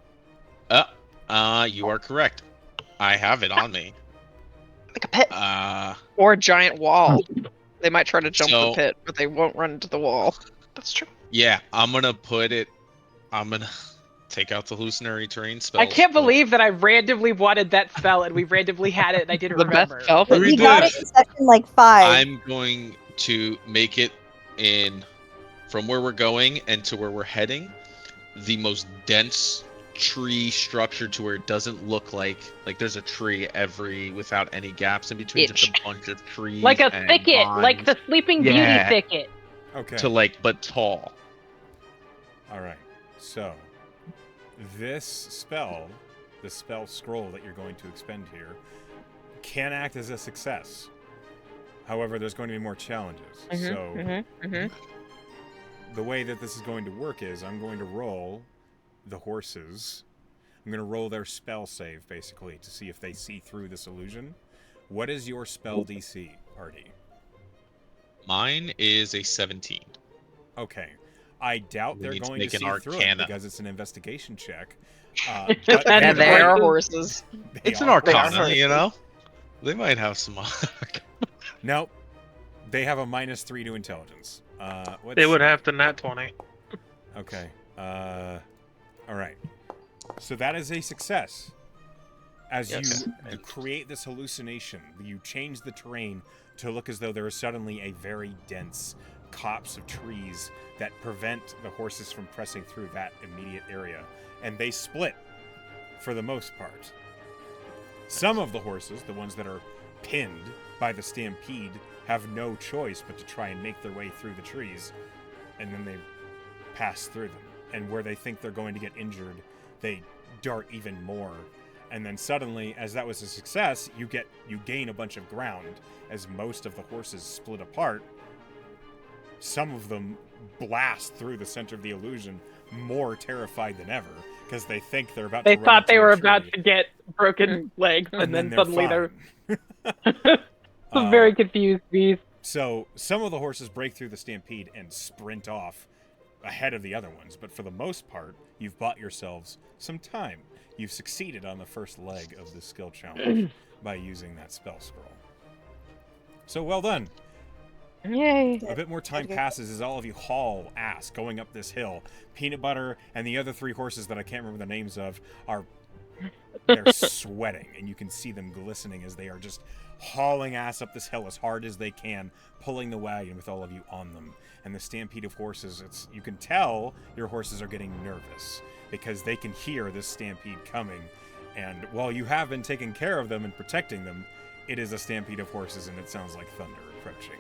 You are correct. I have it on me. Like a pit. Or a giant wall. They might try to jump So- the pit, but they won't run into the wall. That's true. Yeah, I'm gonna take out the hallucinatory terrain spell. I can't believe that I randomly wanted that spell and we randomly had it and I didn't The best remember. spell for We You did. got it in session like 5. I'm going to make it in from where we're going and to where we're heading, the most dense tree structure to where it doesn't look like there's a tree without any gaps in between, just a bunch of trees. Like a and thicket, like vines the Sleeping Beauty Yeah. thicket. Okay. but tall. All right. So, this spell, the spell scroll that you're going to expend here, can act as a success. However, there's going to be more challenges. So, the way that this is going to work is I'm going to roll the horses. I'm going to roll their spell save, basically, to see if they see through this illusion. What is your spell DC, Artie? Mine is a 17. Okay. I doubt We they're need to going to make an see through it Arcana. because it's an investigation check. And they they are might- horses. they It's an are- arcana, you know? They might have some. Nope. They have a -3 to intelligence. They would have to nat 20. Okay. All right. So that is a success. As Yes. you create this hallucination, you change the terrain to look as though there is suddenly a very dense copse of trees that prevent the horses from pressing through that immediate area. And they split, for the most part. Some of the horses, the ones that are pinned by the stampede, have no choice but to try and make their way through the trees, and then they pass through them. And where they think they're going to get injured, they dart even more. And then suddenly, as that was a success, you gain a bunch of ground as most of the horses split apart. Some of them blast through the center of the illusion, more terrified than ever, because they think they're about They to run thought they into a were tree, about to get broken legs, and then they're suddenly they're fine. very confused beast. So some of the horses break through the stampede and sprint off ahead of the other ones, but for the most part, you've bought yourselves some time. You've succeeded on the first leg of the skill challenge by using that spell scroll. So well done. Yay. A bit more time passes as all of you haul ass going up this hill. Peanut Butter and the other 3 horses that I can't remember the names of they're sweating, and you can see them glistening as they are just hauling ass up this hill as hard as they can, pulling the wagon with all of you on them. And the stampede of horses, you can tell your horses are getting nervous because they can hear this stampede coming. And while you have been taking care of them and protecting them, it is a stampede of horses, and it sounds like thunder approaching.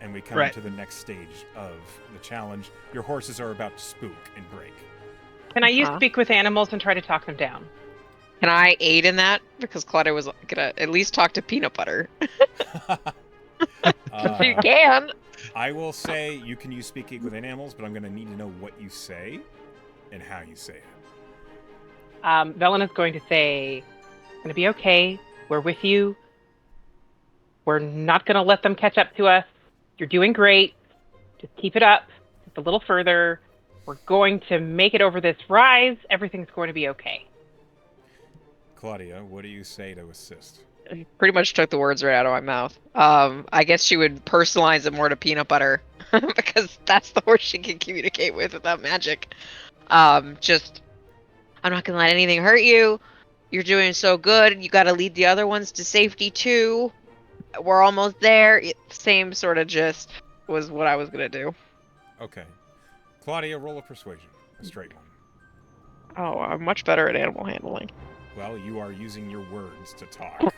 and we come Right. to the next stage of the challenge. Your horses are about to spook and break. Can I use Uh-huh. speak with animals and try to talk them down? Can I aid in that? Because Claudia was gonna at least talk to Peanut Butter. You can. I will say you can use speak with animals, but I'm going to need to know what you say and how you say it. Velen is going to say, "It's going to be okay. We're with you. We're not going to let them catch up to us. You're doing great. Just keep it up. Just a little further. We're going to make it over this rise. Everything's going to be okay." Claudia, what do you say to assist? Pretty much took the words right out of my mouth. I guess she would personalize it more to Peanut Butter because that's the horse she can communicate with without magic. Just, I'm not gonna let anything hurt you. You're doing so good. You got to lead the other ones to safety too. We're almost there. Same sort of gist was what I was gonna do. Okay. Claudia, roll a persuasion. A straight one. Oh, I'm much better at animal handling. Well, you are using your words to talk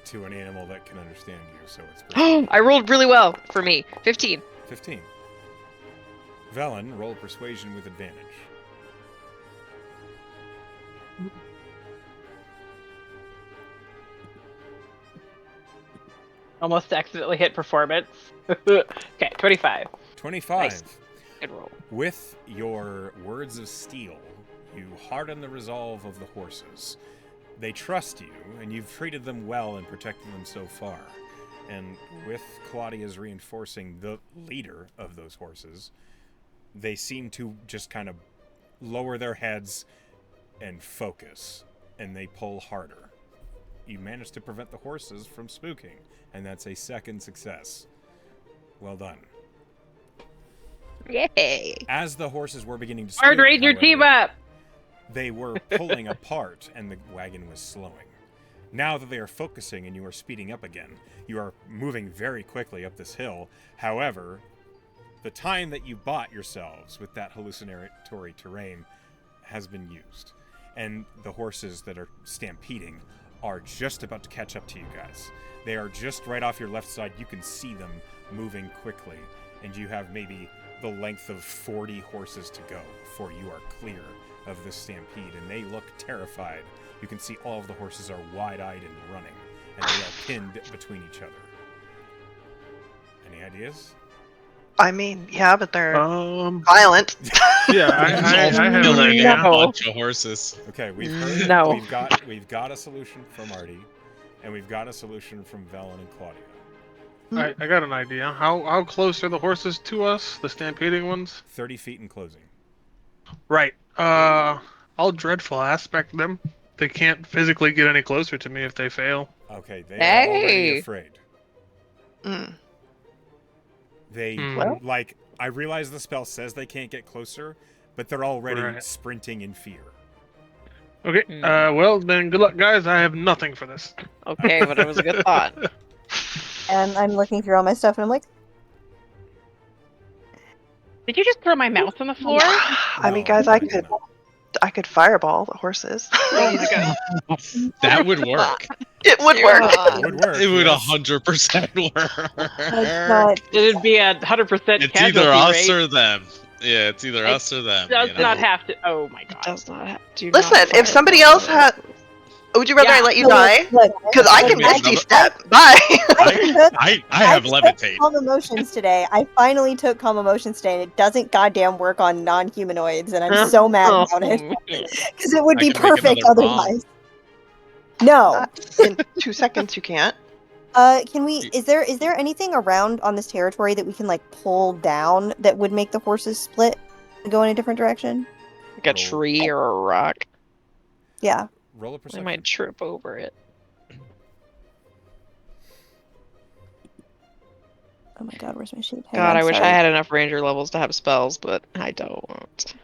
to an animal that can understand you, so it's persuasion. I rolled really well for me. 15. 15. Velen, roll persuasion with advantage. Almost accidentally hit performance. Okay, 25. 25. Nice. Good roll. With your words of steel, you harden the resolve of the horses. They trust you, and you've treated them well and protected them so far. And with Claudia's reinforcing the leader of those horses, they seem to just kind of lower their heads and focus, and they pull harder. You managed to prevent the horses from spooking, and that's a second success. Well done. Yay! As the horses were beginning to spook, Hard raid your however, team up! they were pulling apart, and the wagon was slowing. Now that they are focusing and you are speeding up again, you are moving very quickly up this hill. However, the time that you bought yourselves with that hallucinatory terrain has been used. And the horses that are stampeding are just about to catch up to you guys. They are just right off your left side. You can see them moving quickly, and you have maybe the length of 40 horses to go before you are clear of this stampede, and they look terrified. You can see all of the horses are wide-eyed and running, and they are pinned between each other. Any ideas? I mean, yeah, but they're Um, violent. yeah, I have an Killing idea. a bunch of horses. Okay, we've heard. No. We've got a solution from Artie, and we've got a solution from Velen and Claudia. I got an idea. How close are the horses to us? The stampeding ones? 30 feet in closing. Right. I'll dreadful aspect them. They can't physically get any closer to me if they fail. Okay, they are already Hey! afraid. Mm. They, Well? like, I realize the spell says they can't get closer, but they're already Right. sprinting in fear. Okay. Well then, good luck, guys. I have nothing for this. Okay, but it was a good thought. And I'm looking through all my stuff, and I'm like, Did you just throw my mouse on the floor? I mean, No, guys, not even. I could fireball the horses. Oh my god. That would work. It would work. It would work. It would yes. 100% work. that's not. It'd be 100% It's casualty either us rate. or them. Yeah, it's either It us or them. Does you know? not have to. Oh my It god. does not have to. Listen, if somebody else had, would you rather I let you So, die? look, Because I can Hold on, misty another- step. Bye. I have took levitate. Calm emotions today. I finally took calm emotions today, and it doesn't goddamn work on non-humanoids, and I'm so mad about it because it would I be can make perfect another bomb. otherwise. No. In 2 seconds, you can't. Can we? Is there anything around on this territory that we can like pull down that would make the horses split and go in a different direction? Like a tree or a rock. Yeah. Roll a I perception. might trip over it. Oh my god, where's my sheet? Hang God, on, I wish I sorry. had enough ranger levels to have spells, but I don't.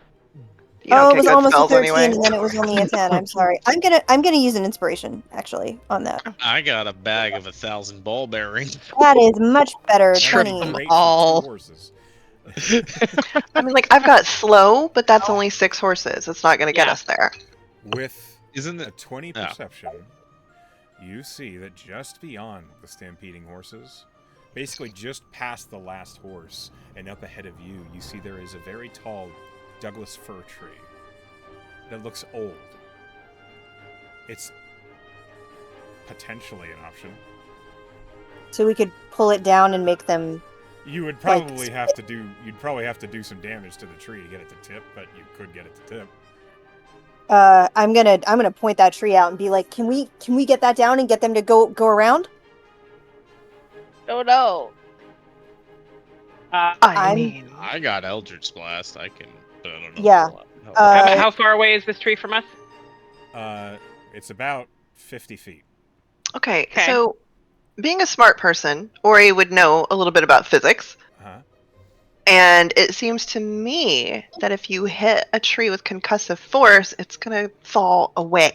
You don't Oh, it get was good almost a spells 13, anyway. and then it was only a 10. I'm sorry. I'm gonna use an inspiration actually on that. I got a bag of 1,000 ball bearings. That is much better. That would be 20. great all. for 2 horses. I mean, like, I've got slow, but that's only 6 horses. It's not going to get Yeah. us there. With Isn't a it? 20 Oh. perception, you see that just beyond the stampeding horses, basically just past the last horse and up ahead of you, you see there is a very tall Douglas fir tree that looks old. It's potentially an option. So we could pull it down and make them. You would probably have to do. You'd probably have to do some damage to the tree to get it to tip, but you could get it to tip. I'm gonna point that tree out and be like, can we get that down and get them to go around? Oh no. I mean, I got Eldritch Blast. I can, but I don't know. Yeah. How far away is this tree from us? It's about 50 feet. okay, Okay. so being a smart person, Ori would know a little bit about physics. Uh-huh. And it seems to me that if you hit a tree with concussive force, it's going to fall away,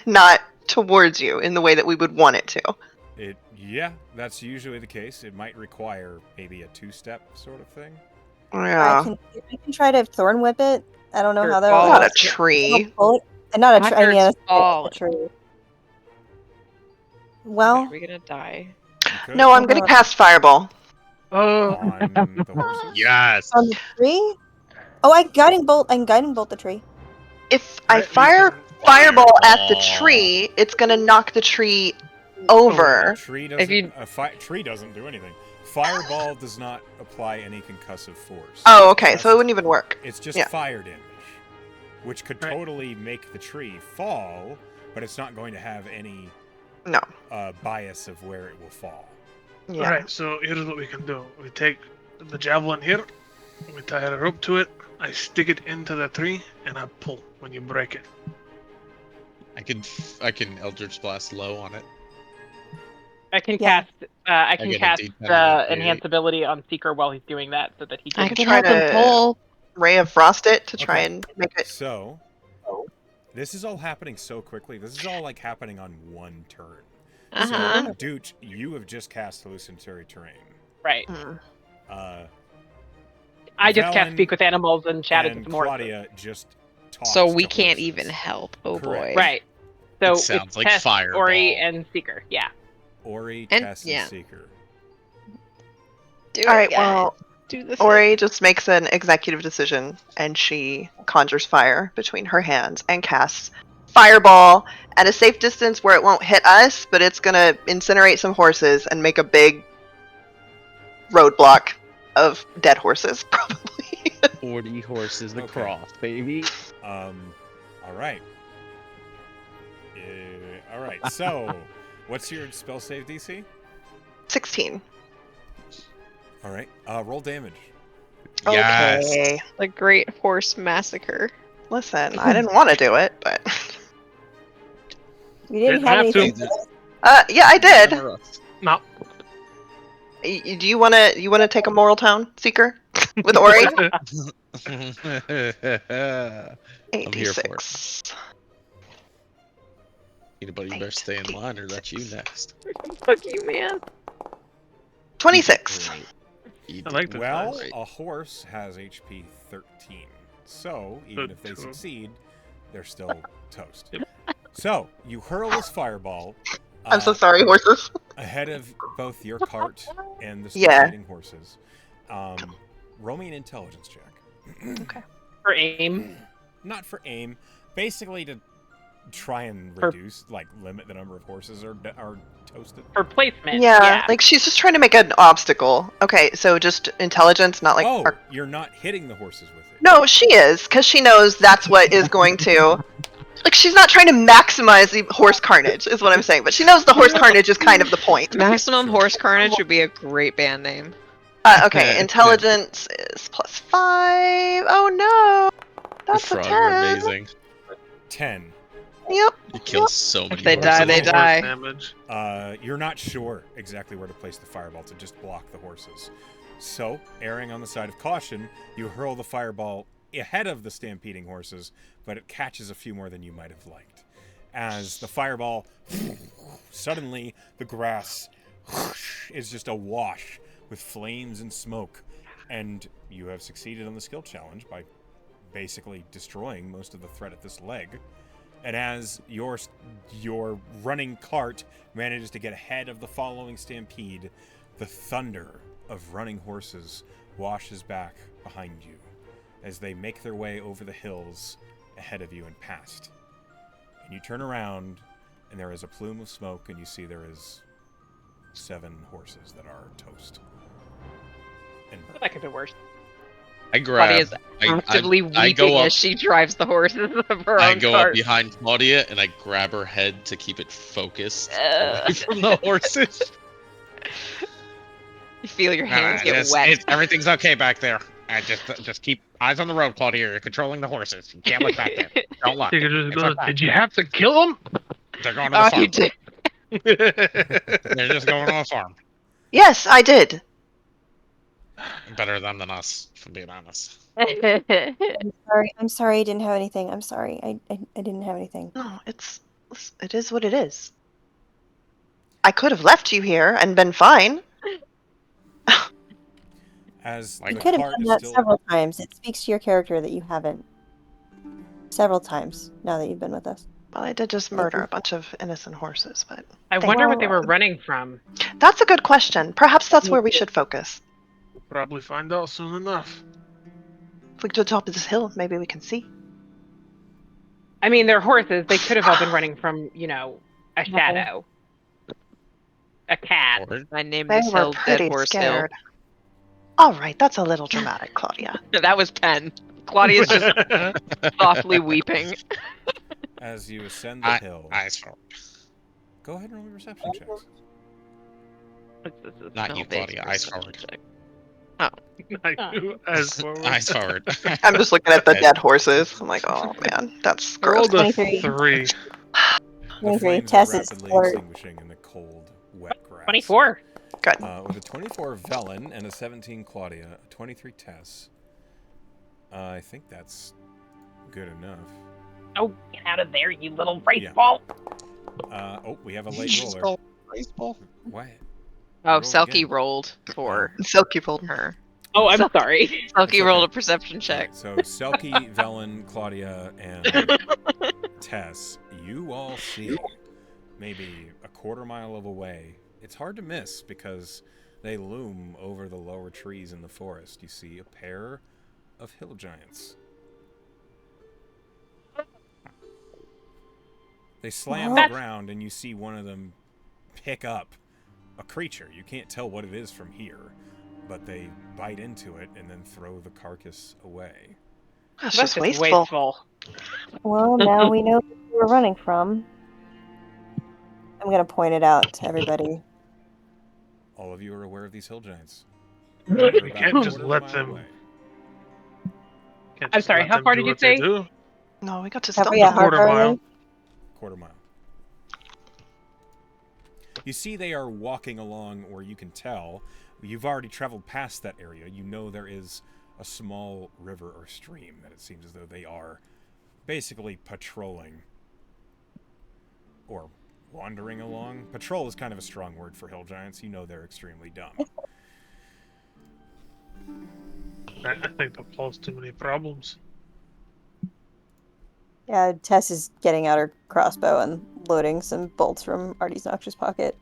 not towards you in the way that we would want it to. Yeah, that's usually the case. It might require maybe a 2-step sort of thing. Yeah. I can try to thorn whip it. I don't know Or how that fall. Not a works. tree. Not a tree. I mean, After it's a fallen. tree. Are Well, we gonna die? You could No, I'm going to cast Fireball. Oh, on the horses. Yes. on the tree. Oh, I guiding bolt the tree. If I Right, we fire can- Fireball at the tree, it's going to knock the tree over. Tree If doesn't. you- Tree doesn't do anything. Fireball does not apply any concussive force. Oh, okay, so it wouldn't even work. It's just Yeah. fire damage, which could Right. totally make the tree fall, but it's not going to have any No. bias of where it will fall. Yeah. Alright, so here's what we can do. We take the javelin here, we tie a rope to it, I stick it into the tree, and I pull when you break it. I can Eldritch Blast low on it. I can Yeah. cast. I can get a cast D10 the on that, enhance ability on Seeker while he's doing that, so that he I can. can try help him to- pull. Ray of Frost it to try Okay. and make it. So, this is all happening so quickly. This is all like happening on one turn. Uh-huh. So, Dooch, you have just cast hallucinatory terrain. Right. Mm. I just Valen cast speak with animals and chatted and with more. Claudia just talked So we to can't horses. even help. Oh Correct. boy. Right. So It sounds it's like Tess, Fireball. Ori, and Seeker. Yeah. Ori, And- Tess, yeah. and Seeker. Do All it, right, guys. well, Do the Ori just makes an executive decision and she conjures fire between her hands and casts Fireball at a safe distance where it won't hit us, but it's going to incinerate some horses and make a big roadblock of dead horses, probably. 40 horses Okay. across, baby. All right. All right. So, what's your spell save DC? 16. All right. Roll damage. Yes. Okay. The Great Horse Massacre. Listen, I didn't want to do it, but We didn't Didn't have have to. anything. yeah, I did. No. Do you want to take a moral tone, Seeker, with Ori? I'm here for it. 86. Anybody better stay in line or that's you next. Fuck you, man. 26. Great. You I like did the Well, great. a horse has HP 13. So, even if they True. succeed, they're still toast. So, you hurl this fireball I'm so sorry, horses. ahead of both your cart and the Yeah. stampeding horses. Roll me an intelligence check. For aim. Not for aim, basically to try and For- reduce, limit the number of horses are toasted. For placement. Yeah, like she's just trying to make an obstacle. Okay, so just intelligence, not like. Oh, our- you're not hitting the horses with it. No, she is, because she knows that's what is going to. Like, she's not trying to maximize the horse carnage, is what I'm saying, but she knows the horse carnage is kind of the point. Maximum Sure. Horse Carnage would be a great band name. Okay, intelligence is +5. Oh no! That's a Frogs 10. are amazing. 10. Yep. You kill so many they die, horses. they Horse die. Damage. You're not sure exactly where to place the fireball to just block the horses. So, erring on the side of caution, you hurl the fireball ahead of the stampeding horses, but it catches a few more than you might have liked. As the fireball, suddenly the grass is just awash with flames and smoke, and you have succeeded on the skill challenge by basically destroying most of the threat at this leg. And as your running cart manages to get ahead of the following stampede, The thunder of running horses washes back behind you as they make their way over the hills ahead of you and past. And you turn around, and there is a plume of smoke, and you see there is 7 horses that are toast. And burned. That could be worse. I grab. Claudia's actively I weeping go up. as she drives the horses of her I own go up cart. behind Claudia and I grab her head to keep it focused Uh. away from the horses. You feel your hands get Yes, wet. everything's okay back there. I just keep eyes on the road, Claudia. You're controlling the horses. You can't look back there. Don't look. You could just It's go, okay. did you have to kill him? They're going to the Oh, farm. you did. They're just going on the farm. Yes, I did. Better them than us, if I'm being honest. I'm sorry I didn't have anything. I'm sorry. I didn't have anything. No, it is what it is. I could have left you here and been fine. As You the could have cart done is that still several times. It speaks to your character that you haven't. Several times now that you've been with us. Well, I did just murder a bunch of innocent horses, but I Thank wonder you. what they were running from. that's a good question. Perhaps that's where we should focus. We'll probably find out soon enough. If we go to the top of this hill, maybe we can see. I mean, they're horses. They could have all been running from, a shadow. A cat. Or- I named They this were hill Dead pretty Horse scared. All right, that's a little dramatic, Claudia. Hill. That was Pen. Claudia's just softly weeping. as you ascend the hill. Eyes forward. Go ahead and roll your perception checks. This is Not you, smell-based Claudia. Eyes perception forward. check. I do as forward. Eyes forward. I'm just looking at the Okay. dead horses. I'm like, oh man, that's I rolled gross. a 23. 3. The 23. flames Tess are is rapidly flirt. extinguishing in the cold, wet grass. 24. Good. With a 24 Velen and a 17 Claudia, a 23 Tess. I think that's good enough. Oh, get out of there, you little race Yeah. ball. We have a late roller. Baseball. Oh, What? Roll Selkie again. rolled for Silky rolled. her. Oh, I'm sorry. Selkie okay. rolled a perception check. Alright, so Selkie, Velen, Claudia, and Tess, you all see maybe a quarter-mile away. It's hard to miss because they loom over the lower trees in the forest. You see a pair of hill giants. They slam the ground, and you see one of them pick up a creature. You can't tell what it is from here, but they bite into it and then throw the carcass away. That's That's just just wasteful. Well, now we know where we're running from. I'm going to point it out to everybody. All of you are aware of these hill giants. You They're about can't a just quarter let mile them. away. Can't I'm just sorry, let how them far do did you what they say? do. No, we got to Have stop we them. how quarter far are mile. they? Quarter mile. You see they are walking along where you can tell. You've already traveled past that area. You know there is a small river or stream that it seems as though they are basically patrolling or wandering along. Patrol is kind of a strong word for hill giants. You know they're extremely dumb. I think that solves too many problems. Yeah, Tess is getting out her crossbow and loading some bolts from Artie's noxious pocket.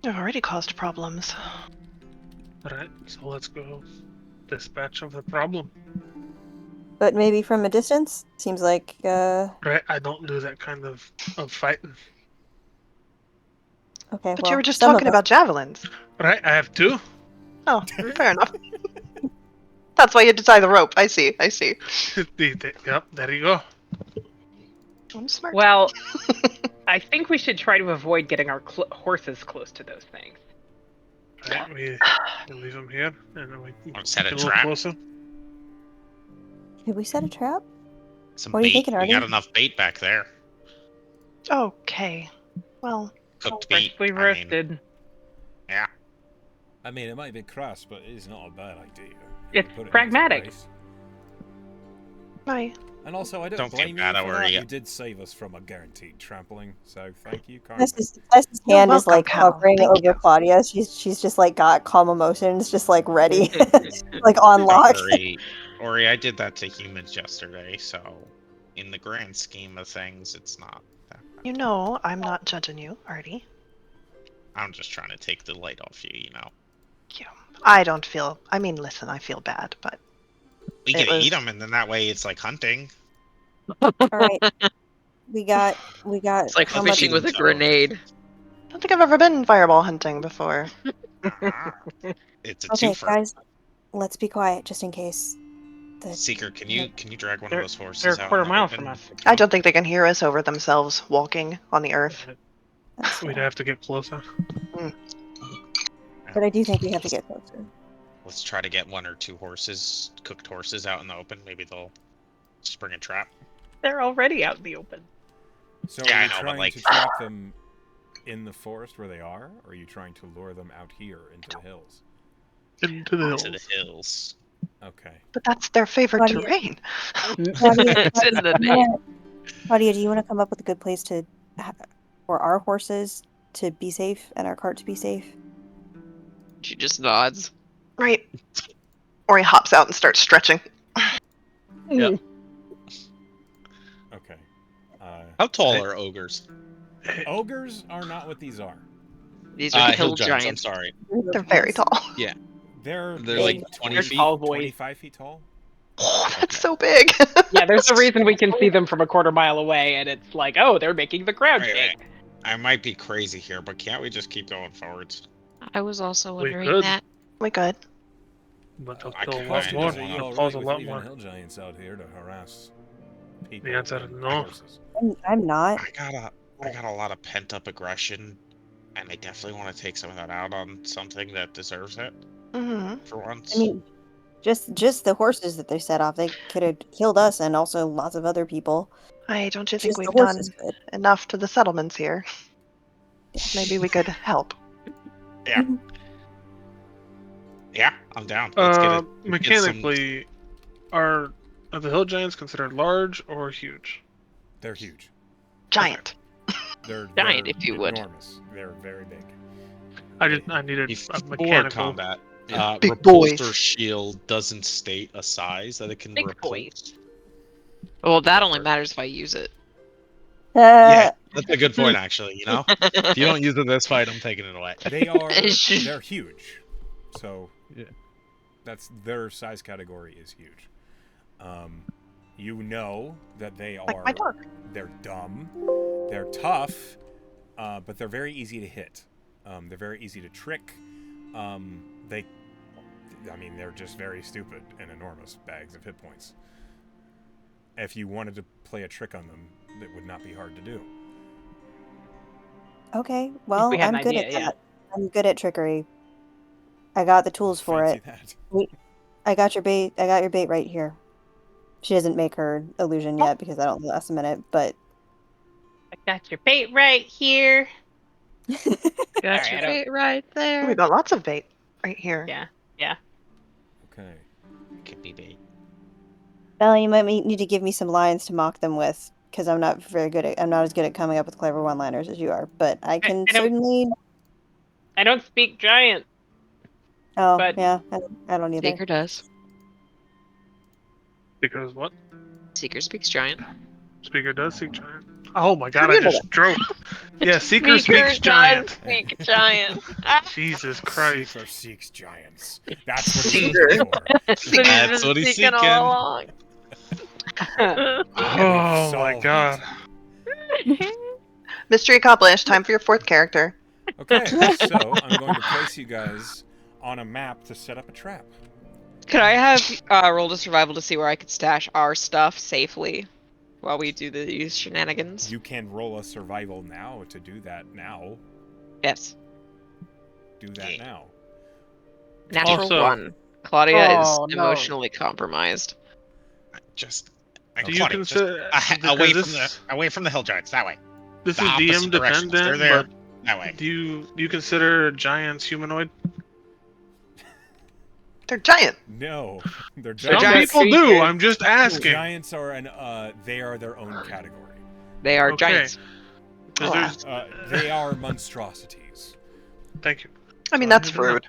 They've already caused problems. Alright, so let's go dispatch of the problem. But maybe from a distance? Seems like, Right, I don't do that kind of fighting. okay, But well, you were just some talking of us- about javelins. Right, I have 2. Oh, fair enough. That's why you had to tie the rope. I see. Yep, there you go. I'm smart. Well, I think we should try to avoid getting our horses close to those things. Right, we leave them here, and then we Set a get a little trap. closer. Did we set a trap? Some What are you bait. thinking, We Artie? got enough bait back there. Okay. Well, Cooked meat. Freshly I mean, roasted. yeah. I mean, it might be crass, but it's not a bad idea. It's Put it in pragmatic. place. my And also, I don't Don't blame get mad you for over that. you. You did save us from a guaranteed trampling, so thank you, Carmen. Tess's You're hand is welcome, like Cal. hovering Thank over you. Claudia. She's just like got calm emotions, just like ready, like on Don't lock. worry. Ori, I did that to humans yesterday, so in the grand scheme of things, it's not that bad. You know, I'm not judging you, Artie. I'm just trying to take the light off you, you know. I don't feel. I mean, listen, I feel bad, but We It can was- eat them, and then that way it's like hunting. All right. We got It's like how Let's much? fishing eat with a 'em, so. grenade. I don't think I've ever been fireball hunting before. Ah, it's a Okay, twofer. guys, let's be quiet just in case. Seeker, can you drag one of They're- those horses They're a out quarter in the mile open? from us. I don't think they can hear us over themselves walking on the earth. That's We'd fair. have to get closer. But I do think we have to get closer. Let's try to get 1 or 2 horses, cooked horses, out in the open. Maybe they'll spring a trap. They're already out in the open. So Yeah, are I you know, but, trying like- to trap them in the forest where they are, or are you trying to lure them out here into the hills? Into the hills. To the hills. Okay. But that's their favorite Claudia. terrain. Claudia, It's in the do you name. wanna- Claudia, do you want to come up with a good place for our horses to be safe and our cart to be safe? She just nods. Right. Or he hops out and starts stretching. Yep. Okay. How tall are ogres? Ogres are not what these are. These are Hill hill giants. I'm giants. sorry. They're very tall. They're They're like Big. 20 They're feet. tall boys. 25 feet tall. Oh, that's Okay. so big. Yeah, there's a reason we can see them from a quarter mile away, and it's like, oh, they're making the ground Wait, shake. I might be crazy here, but can't we just keep going forwards? I was also We wondering could. that. We good. But they'll I kill a can lot imagine more. there's one They'll already cause a with lot leaving more. hill giants out here to harass people. The answer and is no. horses. I'm not. I got a lot of pent up aggression, and I definitely want to take some of that out on something that deserves it Hmm. for once. I mean, just the horses that they set off, they could have killed us and also lots of other people. Don't you think Just we've the done horses could. enough to the settlements here? Maybe we could help. Yeah, I'm down. Let's get it. Mechanically, are the hill giants considered large or huge? They're huge. Giant. They're Giant, if you would. enormous. They're very big. I needed a Before mechanical. combat, Big repulsor boys. shield doesn't state a size that it can Big repulse. Well, that only matters if I use it. Yeah, that's a good point, actually. You know, if you don't use it in this fight, I'm taking it away. They are. Sh- They're huge. So, that's their size category is huge. You know that they Like my are. dog. They're dumb. They're tough, but they're very easy to hit. They're very easy to trick. They're just very stupid and enormous bags of hit points. If you wanted to play a trick on them, it would not be hard to do. Okay, well, we had I'm an good idea, at yeah. that. I'm good at trickery. I got the tools for Fancy it. that. I got your bait. I got your bait right here. She doesn't make her illusion yet because I don't think that's a minute, but I got your bait right here. Got your Alright, bait right there. We've got lots of bait right here. Yeah. Okay. Could be bait. Bella, you might need to give me some lines to mock them with because I'm not as good at coming up with clever one-liners as you are, but I can I don't- certainly. I don't speak giant. Oh, but- yeah, I don't either. Seeker does. Because what? Seeker speaks giant. Speaker does speak giant. Oh my god, How do I you know just drove. Yeah, Seeker speaks giant. Speak giant. Jesus Christ. Seeker seeks giants. That's what he's Seeker. looking for. That's what he's seeking. all along. Oh my solved god. Mystery accomplished. Time for your fourth character. Okay, so I'm going to place you guys on a map to set up a trap. Could I have rolled a survival to see where I could stash our stuff safely while we do these shenanigans? You can roll a survival now to do that now. Yes. Do that now. Natural Also- 1. Claudia Oh, is no. emotionally compromised. Just Do you Claudia, just consider away because from the hill giants that way. this the is opposite DM directions. They're dependent, there. but That way. do you consider giants humanoid? They're giant. No, they're Some giants. people do. creatures. I'm just asking. Giants are they are their own category. They are Okay. giants. 'Cause there's- They are monstrosities. Thank you. I mean, that's rude.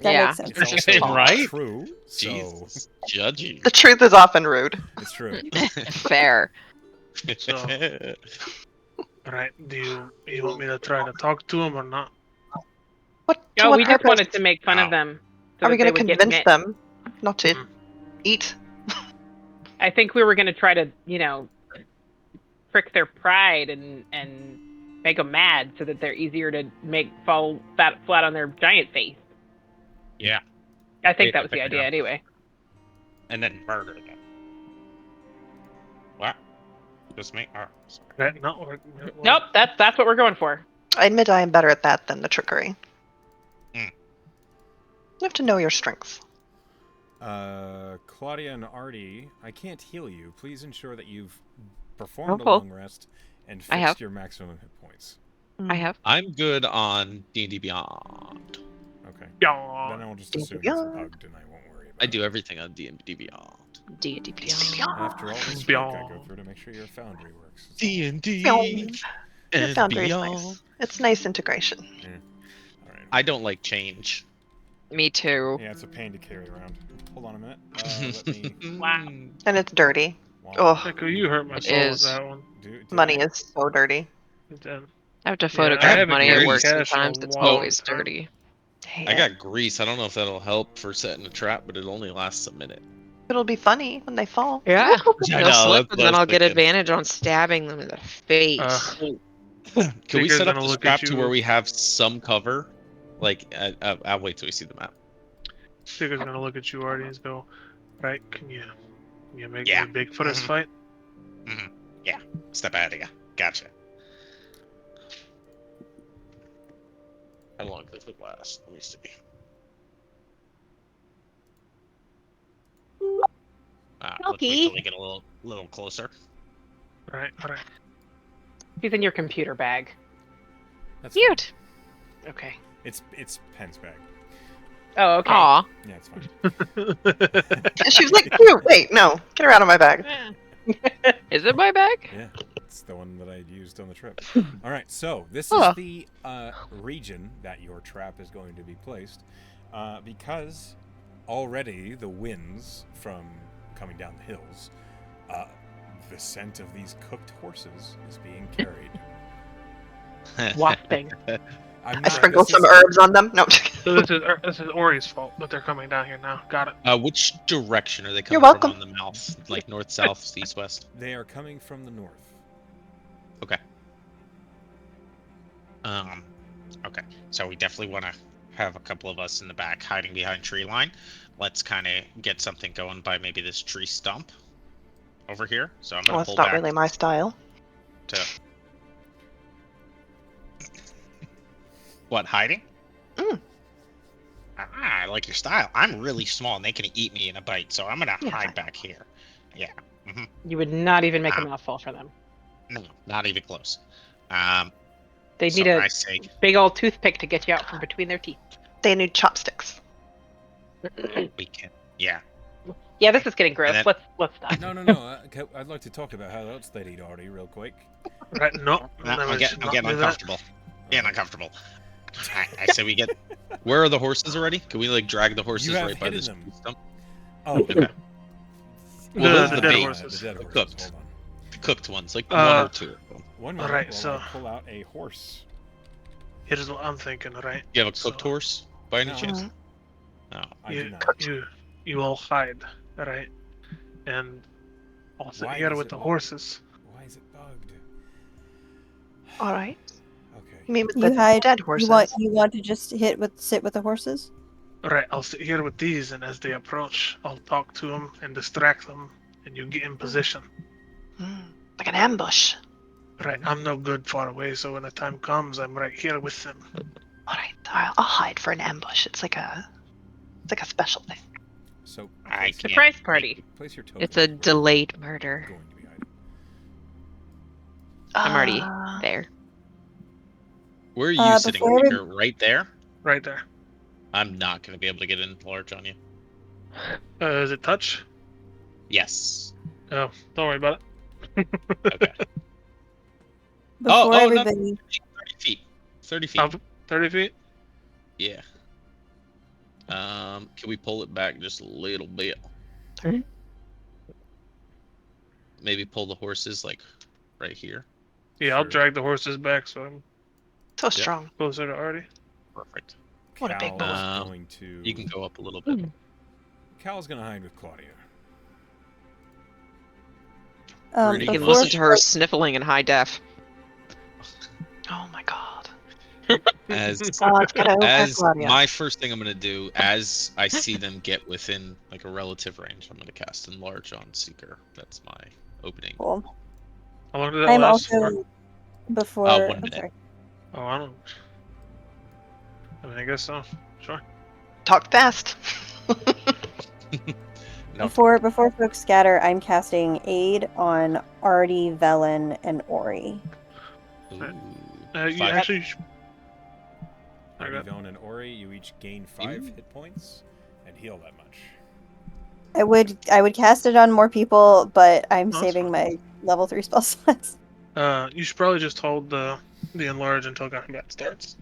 That Yeah. makes sense. It's also not Right? true. So Jesus, judgy. The truth is often rude. it's true. Fair. So- All right. Do you want me to try to talk to him or not? To Oh, what we just purpose? wanted to make fun of Oh. them. So Are we that they going to would get convince them not to Mhm. eat? I think we were going to try to, prick their pride and make them mad so that they're easier to make fall flat on their giant face. Yeah. I think Wait, that I was the think I idea got it. anyway. And then murder them. What? Just me? Oh, sorry. That not work. Nope, that's what we're going for. I admit I am better at that than the trickery. Mm. You have to know your strengths. Claudia and Artie, I can't heal you. Please ensure that you've performed a cool. long rest and I have. fixed your maximum hit points. I have. I'm good on D&D Beyond. Okay. Yeah. Then I'll just assume it's Beyond. bugged and I won't worry about I it. do everything on D&D Beyond. D&D Beyond. After all this work, I go through to make sure your foundry works. It's all- D&D Your and foundry is Beyond. nice. It's nice integration. All right. I don't like change. Me too. Yeah, it's a pain to carry around. Hold on a minute. Let me. Wow. And it's dirty. Wow. Oh, Echo, you hurt my It soul with is. that one. Did money I? is so dirty. It did. I have to I photograph haven't money at carried work cash in a sometimes. It's long always time. dirty. Hate I it. got grease. I don't know if that'll help for setting a trap, but it only lasts a minute. It'll be funny when they fall. Yeah. I They'll know, slip, that's and what I then was I'll get thinking. advantage on stabbing them in the face. Can we Digger's set up gonna the look at trap to you. where we have some cover? Like, I'll wait till we see the map. Digger's gonna look at you, Artie, and go, right, can you make Yeah. me big for this Mhm. fight? Yeah, step out of here. Gotcha. How long does it last? Let me see. Let's wait Okay. till we get a little closer. Right. He's in your computer bag. That's Cute. Okay. fine. It's Penn's bag. Oh, okay. Aw. Yeah, it's fine. And she was like, "Ew, wait, no, get her out of my bag." Is it my bag? Yeah, it's the one that I used on the trip. All right, so this Huh. is the region that your trap is going to be placed, because already the winds from coming down the hills, the scent of these cooked horses is being carried. Wafting. I'm I not- sprinkled this some is- herbs on them. No, So this is Ori's fault that they're coming down here now. Got it. Which direction are they You're coming from welcome. on the mouth? Like north, south, east, west? They are coming from the north. Okay. Okay. So we definitely want to have a couple of us in the back hiding behind tree line. Let's kind of get something going by maybe this tree stump over here. So I'm well, gonna it's pull not back really my style. to what, hiding? Mm. I like your style. I'm really small and they can eat me in a bite, so I'm gonna Yes, I hide know. back here. Yeah. You would not even make a Ah. mouthful for them. No, not even close. They So need a I say big old toothpick to get you out from between their teeth. They need chopsticks. we can. Yeah. Yeah, this is getting gross. And then- Let's stop. No. I'd like to talk about how else they'd eat Artie real quick. Right. No. I'm getting do that. uncomfortable. Getting uncomfortable. I say we get. Where are the horses already? Can we like drag the horses You have right by hidden this them. stump? Oh, Okay. The- those are the the dead bait. horses. The dead horses. Cooked. Hold on. The cooked ones, like one or two of them. One All moment right, while so- I pull out a horse. Here's what I'm thinking. Right. You have a cooked So- horse by any No. chance? Mhm. No. I do not. You all hide, right? And I'll sit Why here is with it the bugged? horses. Why is it bugged? All right. Okay. You mean with You the hide. dead horses? You want to just sit with the horses? Right. I'll sit here with these, and as they approach, I'll talk to them and distract them, and you get in position. Like an ambush. Right. I'm no good far away, so when the time comes, I'm right here with them. All right. I'll hide for an ambush. It's like a special thing. So I place, can't. Surprise party. place your token. It's a where you're delayed murder. Going to be hiding. I'm already Uh, there. Where are you sitting? before we- You're right there. Right there. I'm not gonna be able to get in large on you. Is it touch? Yes. Oh, don't worry about it. Okay. Before no. everybody. 30 feet. 30 feet. Up 30 feet. Yeah. Can we pull it back just a little bit? Okay. Maybe pull the horses like right here. Yeah, I'll Sure. drag the horses back so I'm so strong. closer to Artie. Perfect. What a big Cal's boy. going to. You can go up a little bit. Cal's going to hide with Claudia. Rudy, You can Before listen to her sniffling in high def. Oh my god. As Kiddo, as Claudia. my first thing I'm gonna do, as I see them get within like a relative range, I'm gonna cast Enlarge on Seeker. That's my opening. cool. How long did that I'm last? also before. 1 I'm minute. sorry. Oh, I don't. I mean, I guess so. Sure. Talk fast. No, Before folks scatter, I'm casting Aid on Artie, Velen, and Ori. ooh, You 5 actually. Artie, Okay. Velen, and Ori, you each gain 5 hit points and heal that much. I would cast it on more people, but I'm No, that's saving fine. my level 3 spell slots. You should probably just hold the enlarge until combat starts.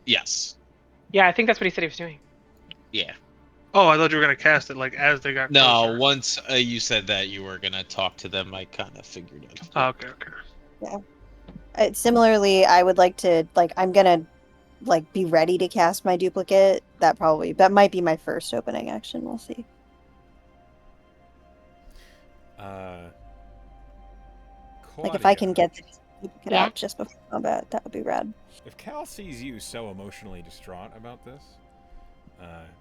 Yes. Yeah, I think that's what he said he was doing. Yeah. Oh, I thought you were gonna cast it like as they got No, closer. once you said that you were gonna talk to them, I kind of figured it. Oh, okay. Similarly, I would like to I'm gonna be ready to cast my duplicate. That might be my first opening action. We'll see. Claudia, If I can get the duplicate Yeah. out just before combat, that would be rad. if Cal sees you so emotionally distraught about this,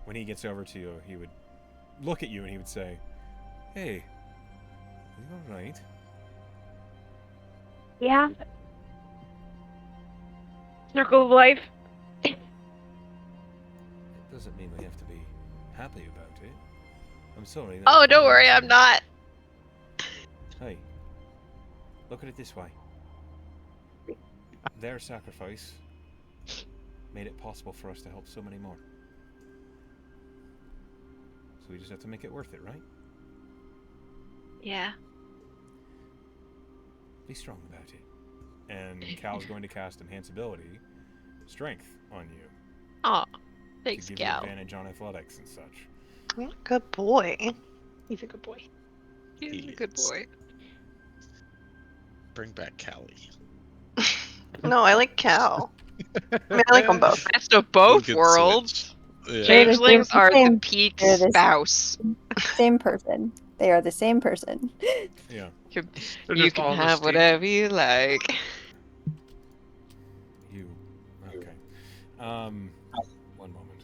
when he gets over to you, he would look at you and he would say, "Hey, are you all right?" Yeah. Circle of life. It doesn't mean we have to be happy about it. I'm sorry. that Oh, was don't my worry, I'm accident. not. Hey, look at it this way. Their sacrifice made it possible for us to help so many more. So we just have to make it worth it, right? Yeah. Be strong about it. And Cal's going to cast Enhance Ability, Strength, on you. Oh, To thanks, give you Gal. advantage on athletics and such. Good boy. He's a good boy. He's a good boy. Bring back Callie. No, I like Cal. I mean, I like them both. Best of both Good worlds. switch. Yeah. Changelings They're are the same- peak they're the spouse. same person. They are the same person. Yeah. They're You just can all have mystique. whatever you like. You. Okay. One moment.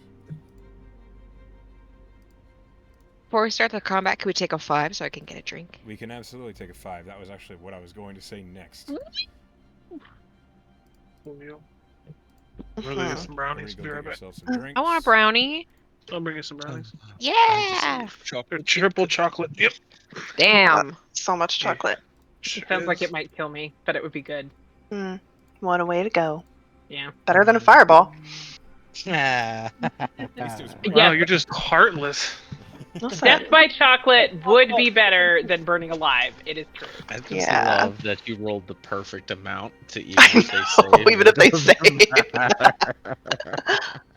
Before we start the combat, can we take a 5 so I can get a drink? We can absolutely take a 5. That was actually what I was going to say next. Cool. I'm gonna get some brownies. Everybody Be go right get back. yourself some drinks. I want a brownie. I'll bring you some brownies. Yeah. They're Chocolate triple chocolate. Yep. Damn. So much chocolate. It sounds like it might kill me, but it would be good. What a way to go. Yeah. Better than a fireball. At least it was Wow, Yeah. you're just heartless. Listen, Death by chocolate would be better than burning alive. It is true. I just Yeah. love that you rolled the perfect amount to even if they save. even if they save.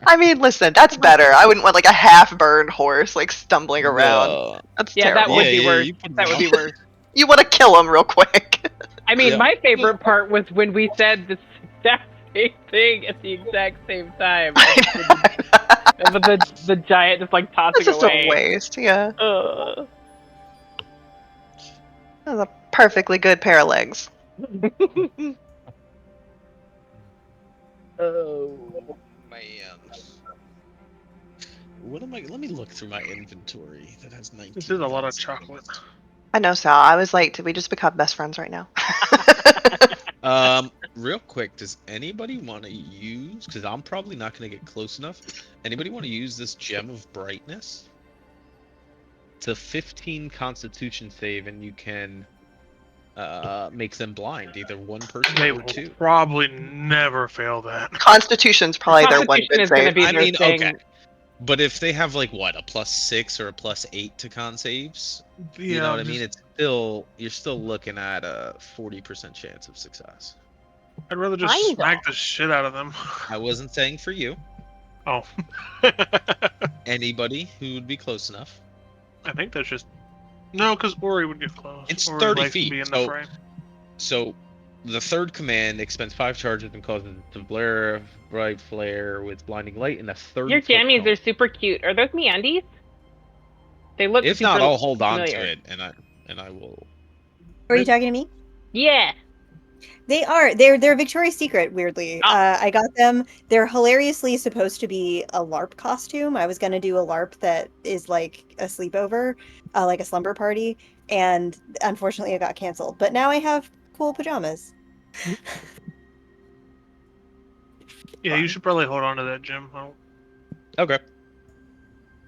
I mean, listen, that's better. I wouldn't want a half-burned horse stumbling around. No. That's Yeah, terrible. that would be Yeah, worse. you put That it would be on. worse. You want to kill him real quick. I mean, Yeah. my favorite part was when we said the exact same thing at the exact same time. But the giant just tossing It's just away. a waste, yeah. Ugh. That's a perfectly good pair of legs. Oh. Man. What am I? Let me look through my inventory that has 19. This is a lot of chocolate. I know, Sal. I was like, did we just become best friends right now? Real quick, does anybody want to use? Because I'm probably not going to get close enough. Anybody want to use this gem of brightness? It's a 15 Constitution save, and you can make them blind, either one person They or will two. probably never fail that. Constitution's probably their one Constitution good is going to save. be I their mean, thing. okay. But if they have what, a +6 or a +8 to con saves, you know what I mean? It's still, you're still looking at a 40% chance of success. I'd rather just Kinda. smack the shit out of them. I wasn't saying for you. Oh. Anybody who would be close enough. I think that's just no, because Ori would get close. It's Ori 30 likes to feet, be in the so- frame. So The third command expends 5 charges and causes it to blare a bright flare with blinding light in a 30 Your foot jammies cone. are super cute. Are those MeUndies? They look If super not, I'll hold on familiar. to it, and I will. Are you talking to me? Yeah. They are. They're Victoria's Secret, weirdly. Oh. I got them. They're hilariously supposed to be a LARP costume. I was gonna do a LARP that is like a sleepover, like a slumber party, and unfortunately it got canceled. But now I have cool pajamas. Yeah, you should probably hold on to that, Jim. Okay.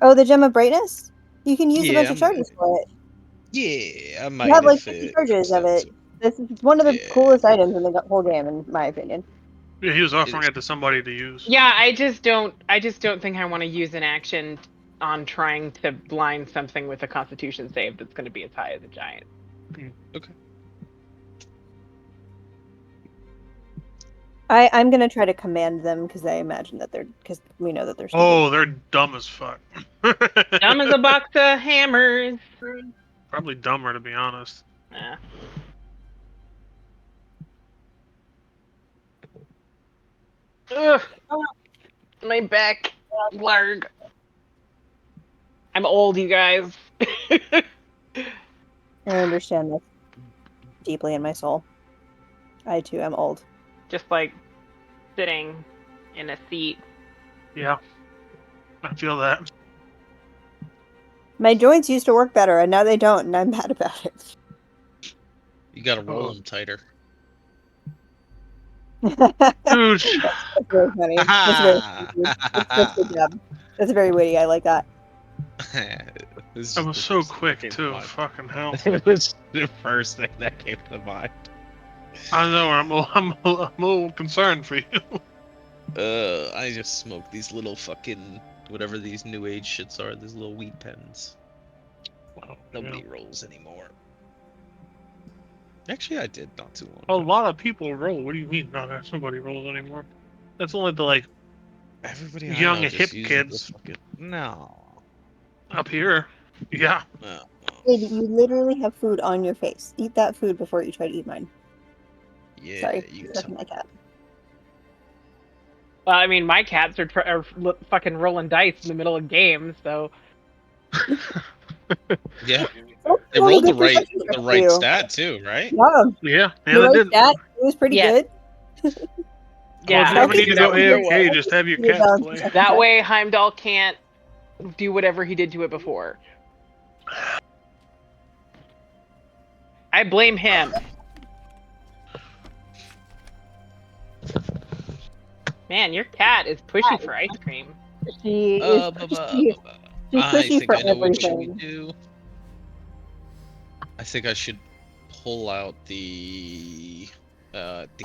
Oh, the Gem of Brightness? You can use a bunch Yeah, of charges for it. Yeah, I You might have like if 50 it charges comes of down it. to it. This is one of the Yeah. coolest items in the whole game, in my opinion. Yeah, he was offering is. it to somebody to use. Yeah, I just don't think I want to use an action on trying to blind something with a constitution save that's going to be as high as a giant. Okay. I'm gonna try to command them because I imagine that because we know that they're stupid. Oh, they're dumb as fuck. Dumb as a box of hammers. Probably dumber, to be honest. Nah. Ugh. My back. Larg. I'm old, you guys. I understand this deeply in my soul. I too am old. Just like sitting in a seat. Yeah, I feel that. My joints used to work better, and now they don't, and I'm mad about it. You gotta roll them tighter. Dude. That's very funny. That's very funny. That's good job. That's very witty. I like that. That was so quick, too. Fucking hell. It was the first thing that came to mind. I know, I'm a little concerned for you. I just smoke these little fucking whatever these new age shits are. These little weed pens. Nobody rolls anymore. Actually, I did not too long A ago. lot of people roll. What do you mean? No, there's nobody rolls anymore. That's only the like Everybody young I know hip just uses kids the fucking... No. up here. Yeah. No. Baby, you literally have food on your face. Eat that food before you try to eat mine. Yeah, Sorry, you sucking my cat. Well, I mean, my cats are fucking rolling dice in the middle of games, so. Yeah. That's They one rolled the good right perception check for you. stat too, right? Yeah, Yeah, the they right did. stat. It was pretty Yes. good. Yeah, Well, if you ever Healthy need to go is a good AFK, one. just have your Good cats balance play. perception that check. way Heimdall can't do whatever he did to it before. I blame him. Man, your cat is pushy for ice cream. She is pushy. She's I pushy think for I know what you everything. do. I think I should pull out the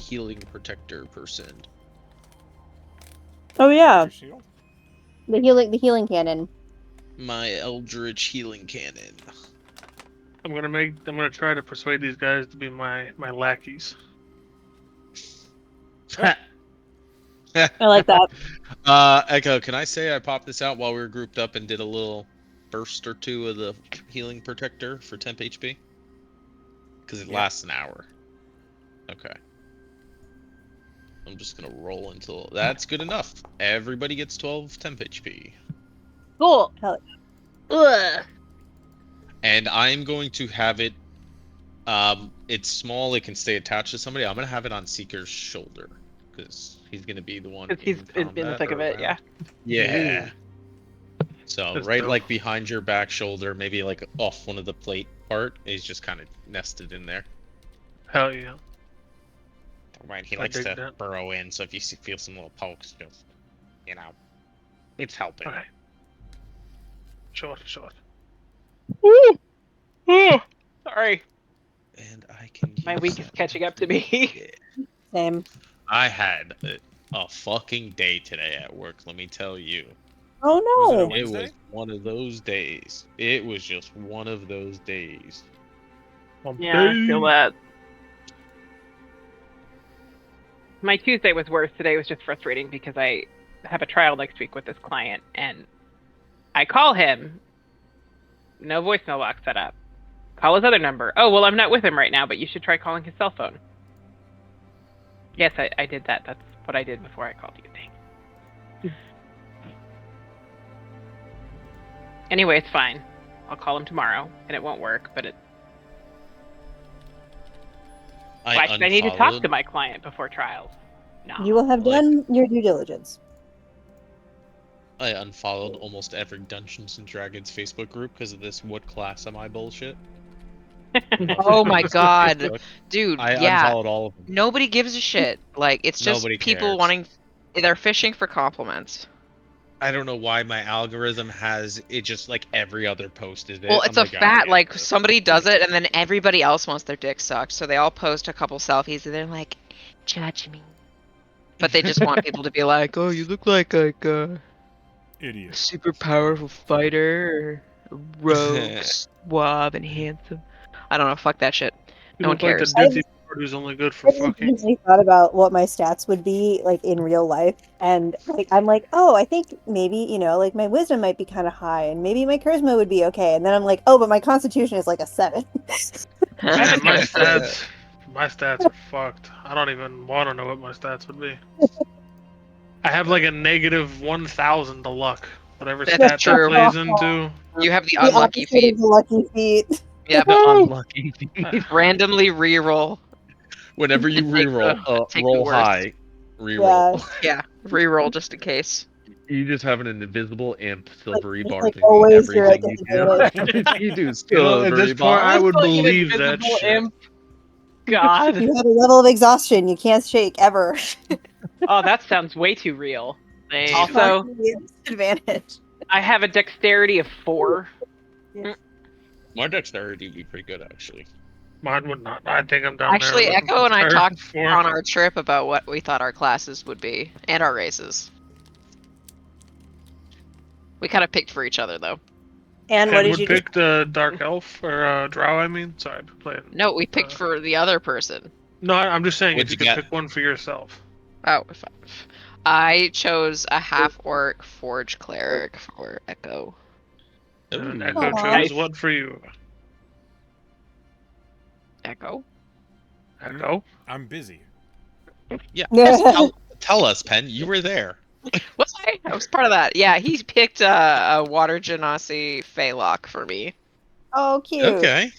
healing protector person. Oh yeah, Your shield? the healing cannon. My Eldritch healing cannon. I'm gonna try to persuade these guys to be my lackeys. I like that. Echo, can I say I popped this out while we were grouped up and did a little burst or two of the healing protector for temp HP? Because it lasts an hour. Okay. I'm just gonna roll until that's good enough. Everybody gets 12 temp HP. Cool. Hell Ugh. And I'm going to have it. It's small. It can stay attached to somebody. I'm gonna have it on Seeker's shoulder because he's gonna be the one Because he's in the combat thick of or it, yeah. around. Yeah. So That's right, dope. like behind your back shoulder, maybe like off one of the plate part, is just kind of nested in there. Hell yeah. Right, he I likes dig to that. burrow in. So if you feel some little pokes, just it's helping. Okay. Short. Ooh. Sorry. And I can. My use week is that catching up to for- me. Yeah. Same. I had a fucking day today at work. Let me tell you. Oh Was it a no. It Wednesday? was one of those days. It was just one of those days. Yeah, I feel that. My Tuesday was worse. Today was just frustrating because I have a trial next week with this client, and I call him. No voicemail box set up. Call his other number. Oh, well, I'm not with him right now, but you should try calling his cell phone. Yes, I did that. That's what I did before I called you. Dang. Anyway, it's fine. I'll call him tomorrow, and it won't work, but it... Why should I need to talk to my client before trials? No. You will have done your due diligence. I unfollowed almost every Dungeons and Dragons Facebook group because of this "what class am I" bullshit. Oh my god, dude! I yeah, unfollowed all of them. nobody gives a shit. Like it's just Nobody people cares. wanting. They're fishing for compliments. I don't know why my algorithm has it just like every other post is it. Well, it's I'm a like, fat, "God like, damn it." somebody does it, and then everybody else wants their dick sucked, so they all post a couple selfies, and they're like, judge me. But they just want people to be like, oh, you look like a Idiot. super powerful fighter, or a rogue, suave, and handsome. I don't know, fuck that shit. You No one look like the cares. ditzy part who's only good for I fucking. legitimately thought about what my stats would be like in real life, and like I'm like, oh, I think maybe like my wisdom might be kind of high, and maybe my charisma would be okay, and then I'm like, oh, but my constitution is like a 7. Man, my stats are fucked. I don't even want to know what my stats would be. I have like a negative 1,000 to luck. Whatever That's stat true. that plays into. You have the The unlucky opposite feat. of the lucky feet. Yep. The unlucky feat. Randomly reroll. Whenever you Take reroll, take the roll worst. high, reroll. Yeah, reroll just in case. You just have an invisible imp silvery It's bar like thing always you're at everything disadvantage. you do. Everything you do You know, at this silvery point, I bar. would Like an believe that invisible shit. imp. God. You have a level of exhaustion you can't shake ever. Oh, that sounds way too real. Nice. Also, Constantly at disadvantage. I have a dexterity of 4. My dexterity would be pretty good actually. Mine would not. I think I'm down Actually, there. Echo and I talked for. on our trip about what we thought our classes would be and our races. We kind of picked for each other, though. And what And did would you pick the dark elf or drow. I mean, sorry, I've been playing. No, we picked for the other person. No, I'm just saying What'd if you you could get? pick one for yourself. Oh, I chose a half-orc forge cleric for Echo. And Ooh. Echo Aw. chose what for you? Echo? Echo? I'm busy. Yeah. Yeah. Tell us, Pen. You were there. Was I? I was part of that. Yeah, he picked a water genasi Feylock for me. Oh, cute. Okay.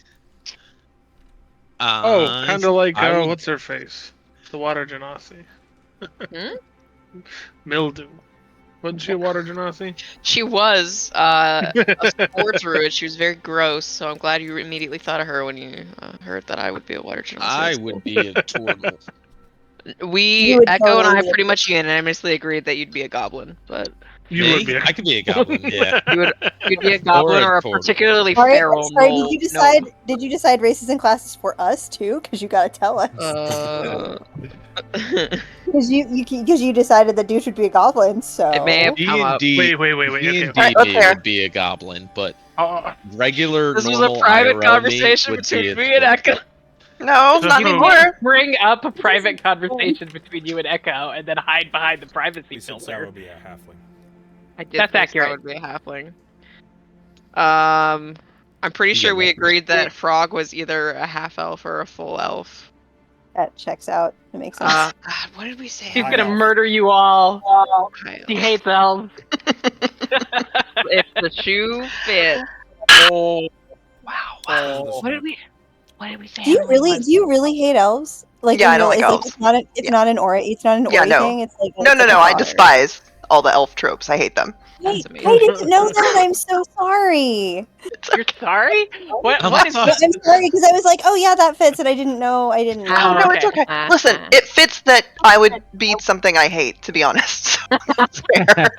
Oh, kind of like I would- what's her face? The water genasi. Hmm? Mildew. Wasn't she a water genasi? She was a spore druid. She was very gross, so I'm glad you immediately thought of her when you heard that I would be a water genasi. I would be a turtle. You would Echo and I totally be a pretty much unanimously agreed that you'd be a goblin, but You Me? would be. I could be a goblin. Yeah. you'd be a goblin or a turtle. particularly Sorry, feral sorry, gnome. did you decide races and classes for us too? Because you gotta tell us. Because you decided that dude should be a goblin, so It may have come up. D&D. Wait. D&D Okay. let's hear. would be a goblin, but Uh, regular This was normal a private IRL conversation me would between be a me and turtle. Echo. No, not No. anymore. Bring up a private conversation between you and Echo, and then hide behind the privacy He said Sarah filter. would be a halfling. I did That's think accurate. That would be a halfling. I'm pretty You sure get we that. agreed that Frog was either a half elf or a full elf. that checks out. It makes sense. God, what did we say? She's High gonna elf. murder you all. High She elf. hates elves. If the shoe fits. Oh, wow. What did we say? Do you really hate elves? Like, Yeah, in I don't real- like it's elves. it's not Yeah. not an aura. It's not an Yeah, Ori no. thing. It's like No, it's like a I bar. despise all the elf tropes. I hate them. That's I amazing. didn't know that. I'm so sorry. You're sorry? What is I'm sorry because I was like, oh yeah, that fits, and I didn't know. I didn't know. Oh, no, it's okay. okay. Listen, it fits that I would beat something I hate, to be honest. That's fair.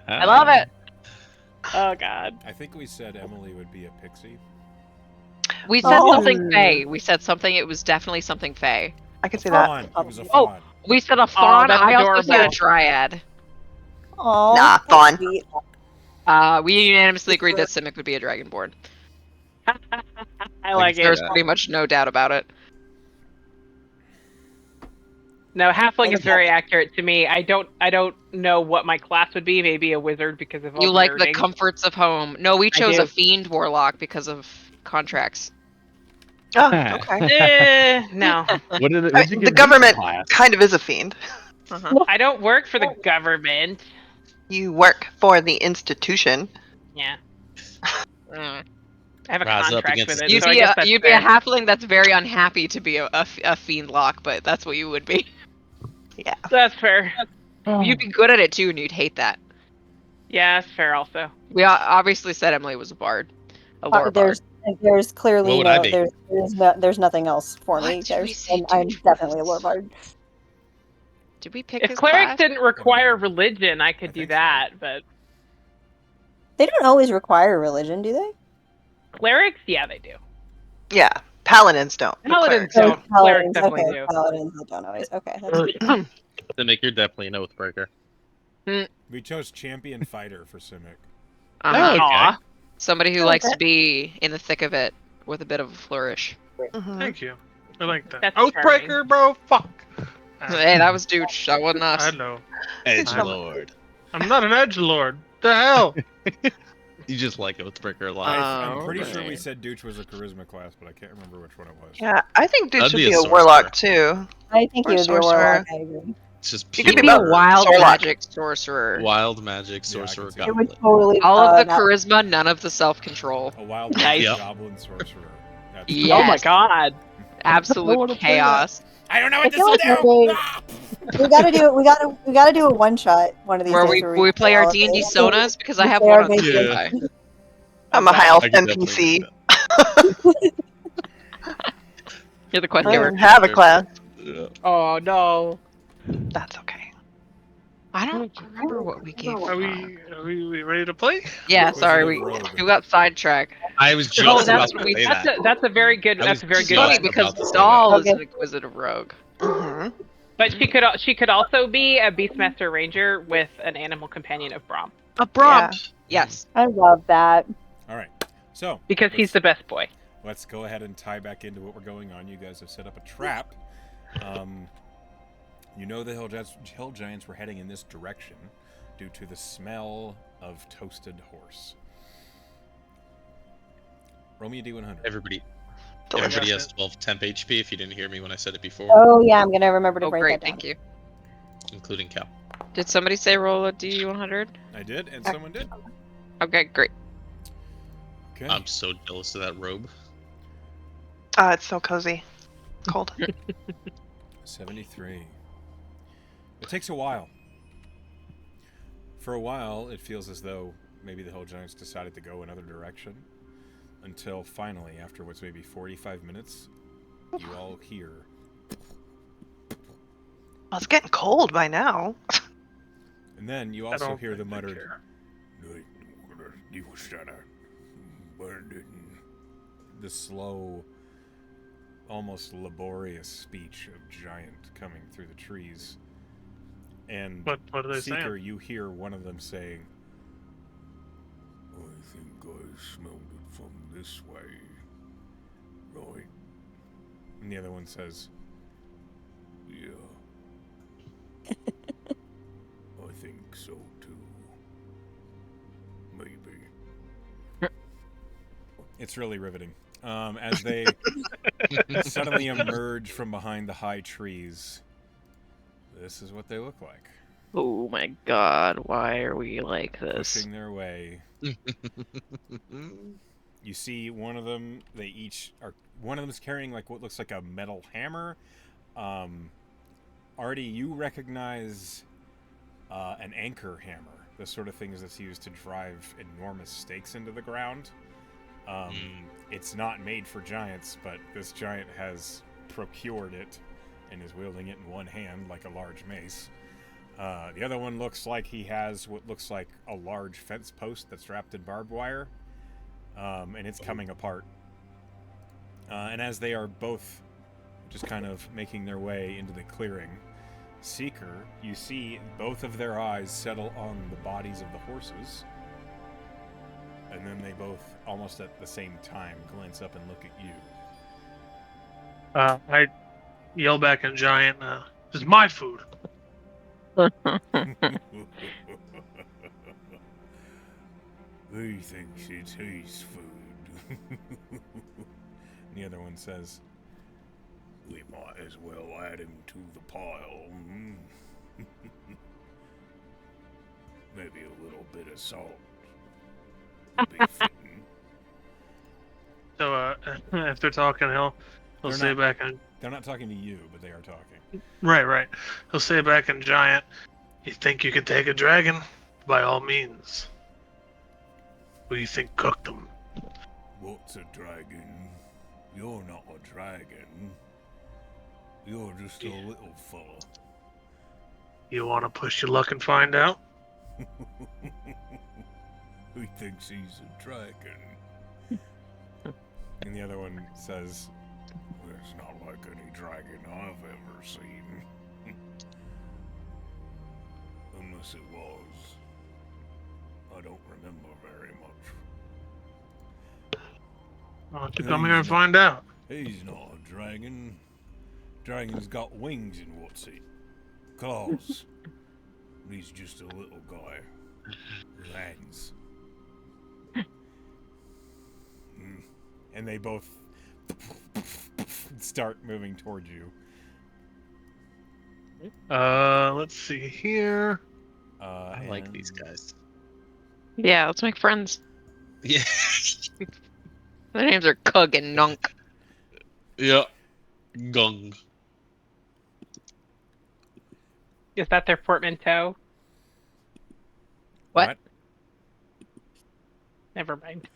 I love it. Oh god. I think we said Emily would be a pixie. We said Oh. something fey. We said something. It was definitely something fey. I can see that. Fawn. It was a Oh. fawn. We said a fawn. that's I also said a adorable. dryad. Aw, Nah, that's fawn. sweet. We unanimously agreed that Simic would be a dragonborn. I like There's it. pretty much no doubt about it. No, halfling is very accurate to me. I don't know what my class would be. Maybe a wizard because of all You the like the nerding. comforts of home. No, we chose do. a fiend warlock because of contracts. Oh, okay. No. What did you The give government class? kind of is a fiend. Uh-huh. I don't work for the government. You work for the institution. Yeah. Mm. I have a Rise up contract against with the it, You'd so I be guess a that's you'd be a fair. halfling that's very unhappy to be a fiend lock, but that's what you would be. Yeah. That's fair. You'd be good at it too, and you'd hate that. Yeah, that's fair also. We obviously said Emily was a bard, a lore bard. There's clearly What would I no be? there's nothing else for What me. did we say I'm Dooch definitely a was? lore bard. Did we pick If his clerics class? didn't require religion, I could I do think so. that, but They don't always require religion, do they? clerics, yeah, they do. Yeah. Paladins don't. But Paladins clerics. don't. Clerics Paladins. definitely Okay, do. paladins don't always. Okay, that's Simic, you're definitely an oathbreaker. We chose champion fighter for Simic. Uh-huh. okay. Aw. Somebody who likes to be in the thick of it with a bit of a flourish. Mhm. Thank you. I like that. That's Oathbreaker, charming. bro. Fuck. Hey, that was Dooch. That wasn't I us. know. Edgelord. I'm not an edgelord. The hell? You just like oathbreaker a lot. I'm pretty sure we okay. said Dooch was a charisma class, but I can't remember which one it was. Yeah, I think Dude That'd should be be a a warlock too. I think Or he would be a sorcerer. warlock. I agree. It's just You pure could He'd be a Pure wild Sorlock. magic sorcerer. wild magic Yeah, I sorcerer can see It would goblet. totally All of the not- charisma, none of the self-control. A wild Nice. magic goblin sorcerer. That's Yeah. Oh my Yes. god. Absolute chaos. I don't know I what feel this like will do. we- Ah! we gotta do it. We gotta do a one shot one of these Where days. we play our all of D&D this. sonas because I We have play one our on basic- Yeah. Spotify. I'm a Okay. high elf I can definitely NPC. make that. You're the quest I giver. don't have a class. Yeah. Oh no. That's okay. I don't remember what we gave. Are we ready to play? Yeah, Was sorry, it a we rogue? got sidetracked. I was just Oh, about that's to say that. that's a very good I that's was a very It's good just funny one. because about to say Doll that. is an inquisitive rogue. hmm But she could also be a Beastmaster Ranger with an animal companion of Brahm A Brom. Yeah. Yes. I love that. All right. So because he's the best boy. let's go ahead and tie back into what we're going on. You guys have set up a trap. You know the hill giants were heading in this direction due to the smell of toasted horse. Roll me a D100. Everybody Delicious. has 12 temp HP if you didn't hear me when I said it before, Oh yeah, I'm gonna remember to Oh, write great, that down. thank you. including Cal. Did somebody say roll a D100? I did, and someone did. Okay, great. Okay. I'm so jealous of that robe. It's so cozy. Cold. 73. It takes a while. For a while, it feels as though maybe the hill giants decided to go another direction. Until finally, after what's maybe 45 minutes, you all hear. Well, it's getting cold by now. And then you I also don't hear the think they muttered. care. The slow, almost laborious speech of Giant coming through the trees. And What are they Seeker, saying? you hear one of them saying, I think I smelled it from this way. Right? And the other one says, yeah. I think so too. Maybe. It's really riveting. As they suddenly emerge from behind the high trees, this is what they look like. Oh my god, why are we like this? Pushing their way. You see one of them, one of them is carrying like what looks like a metal hammer. Artie, you recognize an anchor hammer, the sort of things that's used to drive enormous stakes into the ground. It's not made for giants, but this giant has procured it and is wielding it in one hand like a large mace. The other one looks like he has what looks like a large fence post that's wrapped in barbed wire, and it's coming apart. And as they are both just kind of making their way into the clearing, Seeker, you see both of their eyes settle on the bodies of the horses, and then they both, almost at the same time, glance up and look at you. I yell back in Giant, this is my food. He thinks it's his food. The other one says, "We might as well add him to the pile. Maybe a little bit of salt would be fitting." So if they're talking, he'll They're say not- back in They're not talking to you, but they are talking. right. He'll say back in giant. You think you can take a dragon? By all means. Who do you think cooked them? What's a dragon? You're not a dragon. You're just a little fella. You want to push your luck and find out? Who thinks he's a dragon? And the other one says, "There's not like any dragon I've ever seen." Unless it was. I don't remember very much. Why don't you come here and find out? He's not a dragon. Dragon's got wings and what's it? Claws. He's just a little guy with hands. And they both start moving towards you. Let's see here. I like these guys. Yeah, let's make friends. Yeah. Their names are Kug and Nunk. Yeah. Gung. Is that their portmanteau? What? Never mind.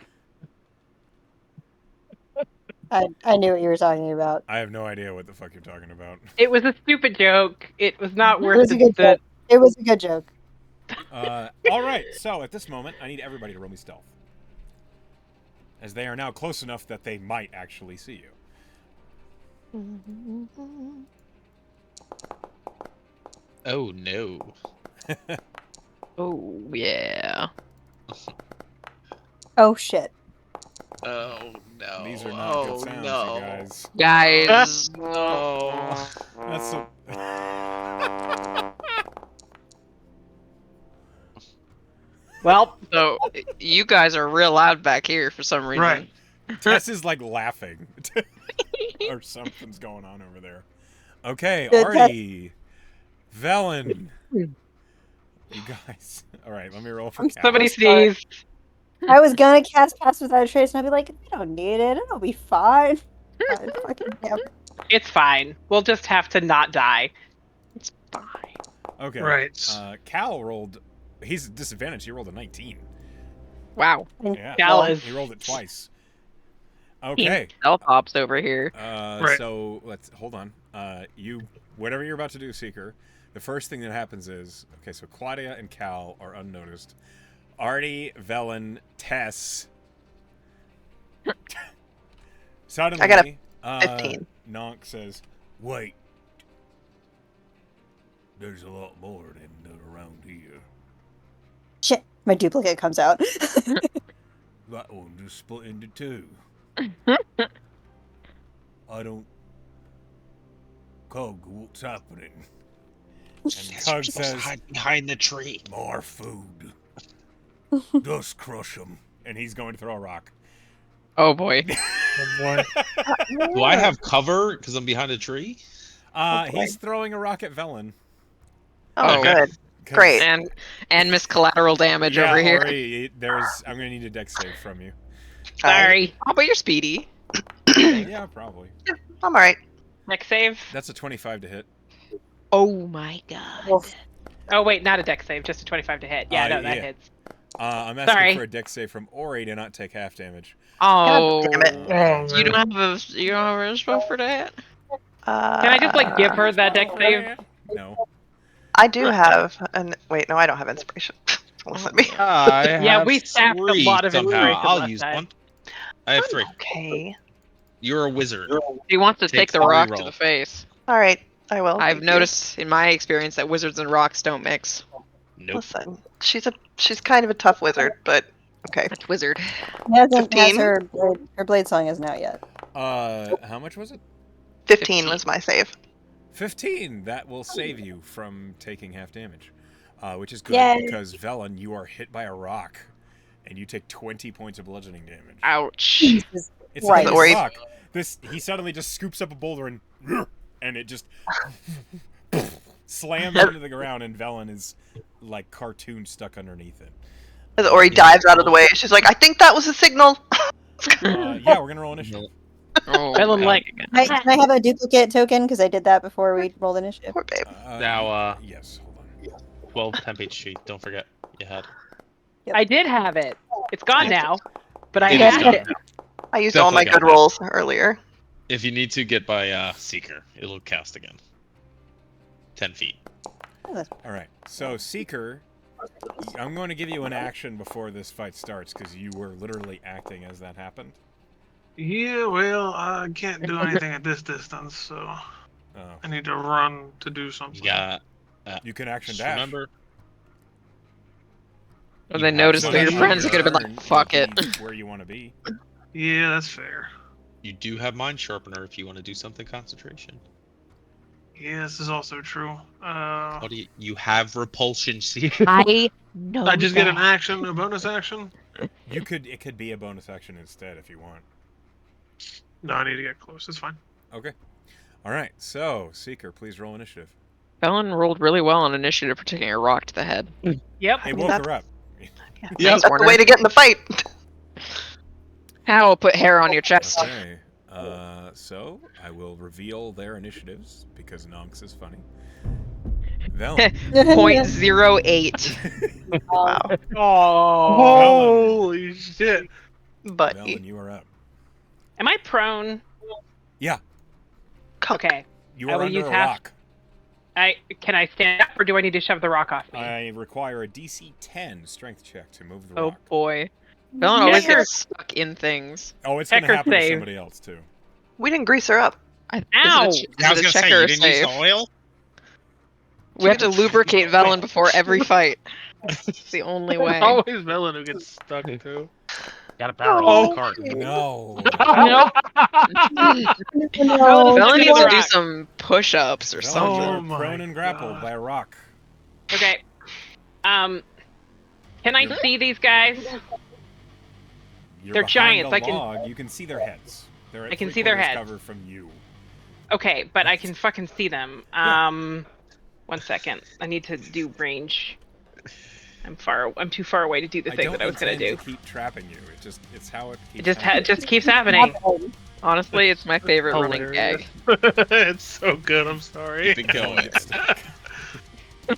I knew what you were talking about. I have no idea what the fuck you're talking about. It was a stupid joke. It was not It worth was a good joke. It was a good joke. All right, so at this moment, I need everybody to roll me stealth. As they are now close enough that they might actually see you. Oh no. Oh, yeah. Oh shit. Oh no. These are not good sounds, you guys. Guys. No. That's so... Well, So, you guys are real loud back here for some reason. Right. Tess is like laughing. Or something's going on over there. Okay, Good, Artie. Velen. You guys. Alright, let me roll for Cal. somebody sneezed. I was gonna cast Pass Without a Trace, and I'd be like, I don't need it. It'll be fine. God, fucking damn it. It's fine. We'll just have to not die. It's fine. Okay. Right. Cal rolled... He's disadvantaged. He rolled a 19. Wow. Yeah. Cal is... He rolled it twice. Okay. Stealth ops over here. Right. So let's hold on. You whatever you're about to do, Seeker. The first thing that happens is okay. So Claudia and Cal are unnoticed. Artie, Velen, Tess. Suddenly, I got a 15. Nonk says, "Wait, there's a lot more than around here. Shit, my duplicate comes out. That one just split into two. I don't. Cog, what's happening?" And Cog says, hide behind the tree. "More food. Just crush 'em." And he's going to throw a rock. Oh boy. Oh boy. Do I have cover because I'm behind a tree? He's throwing a rock at Velen. Oh, Okay. good. 'Cause- Great. And miss collateral damage Yeah, over here. Ori, I'm gonna need a dex save from you. Sorry. Oh, but you're speedy. Yeah, probably. I'm alright. Next save. That's a 25 to hit. Oh my god. Wolf. Oh, wait, not a dex save, just a 25 to hit. Yeah, no, that yeah. hits. I'm asking Sorry. for a dex save from Ori to not take half damage. Oh. God damn it. Oh, You man. don't have a spell for that? Can I just, like, give her that dex save? No. I do have an. Wait, no, I don't have inspiration. Listen to me. I Yeah, have we stacked a three lot of somehow. inspiration I'll last use time. one. I have 3. Okay. You're a wizard. She wants to Take take the the rock to reroll. the face. All right. I will. I've thank you. noticed in my experience that wizards and rocks don't mix. Nope. Listen, she's kind of a tough wizard, but okay. That's wizard. Has 15? her blade song isn't out yet. How much was it? 15 was my save. 15. That will save you from taking half damage. Which is good Yay. because Velen, you are hit by a rock and you take 20 points of bludgeoning damage. Ouch. Jesus. It's Right. a Ori- rock. He suddenly just scoops up a boulder and it just slams into the ground, and Velen is like cartoon stuck underneath it. As Ori dives out of the way, she's like, I think that was a signal. Yeah, we're gonna roll initiative. Oh, Velen, God. like, Can I have a duplicate token? Because I did that before we rolled initiative. Poor babe. Now, yes, hold on. 12 temp HP. Don't forget you had. I did have it. It's gone now, but I It is had gone it. now. I used all my Definitely good got that. rolls earlier. If you need to get by Seeker, it'll cast again. 10 feet. All right. So Seeker, I'm going to give you an action before this fight starts because you were literally acting as that happened. Yeah, well, I can't do anything at this distance, so Oh. I need to run to do something. Yeah. You can action Just dash. remember. When you they have noticed So that your that friends, you on could have been turn, like, fuck you'll it. be where you want to be. Yeah, that's fair. You do have Mind Sharpener if you want to do something concentration. Yeah, this is also true. What do you have Repulsion Seeker? I know I just get an that. action, a bonus action? It could be a bonus action instead if you want. No, I need to get close. It's fine. Okay. All right. So Seeker, please roll initiative. Velen rolled really well on initiative for taking a rock to the head. Yep. It woke her up. Yeah, That's the way to get in the fight. How? Put hair on your chest. Okay. So I will reveal their initiatives because Nonks is funny. Velen. 0.08. Wow. Oh. Holy shit. But Velen, you are up. Am I prone? Yeah. Okay. You I are will under use a half- rock. Can I stand up, or do I need to shove the rock off me? I require a DC 10 strength check to move the Oh rock. boy. Velen always Checker. gets stuck in things. Oh, it's going to Checker happen to save. somebody else too. we didn't grease her up. Ow! Is I was it a gonna say checker you or didn't use save? the oil. We have to lubricate Velen before every fight. It's the only way. It's always Velen who gets stuck, too. Got a barrel Oh, on the cart. No. No. Velen needs to rock. do some push-ups or Velen, something. you Oh are my prone and grappled God. by a rock. Okay. Can I You're- see these guys? You're They're behind giants, a I can- log. You can see their heads. They're at I can see their 3/4 heads. cover from you. Okay, but I can fucking see them. Yeah. 1 second. I need to do range. I'm too far away to do the thing that I was gonna intend do. to keep trapping you. It's how it keeps It happening. just keeps happening. Honestly, it's my favorite running Hilarious. gag. It's so good, I'm sorry. Keep it going.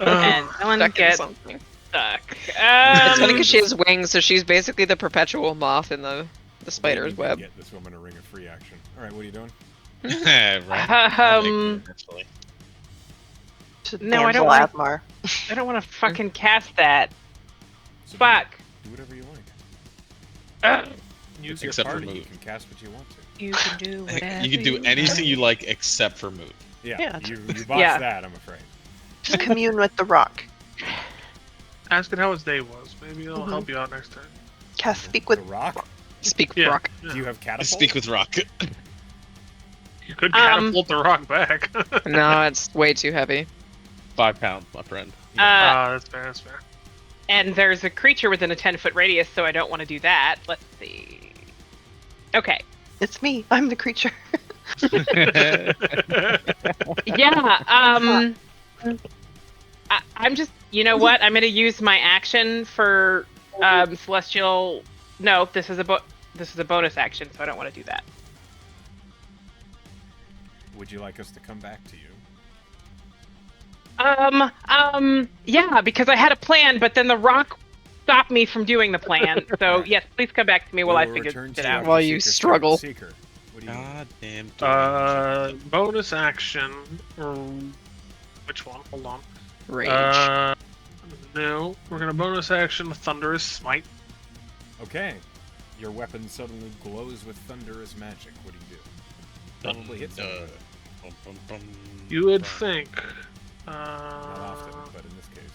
And Ellen Stuck in gets something. stuck. It's funny because she has wings, so she's basically the perpetual moth in the spider's Maybe you can web. Get this woman a ring of free action. All right, what are you doing? Right. Actually. No, I don't want I don't want to fucking cast that. So Fuck. Do whatever you like. Use It's your Except for party. You move. can cast what you want to. You can do whatever. You can do anything you like except for move. Yeah. You botched Yeah. that, I'm afraid. Just commune with the rock. Ask it how its day was. Maybe it'll help you out next time. Cast speak with the rock. Speak with Yeah. rock. Do you have catapult? Speak with rock. You could catapult the rock back. No, it's way too heavy. 5 pounds, my friend. That's fair, that's fair. And there's a creature within a 10-foot radius, so I don't want to do that. Let's see. Okay. It's me. I'm the creature. Yeah. I'm just. You know what? I'm gonna use my action for celestial. No, this is a bonus action, so I don't want to do that. Would you like us to come back to you? Yeah, because I had a plan, but then the rock stopped me from doing the plan. So yes, please come back to me while I We'll figure return it to you out. after While you Seeker struggle. starts. Seeker, what do you God damn. Bonus action. Which one? Hold on. Rage. No, we're gonna bonus action Thunderous Smite. Okay. Your weapon suddenly glows with thunderous magic. What do you do? Probably hit someone. You would think. Not often, but in this case,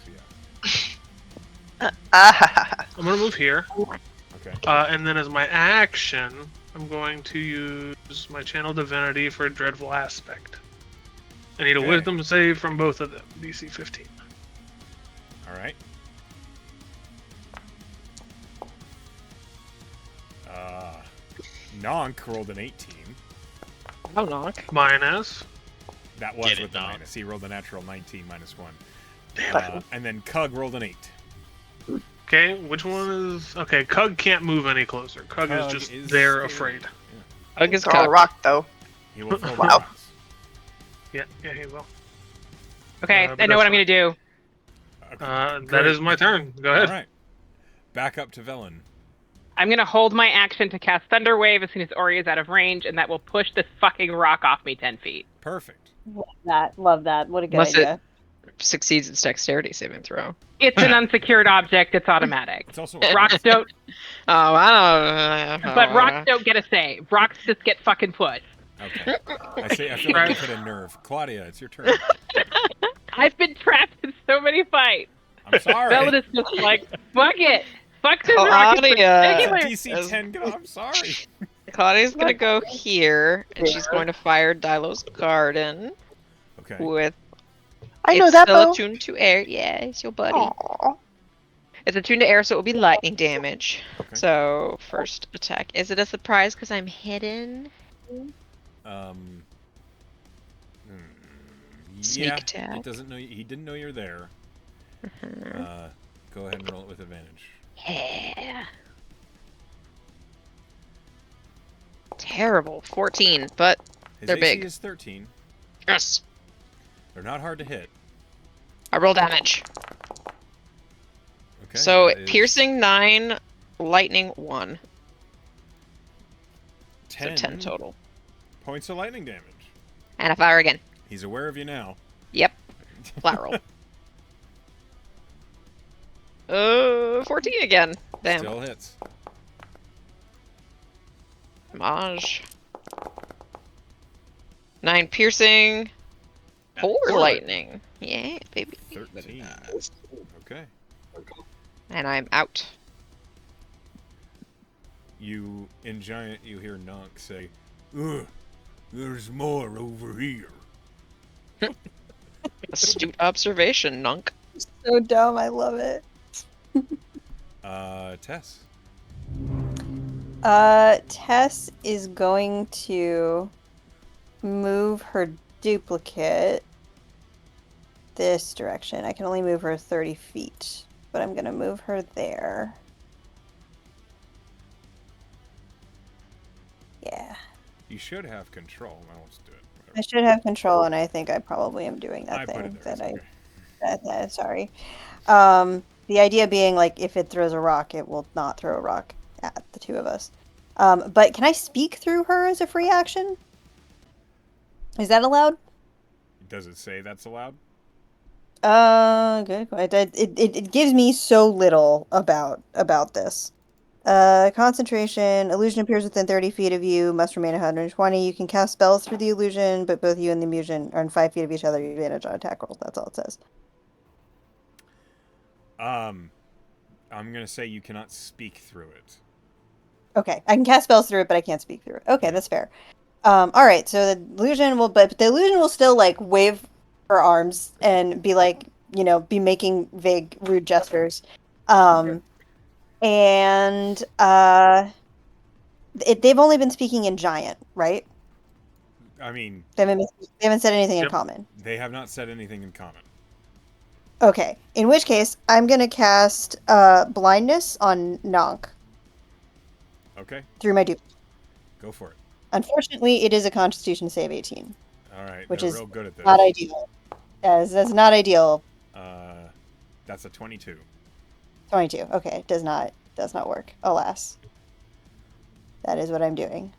yeah. I'm gonna move here, Okay. and then as my action, I'm going to use my Channel Divinity for Dreadful Aspect. I need a Okay. Wisdom save from both of them, DC 15. All right. Nonk rolled an 18. Oh, knock. Minus. That was Get it, with the Nonk. minus. He rolled a natural 19 minus 1. Damn. And then Cug rolled an 8. Okay, which one is... Okay, Cug can't move any closer. Cug is Cug just is there scared. afraid. I guess Throw a rock, though. He will throw Wow. rocks. Yeah, he will. Okay, but I know what that's I'm gonna do. Okay, That great. is my turn. Go ahead. All right. Back up to Velen. I'm gonna hold my action to cast Thunder Wave as soon as Ori is out of range, and that will push this fucking rock off me 10 feet. Perfect. Love that. What a good Unless idea. it succeeds its dexterity saving throw. It's an unsecured object. It's automatic. It's also Rocks don't, Oh, I don't know. but rocks don't get a save. Rocks just get fucking pushed. Okay. I feel like Right. you've hit a nerve. Claudia, it's your turn. I've been trapped in so many fights. I'm sorry. Velen is just like, fuck it. Fuck this rock in Claudia. particular. It's a DC 10 go. I'm sorry. Claudia's gonna go here, and she's going to fire Dilo's Garden Okay. with. I know it's that still bow. attuned to air. Yeah, it's your buddy. Aw. It's attuned to air, so it will be lightning damage. Okay. So first attack. Is it a surprise because I'm hidden? Um. Sneak yeah, attack. It doesn't know. He didn't know you're there. Go ahead and roll it with advantage. Yeah. Terrible. 14, but His they're AC big. is 13. Yes. They're not hard to hit. I roll damage. Okay. So that is piercing 9, lightning 1. 10, So 10 total. points of lightning damage. And I fire again. He's aware of you now. Yep. Flat roll. 14 again. Damn. Still hits. Damage. 9 piercing. 4 Four. lightning. Yeah, baby. 13. Okay. And I'm out. You, in Giant, you hear Nonk say, "Ugh, there's more over here." Astute observation, Nunk. So dumb. I love it. Tess. Tess is going to move her duplicate this direction. I can only move her 30 feet, but I'm going to move her there. Yeah. You should have control. Now let's do it. I should have control, and I think I probably am doing that I put thing it there. that It's I okay. sorry. The idea being, like, if it throws a rock, it will not throw a rock at the two of us. But can I speak through her as a free action? Is that allowed? Does it say that's allowed? Good. It gives me so little about this. Concentration. Illusion appears within 30 feet of you. Must remain 120. You can cast spells through the illusion, but both you and the illusion are in 5 feet of each other. You have advantage on attack rolls. That's all it says. I'm gonna say you cannot speak through it. Okay, I can cast spells through it, but I can't speak through it. Okay, that's fair. All right, so the illusion will, but the illusion will still like wave her arms and be like, be making vague, rude gestures, and they've only been speaking in Giant, right? I mean, They haven't said anything in Yep. common. they have not said anything in common. Okay, in which case, I'm gonna cast blindness on Nonk Okay, through my dupe. go for it. Unfortunately, it is a Constitution save 18. All right, Which they're is real good at this. Not ideal. That's not ideal. That's a 22. 22. Okay, does not work. Alas. That is what I'm doing.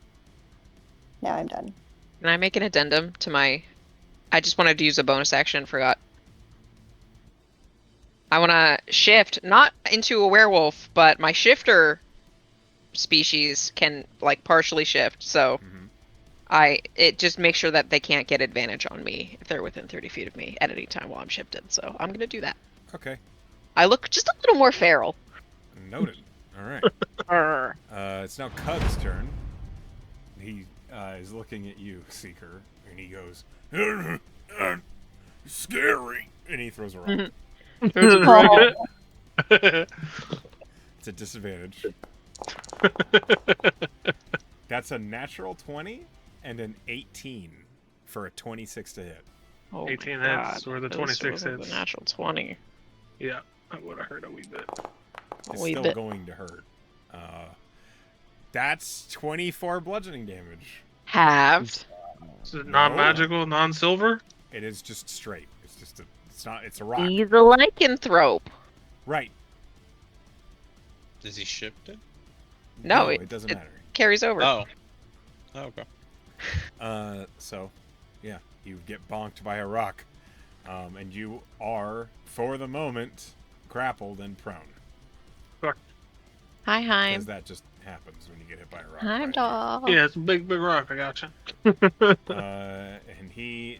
Now I'm done. Can I make an addendum to my... I just wanted to use a bonus action, forgot. I want to shift, not into a werewolf, but my shifter species can, like, partially shift, so it just makes sure that they can't get advantage on me if they're within 30 feet of me at any time while I'm shifted, so I'm going to do that. Okay, I look just a little more feral. noted. All right. It's now Cud's turn. He is looking at you, Seeker, and he goes, "Scary," and he throws a rock. It's a disadvantage. That's a natural 20 and an 18 for a 26 to hit. Oh 18 my hits God. or the This 26 wasn't hits. The natural 20. Yeah, I would have hurt a wee bit. It's wee still bit. going to hurt. That's 24 bludgeoning damage. Halved. Is it non-magical, non-silver? It is just straight. It's just a. It's not. It's a rock. He's a lycanthrope. Right. Does he shift it? No, it doesn't matter. Carries over. Oh. Oh, okay. So, yeah, you get bonked by a rock, and you are, for the moment, grappled and prone. Hi, hi. Because that just happens when you get hit by a rock. Hi, right? dog. Yeah, it's a big rock. I gotcha. And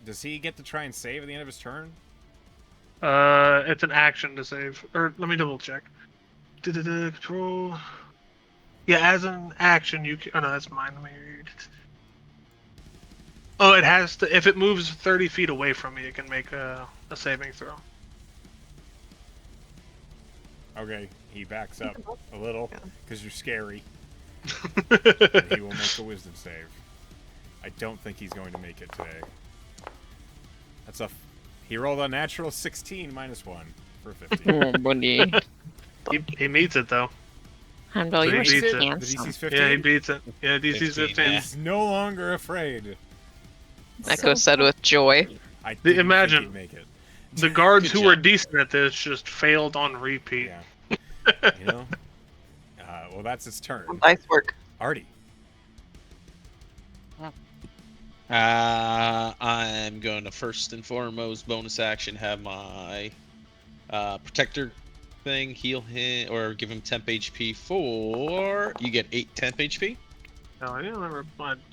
does he get to try and save at the end of his turn? It's an action to save. Or let me double check. Control. Yeah, as an action, you can. Oh no, that's mine. Let me read. Oh, it has to. If it moves 30 feet away from me, it can make a saving throw. Okay, he backs up a little because you're scary. And he will make a wisdom save. I don't think he's going to make it today. He rolled a natural 16 -1 for 15. Oh, buddy. He meets it though. Heimdall, you He were beats it. The handsome. DC's 15. Yeah, he beats it. Yeah, DC's 15. He's no longer afraid. Echo said with joy. I didn't Imagine. think he'd make it. The guards Good who were job. decent at this just failed on repeat. Yeah. You know? Well, that's its turn. Dice work. Artie. I'm going to first and foremost bonus action have my protector thing heal him or give him temp HP for you get 8 temp HP. Oh yeah,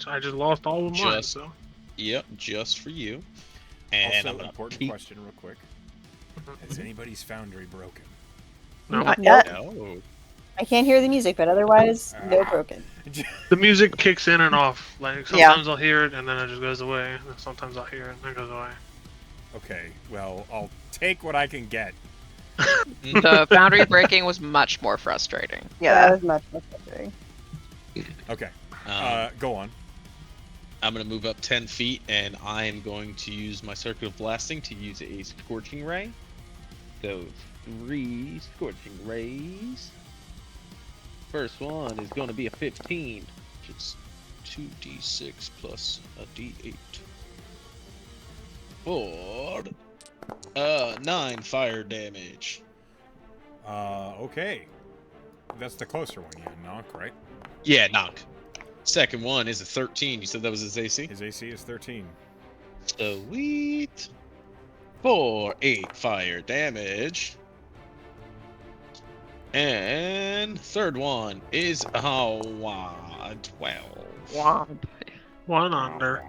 I just lost all of mine. Just- So Yep, just for you. And Also, I'm gonna important keep- question real quick. Is anybody's foundry broken? no, Not yet. Oh, I can't hear the music, but otherwise, no broken. the music kicks in and off. Like sometimes I'll hear it and then it just goes away. And sometimes I'll hear it and then it goes away. Okay, well, I'll take what I can get. The foundry breaking was much more frustrating. Yeah, that was much more frustrating. Okay, um, go on. I'm gonna move up 10 feet, and I'm going to use my circuit of blasting to use a scorching ray. So 3 scorching rays. First one is going to be a 15, which is 2d6 plus a d8. For 9 fire damage. Okay. That's the closer one, yeah, knock, right? Yeah, knock. Second one is a 13. You said that was his AC? His AC is 13. Sweet. For 8 fire damage. And third one is 12. Womp. One under.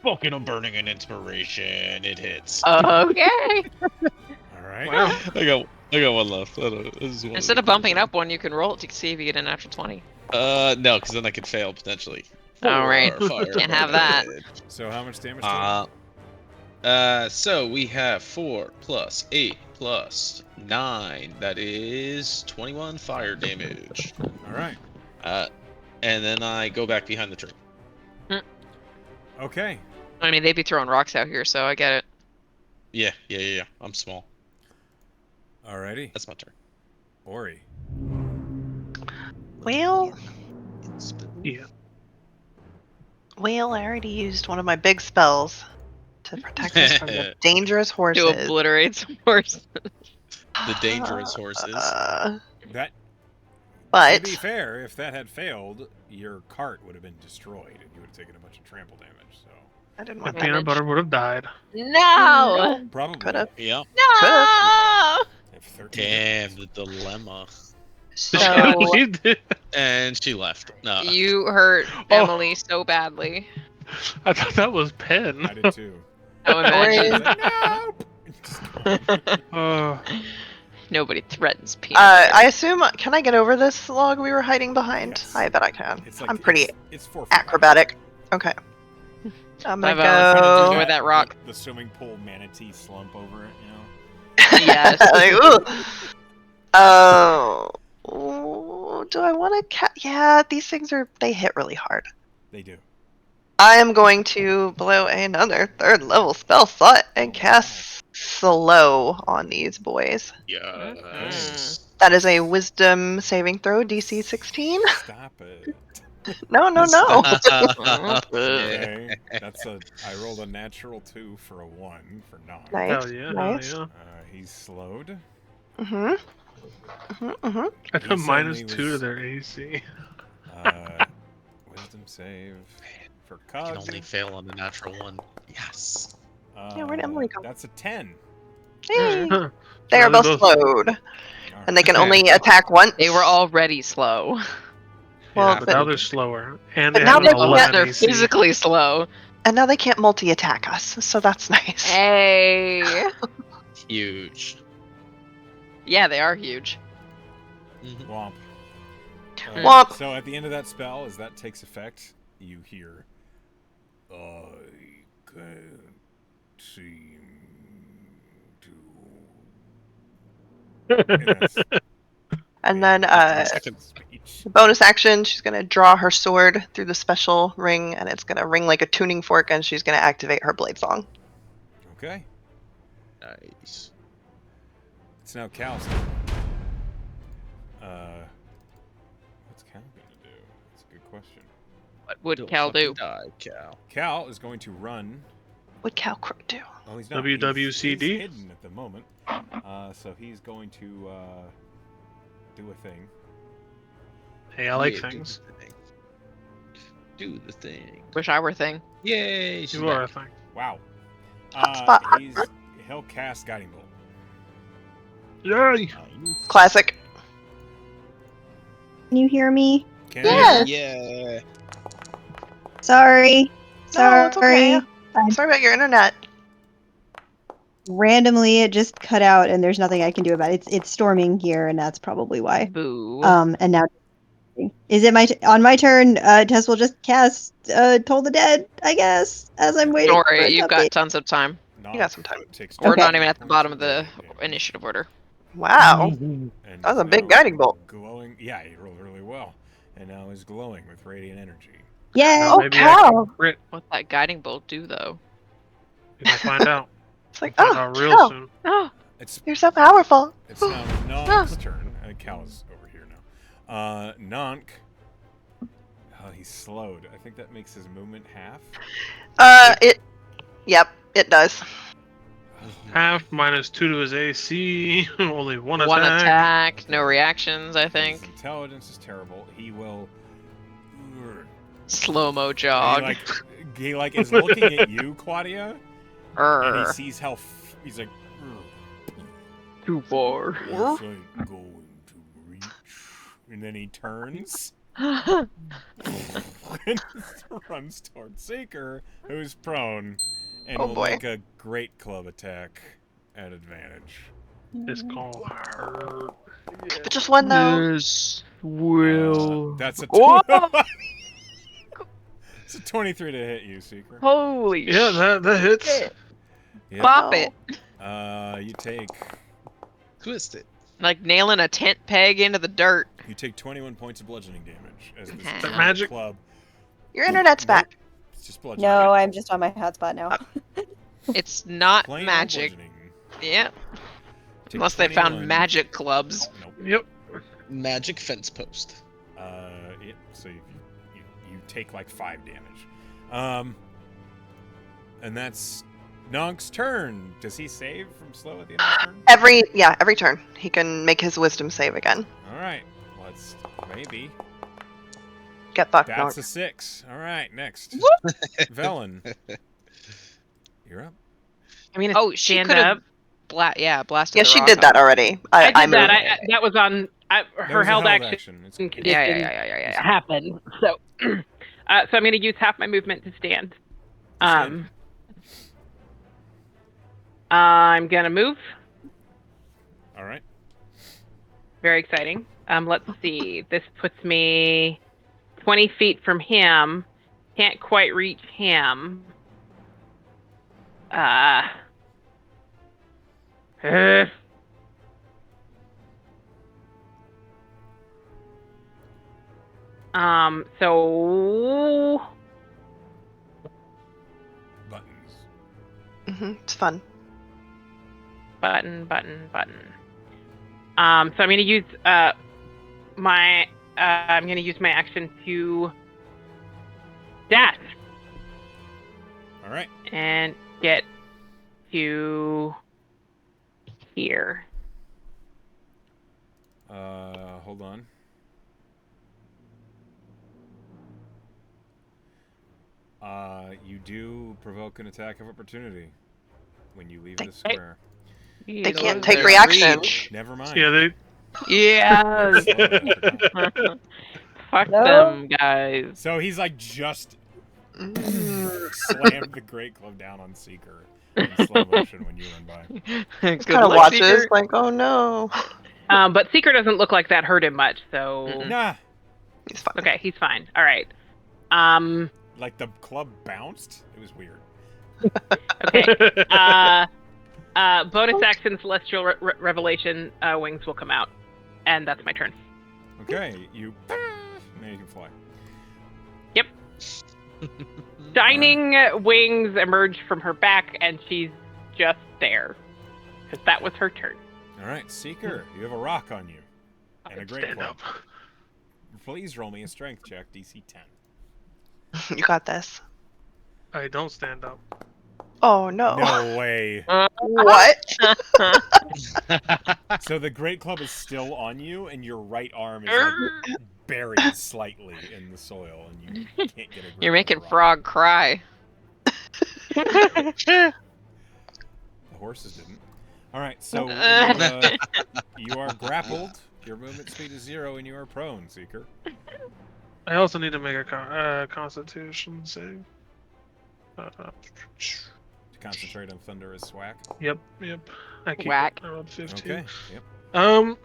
Fucking I'm burning an inspiration. It hits. Okay. All right. Wow. I got one left. This is one Instead of bumping it up one, you can roll it to see if you get a natural 20. No, because then I could fail potentially. All right. 4 fire Can't have that. damage. So how much damage? Total? So we have 4 plus 8 plus 9. That is 21 fire damage. All right. And then I go back behind the tree. Okay. I mean, they'd be throwing rocks out here, so I get it. Yeah. I'm small. Alrighty. That's my turn. Ori. Well, Yeah. I already used one of my big spells to protect us from the dangerous To horses. obliterate some horses. The dangerous horses. That. But To be fair, if that had failed, your cart would have been destroyed, and you would have taken a bunch of trample damage. So I didn't The want peanut butter would have died. No! probably Could have. Yeah. No! If 13 Damn, the dilemma. So We did. And she left. No. You hurt Oh. Emily so badly. I thought that was Pen. I did too. Oh, imagine. Nope. Nobody threatens peanut. I assume, can I get over this log we were hiding behind? Yes. I bet I can. It's like I'm pretty It's 4 feet high. acrobatic. Okay. I'm gonna I've trying to go. enjoy that rock. The swimming pool manatee slump over it, you know. Yes. Like, ooh. Oh, do I want to Yeah, these things they hit really hard. They do. I am going to blow another 3rd level spell slot and cast slow on these boys. Yes. That is a wisdom saving throw, DC 16. Stop it. No. Okay. I rolled a natural 2 for a 1 for Nog. Nice. Hell yeah, Nice. hell He's slowed. Yeah. yeah. He Minus suddenly 2 to was- their AC. Wisdom save for I can Cog. only fail on the natural one. Yes. Yeah, where'd Emily go? That's a 10. Hey. Huh. They are No, both slowed, All and they right. can only attack once. They were already slow. Well, Yeah, but now they're slower. And but they now have they an can't- 11 They're AC. physically slow. And now they can't multi-attack us, so that's nice. Hey. Huge. Yeah, they are huge. Mhm. Womp. Womp. So at the end of that spell, as that takes effect, you hear, I can't seem to. And that's And then the second speech. bonus action, she's going to draw her sword through the special ring, and it's going to ring like a tuning fork, and she's going to activate her blade song. Okay. Nice. It's now Cal's turn. What's Cal going to do? That's a good question. What would Don't Cal do? fucking Die, Cal. Cal is going to run. What Cal Crook do? Oh, he's not. WWCD? He's hidden at the moment. So he's going to do a thing. Hey, I like Yeah, things. Do the thing. Wish I were thing. Yay! She's You are a back. thing. Wow. Hotspot. He'll cast Guiding Bolt. Yay! Nice. Classic. Can you hear me? Can Yes. Yeah. Sorry. No, Sorry. it's okay. Sorry about your internet. Randomly, it just cut out, and there's nothing I can do about it. It's storming here, and that's probably why. Boo. And now, is it on my turn? Tess will just cast Toll the Dead, I guess, as I'm waiting. Don't for worry, an you've got update. tons of time. You got some time. Takes We're Okay. not even at the 20 bottom of the radiant damage. initiative order. Wow. And That was a he's big now guiding bolt. Glowing. Yeah, he rolled really well. And now he's glowing with radiant energy. Yay! Now Oh, maybe I can cow. crit. What's that guiding bolt do, though? You're gonna find out. It's like, Find oh, out real Cal, soon. Oh, It's you're so powerful. It's now Nonk's turn. Cal's over here now. Nonk. Oh, he's slowed. I think that makes his movement half. Yep, it does. Half minus 2 to his AC. Only one attack, no reactions, I His think. intelligence is terrible. He will. Slow-mo jog. He is looking at you, Claudia, and he Err. sees how he's like. Too far. This ain't going to reach. And then he turns and runs towards Seeker, who's prone, and Oh, will boy. make a great club attack at advantage. It's called hurt. But just one though. This will. That's a Whoa! it's a 23 to hit you, Seeker. Holy Yeah, that hits. shit. Yep. Bop it. You take Twist it. Like nailing a tent peg into the dirt. 21 points of bludgeoning damage as this Is that magic? club. Your internet's back. It's just bludgeoning. No, I'm just on my hotspot now. It's not Plain old magic. bludgeoning. Yeah. Take Unless they found 21. magic clubs. Nope. Yep. Magic fence post. So you take like 5 damage. And that's Nonk's turn. Does he save from slow at the end of his turn? Every turn he can make his wisdom save again. All right. Let's maybe. Get fucked, That's Monk. a 6. All right. Next. Velen. You're up. I mean, Oh, she stand could have. up. Blasted. Yeah, the she rock did that off. already. I did that. moved. That was on That her was a held held action. It's Didn't Yeah. happen. So, so I'm going to use half my movement to stand. I'm going to move. All right. Very exciting. Let's see. This puts me 20 feet from him. Can't quite reach him. So Buttons. It's fun. button. So I'm gonna use my action to dash All right. and get to here. Hold on. You do provoke an attack of opportunity when you leave the square. They can't take reaction. Never mind. Yeah, they. Yeah. They're slow, I forgot. Fuck No. them, guys. So he's like just slammed the great club down on Seeker in slow motion when you run by. Kind of watches, like, oh no. But Seeker doesn't look like that hurt him much, so Nah. He's fine. okay, he's fine. All right. Like the club bounced. It was weird. Okay. Bonus action, Celestial Revelation wings will come out, and that's my turn. Okay, you. Now you can fly. Yep. Shining wings emerge from her back, and she's just there, because that was her turn. All right, Seeker, you have a rock on you, and a great Stand club. up. Please roll me a strength check, DC 10. You got this. I don't stand up. Oh no. No way. What? So the great club is still on you, and your right arm is like buried slightly in the soil, and you can't get a grip. You're on making the rock. Frog cry. The horses didn't. All right, so you are grappled. Your movement speed is 0, and you are prone, Seeker. I also need to make a Constitution save. To concentrate on thunderous whack. Yep. I keep Whack. I rolled 15. Okay. Yep. Um,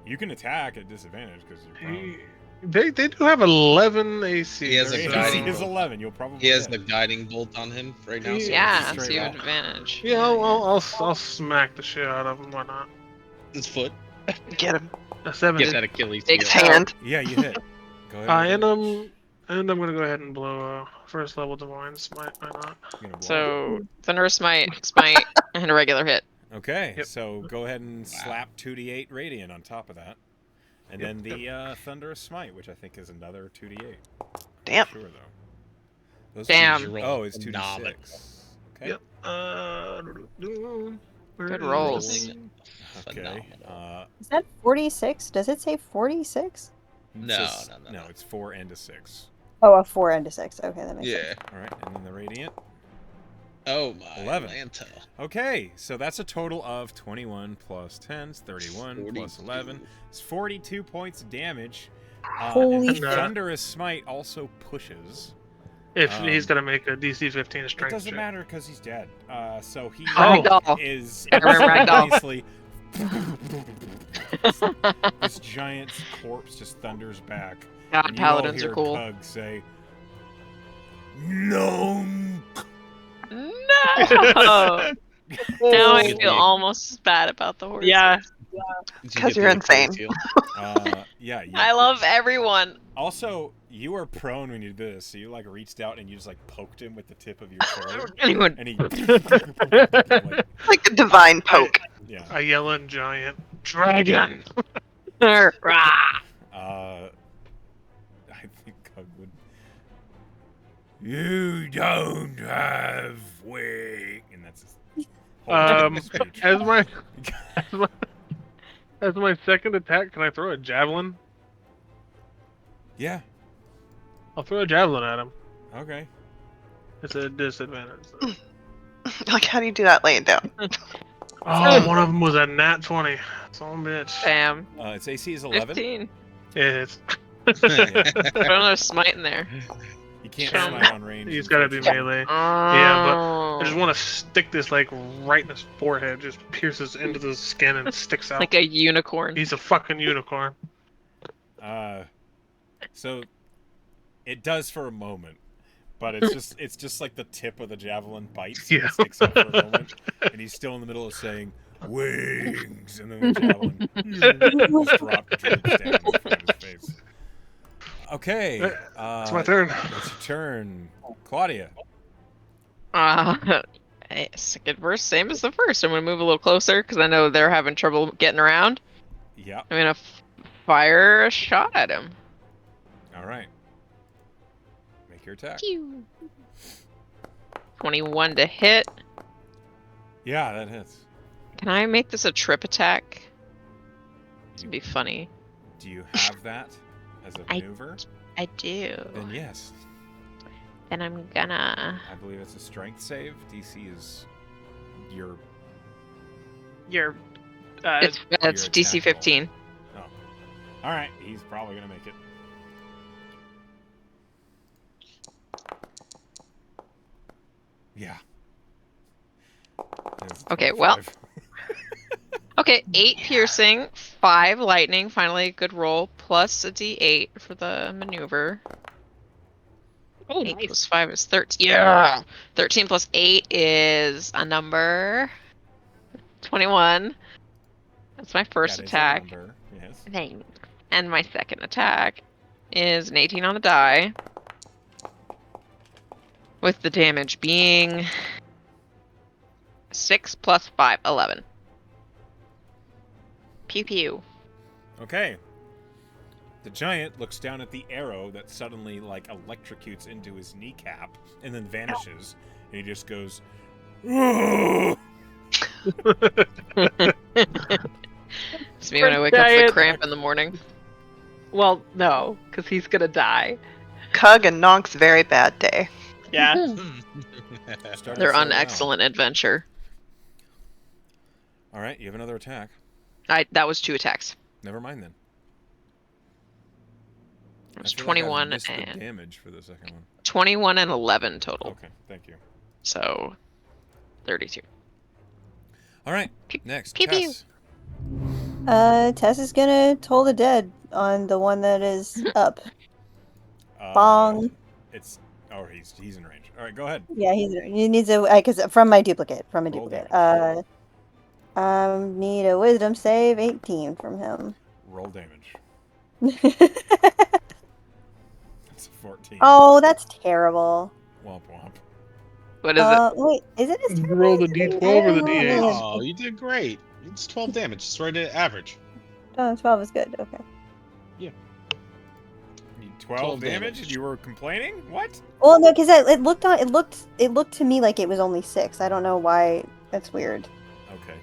You can attack at disadvantage because you're prone. they do have 11 AC. He has Their a AC guiding is bolt. 11. You'll probably He has hit. the guiding bolt on him right now. So Yeah, straight so you have up. advantage. Yeah, I'll smack the shit out of him. Why not? his foot. Get him. A 7. Get that Achilles Big heel. His hand. Yeah, you hit. Go ahead. And I'm gonna go ahead and blow first level divine smite. Why not? You're gonna blow. So Thunderous Smite, and a regular hit. Okay, Yep. so go ahead and slap 2d8 radiant on top of that. And then the Thunderous Smite, which I think is another 2d8. I'm Damn. not sure, though. Those Damn. two- Oh, it's 2d6. Okay. Yep. Where Good is rolls. it? Okay. Phenomenal. Is that 46? Does it say 46? No. No, it's 4 and a 6. Oh, a 4 and a 6. Okay, that makes Yeah. sense. All right, and then the radiant. Oh my. 11. Lanta. Okay, so that's a total of 21 plus 10 is 31 plus 11 is 42 points of damage. Holy and shit. Thunderous Smite also pushes. If he's gonna make a DC 15 It strength doesn't check. matter because he's dead. So he Ragdoll. is Ragdoll. obviously this giant corpse just thunders back. God, And you all paladins hear are cool. Pug say, "No." No! Now I Excuse feel me. almost as bad about the horses. Yeah. Did you 'Cause get you're the Achilles insane. heel? Yeah. I love everyone. Also, you were prone when you did this, so you like reached out and you just like poked him with the tip of your sword, Anyone. and he Like a divine poke. yeah. A yelling giant dragon. Rah. I think I would. You don't have wing, and that's his whole speech. As my second attack, can I throw a javelin? Yeah. I'll throw a javelin at him. Okay. It's a disadvantage. Like, how do you do that laying down? Oh, one of them was a nat 20. Son of a bitch. Bam. Its AC is 11. 15. It's. Put another smite in there. You can't So, smite on range. He's got to be melee. Oh. Yeah, I just want to stick this like right in his forehead, just pierces into the skin and sticks out. Like a unicorn. He's a fucking unicorn. So it does for a moment, but it's just like the tip of the javelin bites Yeah. and sticks out for a moment, and he's still in the middle of saying wings, and then the javelin just droops down in front of his face. Okay. It's my turn. It's your turn. Claudia. Second verse, same as the first. I'm gonna move a little closer because I know they're having trouble getting around. Yeah. I'm gonna fire a shot at him. All right. Make your attack. 21 to hit. Yeah, that hits. Can I make this a trip attack? You- It'd be funny. Do you have that as a maneuver? I do. Then yes. Then I'm gonna. I believe it's a strength save. DC is your. It's Your DC attack roll. 15. Oh. All right. He's probably gonna make it. Yeah. It's Okay, 25. well. Okay, 8 piercing, 5 lightning. Finally, a good roll. Plus a D8 for the maneuver. Oh, 8 nice. plus 5 is 13. Yeah! 13 plus 8 is a number. 21. That's my first That is a attack. number, yes. Thanks. And my second attack is an 18 on the die. With the damage being 6 plus 5, 11. Pew pew. Okay. The giant looks down at the arrow that suddenly like electrocutes into his kneecap and then vanishes, and he just goes, "Ugh." It's me when I wake up with a Giant. cramp in the morning. Well, no, because he's gonna die. Cug and Nonk's very bad day. Yeah. Started They're so on well. excellent adventure. All right, you have another attack. That was 2 attacks. Never mind then. It was I feel like I 21 missed the and damage for the second one. 21 and 11 total. Okay, thank you. So 32. All right, next, pew pew. Tess. Tess is gonna toll the dead on the one that is up. Uh, Bong. It's he's in range. All right, go ahead. Yeah, he needs a because from my duplicate. From a Roll duplicate. damage. Need a wisdom save 18 from him. Roll damage. That's a 14. Oh, that's terrible. Womp womp. What is it? Wait, is it as terrible? Roll the as it- D12 or the I don't know. D8? Oh, you did great. It's 12 damage. It's right at average. Oh, 12 is good. Okay. You 12 12 damage damage. and you were complaining? What? Well, no, because it looked to me like it was only 6. I don't know why. That's weird. Okay.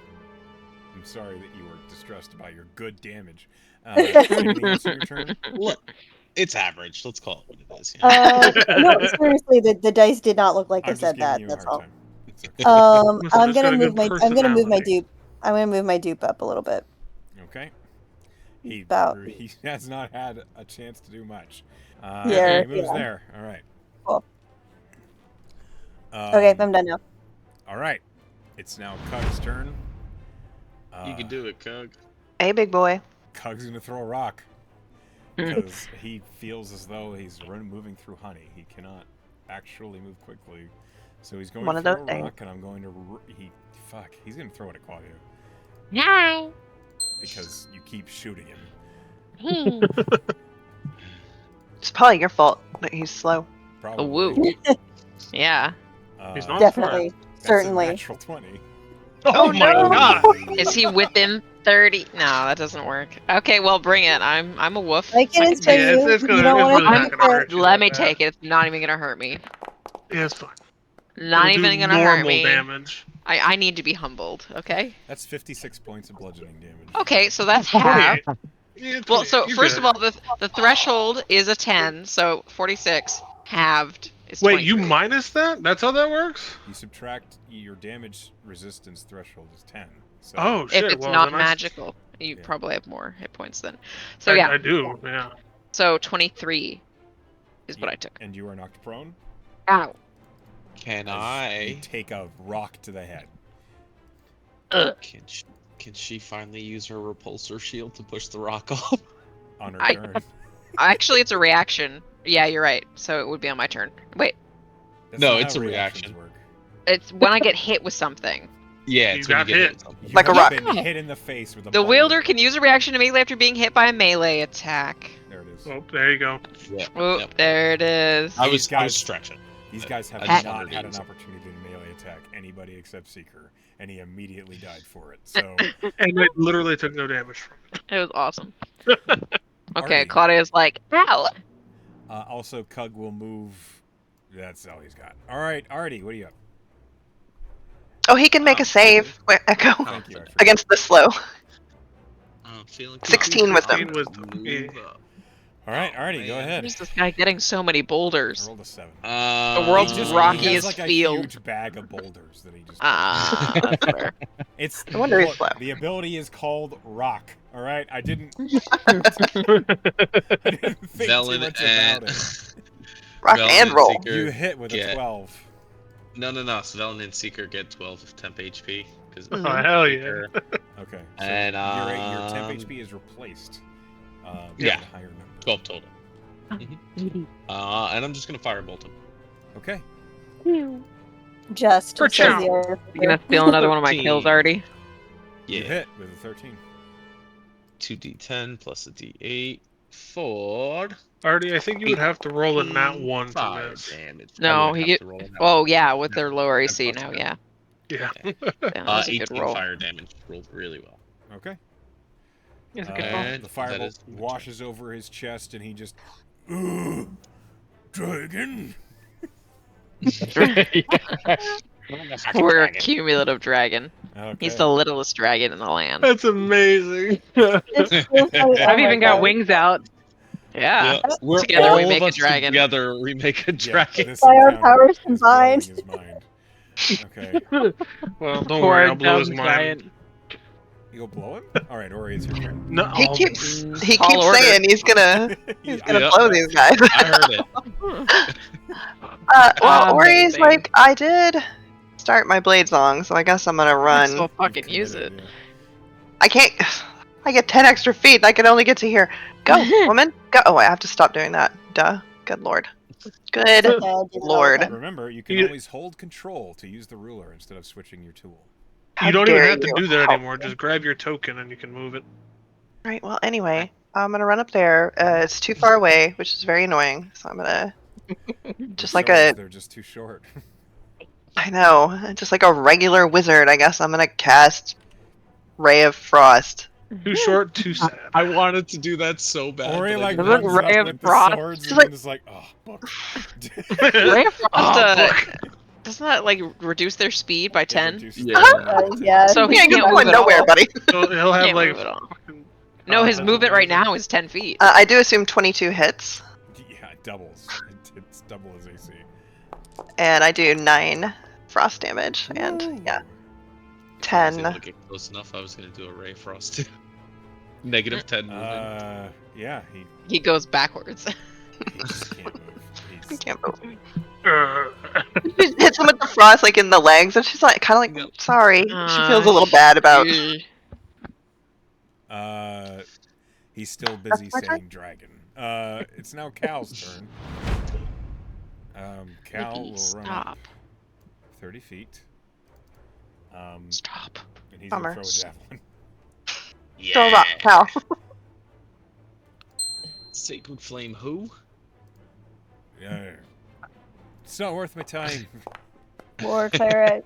I'm sorry that you were distressed by your good damage. Anything else in your turn? Look, it's average. Let's call it what it is. Yeah. No, seriously, the dice did not look like I'm it said just giving that. you a That's hard all. time. It's okay. Listen, I'm it's got gonna a move good my personality. dupe. I'm gonna move my dupe up a little bit. Okay. He About- has not had a chance to do much. Yeah, He moves yeah. there. All right. Cool. Okay, I'm done now. All right. It's now Cug's turn. You can do it, Cug. Hey, big boy. Cug's gonna throw a rock because he feels as though he's moving through honey. He cannot actually move quickly, so he's going One to of throw those a things. rock, and I'm going to he's gonna throw it at Claudio Hi. because you keep shooting him. It's probably your fault that he's slow. Probably. woo. Yeah. He's not Definitely, That's a certainly. natural 20. Oh my no! god! Is he within 30? No, that doesn't work. Okay, well, bring it. I'm a woof. I can I inspire Yeah, you. it's You gonna- don't it's want really to not gonna hurt you Let that me bad. take it. It's not even gonna hurt me. Yeah, it's fine. Not It'll even do gonna hurt normal me. damage. I need to be humbled, okay? That's 56 points of bludgeoning damage. Okay, so that's half. 28. Yeah, Well, so 28. You're first good. of all, the threshold is a 10, so 46 halved is Wait, you 23. minus that? That's how that works? You subtract your damage resistance threshold is 10. So Oh shit! If it's well, not then I s- magical, you Yeah. probably have more hit points then. So I, yeah, I do. Yeah. so 23 is what I took. And you are knocked prone. Ow. Can as I? You take a rock to the head. Can she finally use her repulsor shield to push the rock off? On her I- turn. Actually, it's a reaction. Yeah, you're right. So it would be on my turn. Wait, That's No, not it's how a reactions reaction. work. it's when I get hit with something. Yeah, You it's when got you get hit. with something. You Like a have rock. been hit in the face with a The boulder. wielder can use a reaction immediately after being hit by a melee attack. There it is. Oh, there you go. Yeah. Oh, Yep. there it is. I These was guys- stretching. These guys have I just not wanted to had an use it. opportunity to melee attack anybody except Seeker, and he immediately died for it. So, And it literally took no damage from it. It was awesome. Artie. Okay, Claudia's like, ow! Also, Cug will move. That's all he's got. All right, Artie, what are you up? Oh, he can make a save. Wait, Echo. Thank you. I forgot. Against the slow. I'm feeling 16 with 16 them. wisdom. Move up. All right, Artie, go man. ahead. Where's this guy getting so many I boulders? rolled a 7. The world's He just- rockiest he has like a field. huge bag of boulders that he just. Ah, that's fair. It's No wonder he's look, slow. the ability is called Rock. All right, I didn't think Velen too much and about it. Rock Velen and roll. Seeker You hit with a get- 12. No. So Velen and Seeker get 12 of temp HP. Because Oh, hell yeah. Okay, so And, your temp HP is replaced. By yeah. a higher number. 12 total. And I'm just gonna firebolt him. Okay. Just For says chow. the other You gonna steal another one of my kills, 13. Artie? You Yeah. hit with a 13. 2d10 plus a d8 for Artie, I think you would have to roll a nat 1 to 5 miss. damage. I No, would he have get. to roll a nat Oh one. yeah, with their lower Yeah, AC plus now, 10. yeah. Yeah. That was a good 18 roll. fire damage. Rolled really well. Okay. It was a good roll. And The firebolt that is my turn. washes over his chest, and he just. Ugh, dragon. We're a cumulative dragon. Okay. He's the littlest dragon in the land. That's amazing. It's so funny. I've Oh my even got God. wings out. Yeah. We're Together all we of make a us dragon. Together we make a Yeah, dragon. this By our encounter powers is blowing combined. his mind. Okay. Well, don't Poor worry, I'll blow his dumb mind. giant. You go blow him? Alright, Ori, it's your turn. No, He oh, keeps Mm, he tall keeps order. saying he's gonna Yeah. blow these guys. I heard it. Well, Ori's Amazing. like, I did start my blade song, so I guess I'm gonna run. So fucking use it. Committed, I can't. I get 10 extra feet. And I can only get to here. Go, woman. Go. Oh, I have to stop doing that. Duh. Good lord. Good Okay, I do that all the Lord. time. Remember, you can You- always hold control to use the ruler instead of switching your tool. How You don't even dare have to you. do that How- anymore. Just grab your token and you can move it. Right. Well, anyway, I'm gonna run up there. It's too far away, which is very annoying. So I'm gonna just The like swords, a. They're just too short. I know. Just like a regular wizard, I guess I'm gonna cast Ray of Frost. Too short, too sad. I wanted to do that so bad. Ori but I like didn't. Doesn't runs Ray up of with the Frost- swords She's and like- then is like, oh, book. Ray of Frost, Oh, book. doesn't that like reduce their speed by 10? Yeah. Yeah. So he Yeah, you're can't going move at nowhere, all. buddy. So he'll have Can't like move at all. fucking- No, his that's movement right amazing. now is 10 feet. I do assume 22 hits, Yeah, it doubles. It's double his AC. and I do 9 frost damage, and yeah, If I was 10. able to get close enough, I was gonna do a Ray of Frost too. Negative 10 movement. Yeah, He goes backwards. he just can't move. I He's, can't move. Uh, She hits him with the frost like in the legs, and she's like, kind of like, Yep. sorry. She feels a little bad about. he's still busy my turn? saying dragon. It's now Cal's turn. Cal Nikki, will run up stop. 30 feet. Stop. And he's Bummer. gonna throw a javelin. Throw rock, Cal. Sacred Flame who? Yeah. It's not worth my time. War cleric.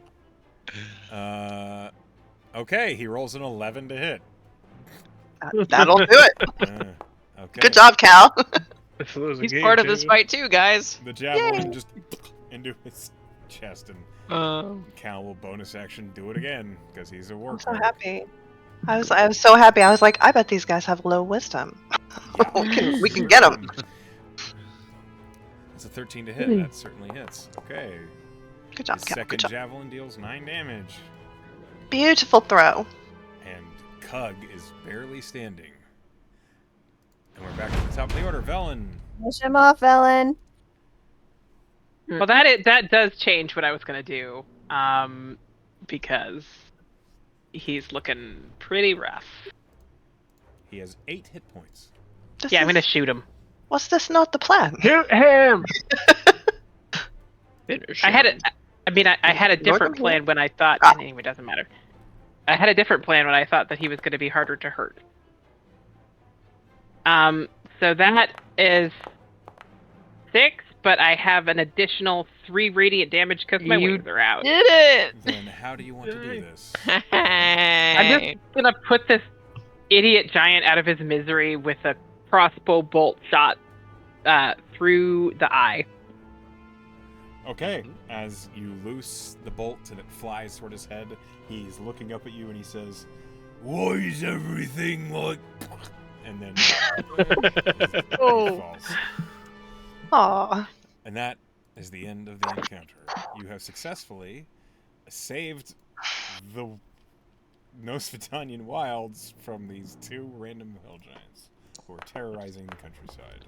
Okay, he rolls an 11 to hit. That'll do it. Okay. Good job, Cal. this was a He's game part of this changer. fight too, guys. The javelin just into his chest, and Um, Cal will bonus action do it again because he's a war I'm so cleric. happy. I was so happy. I was like, I bet these guys have low wisdom. we can get them. It's a 13 to hit. That certainly hits. Okay. Good job, His Cal. second Good job. javelin deals 9 damage, Beautiful throw. and Cug is barely standing. And we're back to the top of the order. Velen. Finish him off, Ellen. Well, that does change what I was gonna do, because he's looking pretty rough. He has 8 hit points. This Yeah, I'm is- gonna shoot him. Was this not the plan? Shoot him! finish I had him. I had a Northern different Hall? plan when I thought. Ah. Anyway, it doesn't matter. I had a different plan when I thought that he was going to be harder to hurt. So that is 6, but I have an additional 3 radiant damage because my You wings are out. Did it! Then how do you want to do this? I'm just gonna put this idiot giant out of his misery with a crossbow bolt shot through the eye. Okay, as you loose the bolt and it flies toward his head, he's looking up at you and he says, "Why is everything like?" And then he falls. Aw. And that is the end of the encounter. You have successfully saved the Nosvatanian wilds from these 2 random hill giants who are terrorizing the countryside.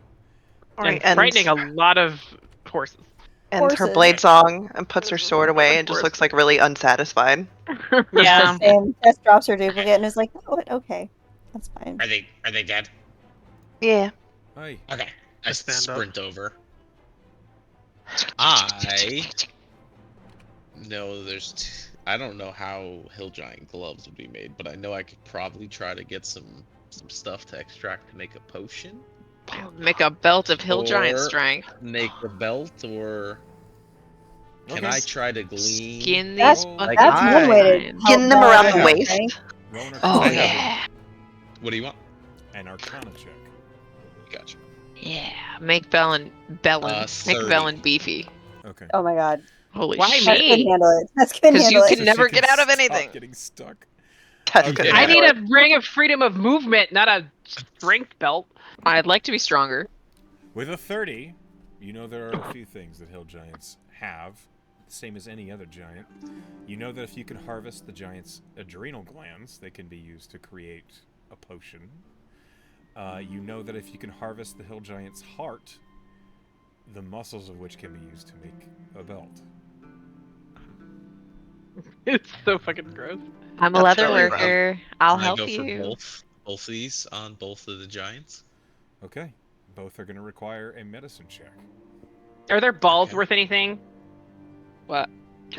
Alright, And frightening a lot of horses. ends her Horses. blade song and puts her sword away and just looks like really unsatisfied. Yeah. Same. Tess drops her duplicate and is like, "Oh, okay, that's fine." Are they dead? Yeah. Hi. Okay. I I stand up. sprint over. I know I don't know how hill giant gloves would be made, but I know I could probably try to get some stuff to extract to make a potion. Make a belt of hill giant Or strength. Make a belt, or can Okay. I try to glean? Skin That's- these like, fucking That's one way to giants. help Skin them around the balance waist. strength. Roll an Oh Arcana- yeah. What do you want? An Arcana check. Gotcha. Yeah. Make Bellin make 30. Bellin beefy. Okay. Oh my god. Holy Why shit. Tess me? couldn't handle it. Tess couldn't 'Cause handle you it. can never get out of stop anything. getting stuck. Tess Okay. couldn't I handle need it. a ring of freedom of movement, not a strength belt. I'd like to be stronger. With a 30, you know there are a few things that hill giants have, the same as any other giant. You know that if you can harvest the giant's adrenal glands, they can be used to create a potion. You know that if you can harvest the hill giant's heart, the muscles of which can be used to make a belt. It's so fucking gross. I'm a That's leather really worker. I'll Can I help go for you. both of these on both of the giants? Okay. Both are going to require a medicine check. Are their balls Okay. worth anything? What?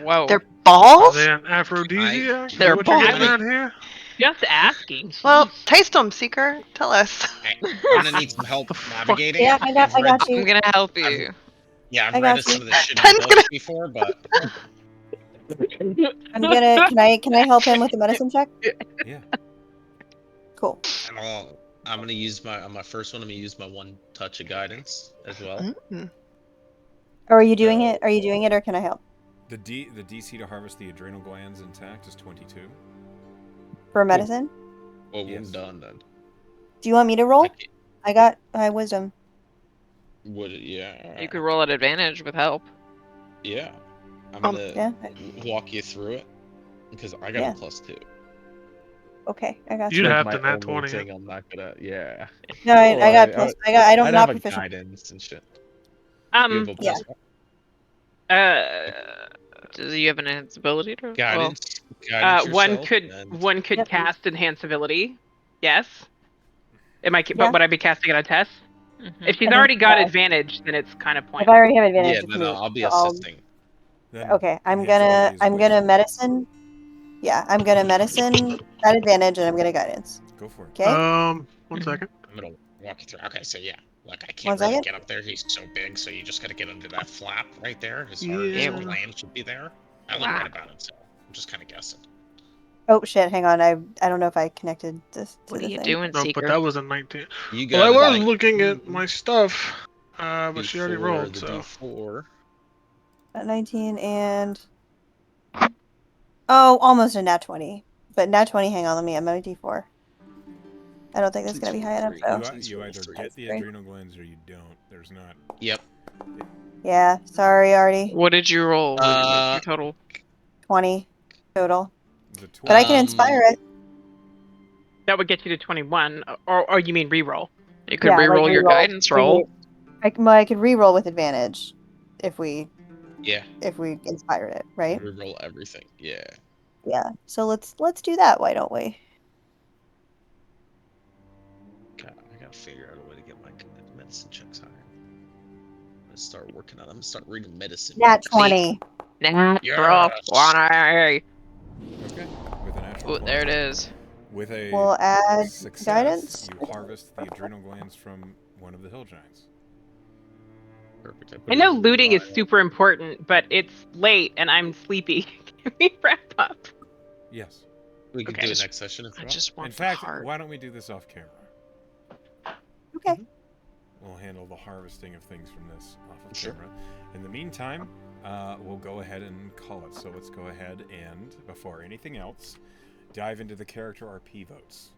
Whoa. They're Are balls? they an aphrodisiac? They're What you getting balls. at here? Just asking. Well, Jeez. taste them, Seeker. Tell us. I'm gonna need some help The fuck? navigating Yeah, it. I got I've you. I'm gonna help you. I've I read got some you. of this shit in Ten's books gonna- before, but I'm gonna. Can I help him with the medicine check? Yeah. Cool. I'm gonna use on my first one. I'm gonna use my 1 touch of guidance as well. Mm. Or are you doing So- it? Are you doing it, or can I help The DC to harvest the adrenal glands intact is 22. for medicine? Well, Yes. we're done then. Do you want me to roll? I can't- I got wisdom. Would it? Yeah. You could roll at advantage with help. Yeah. I'm gonna Yeah. walk you through it because I got Yeah. a +2. Okay, I got You'd you. have my to nat only 20 thing it. I'm not gonna. Yeah. No, I got plus. I don't I'd not have a proficient. guidance and shit. You have a Yeah. +1? Do you have an ability to? Guidance. One yourself, could and- one could cast enhance ability. Yes. Am I? Yeah. But would I be casting it on Tess? Well, If she's I think already got so. advantage, then it's kind of If pointless. I already have advantage, Yeah, it's then moot. I'll be So I'll- assisting. Then Okay, I'm enhance ability is gonna wisdom. medicine. Yeah, I'm gonna medicine at advantage, and I'm gonna guidance. Go for it. Okay. 1 second. I'm gonna walk you through. Okay, so yeah, like I One can't really second. get up there. He's so big, so you just gotta get under that flap right there. His Yeah. heart, his gland should be there. I haven't read about it, so I'm just kind of guessing. Oh shit! Hang on. I don't know if I connected this to What the are you thing. doing, No, Seeker? but that was a 19. You Well, I got was looking at my stuff, but before she already rolled, the so. D4. 19 and almost a nat 20. But nat 20. Hang on, let me add my d4. I don't think that's gonna be high enough though. You either get the Great. adrenal glands or you don't. There's not. Yep. Yeah, sorry, Artie. What did you roll? What's your total? 20 total. The 20. But I can inspire it. That would get you to 21, or you mean reroll? You could Yeah, like re-roll your reroll. guidance roll. I could re-roll with advantage if we Yeah. inspired it, right? Reroll everything. Yeah. Yeah. So let's do that. Why don't we? God, I gotta figure out a way to get my medicine checks higher. I'm gonna start working on it. I'm gonna start reading medicine. Nat books. 20. Natural Yes. 20. Okay. With a natural Ooh, 20. there it is. With a We'll add success, guidance. you harvest the adrenal glands from one of the hill giants. Perfect. I know looting is super important, but it's late and I'm sleepy. Can we wrap up? Yes. We can Okay. do it next session if I you want. just want In fact, the heart. why don't we do this off camera? Okay. We'll handle the harvesting of things from this off of Sure. camera. In the meantime, we'll go ahead and call it. So let's go ahead and, before anything else, dive into the character RP votes.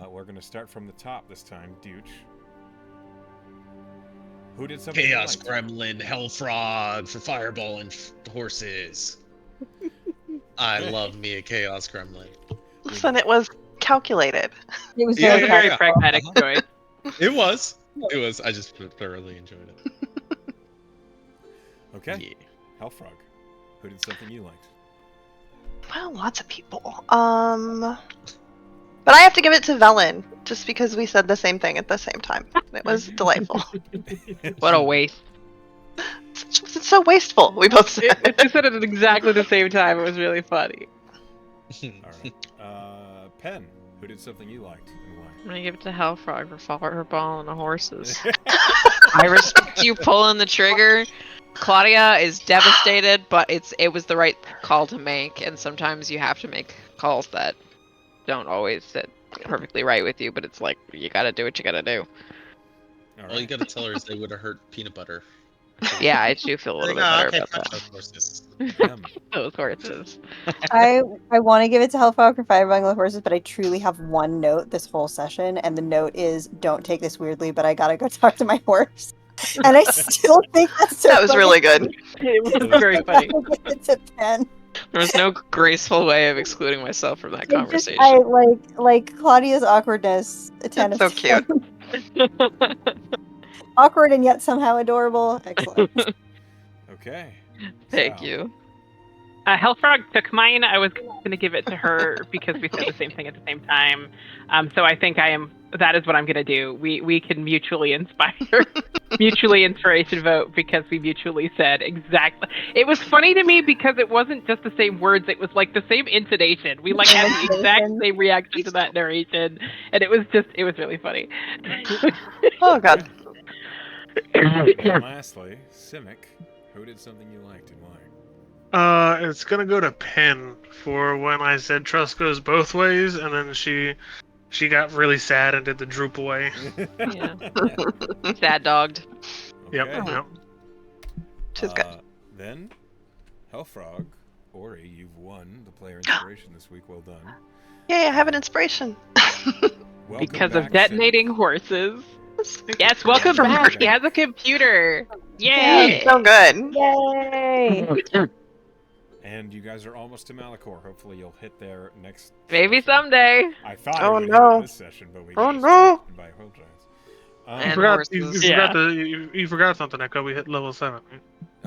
We're going to start from the top this time. Dooch. Who did something you Chaos liked? Gremlin, Hellfrog for Fireball and horses. I Okay. love me a Chaos Gremlin. Listen, it was calculated. It was Yeah, very Very yeah. pragmatic choice. It was. It was. I just thoroughly enjoyed it. Okay. Yeah. Hellfrog. Who did something you liked? Well, lots of people. But I have to give it to Velen, just because we said the same thing at the same time. It was delightful. What a waste. It's so wasteful. We both said It just said it at exactly the same time. It was really funny. All right. Pen. Who did something you liked and why? I'm gonna give it to Hellfrog for Fireball and the horses. I respect you pulling the trigger. Claudia is devastated, but it was the right call to make, and sometimes you have to make calls that don't always sit perfectly right with you, but it's like you gotta do what you gotta do. All All you right. gotta tell her is they would have hurt peanut butter. Yeah, I do feel a little bit Like, better okay, about fuck that. those horses. Em. Those horses. I want to give it to Hellfrog for firebang the horses, but I truly have one note this whole session, and the note is, "Don't take this weirdly, but I gotta go talk to my horse." And I still think that's so that was funny. really good. It was was very I funny. gotta give it to Pen. There was no graceful way of excluding myself from that It just, conversation. I like Claudia's awkwardness. A 10 It's of so cute. 10. Awkward and yet somehow adorable. Excellent. Okay. Thank Sal. you. Hellfrog took mine. I was going to give it to her because we said the same thing at the same time. So I think that is what I'm going to do. We can mutually inspiration vote because we mutually said exactly. It was funny to me because it wasn't just the same words. It was like the same intonation. We like had the exact same reaction to that narration. And it was really funny. Oh god. And lastly, Simic. Who did something you liked and why? It's gonna go to Pen for when I said trust goes both ways, and then she got really sad and did the droop away. Yeah. Sad dogged. Yep. Okay. Yep. She's good. Then, Hellfrog, Ori, you've won the player inspiration this week. Well done. Yay, I have an inspiration. Welcome Because back, of detonating horses. Yes, welcome From back. Marketing. He has a computer. Yeah, Yay! so good. Yay! Simic. And you guys are almost to Malachor. Hopefully, you'll hit there next. Maybe session. someday. I thought Oh, I would no. hit it this session, but we Oh, got no. distracted by Hill Giants. You And forgot, you horses. forgot you forgot something, Echo. We hit level 7.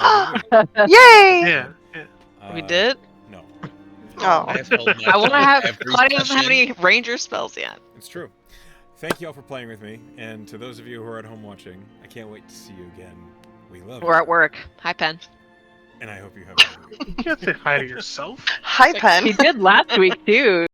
Oh, did we? Yay! Yeah. We did? No, Oh. I have held my I want to tongue have. every Claudia doesn't have session. any ranger spells yet. it's true. Thank you all for playing with me, and to those of you who are at home watching, I can't wait to see you again. We love We're you, at work. Hi, Pen. and I hope you have a good week. You can't say hi to yourself. Hi, Pen. He did last week too.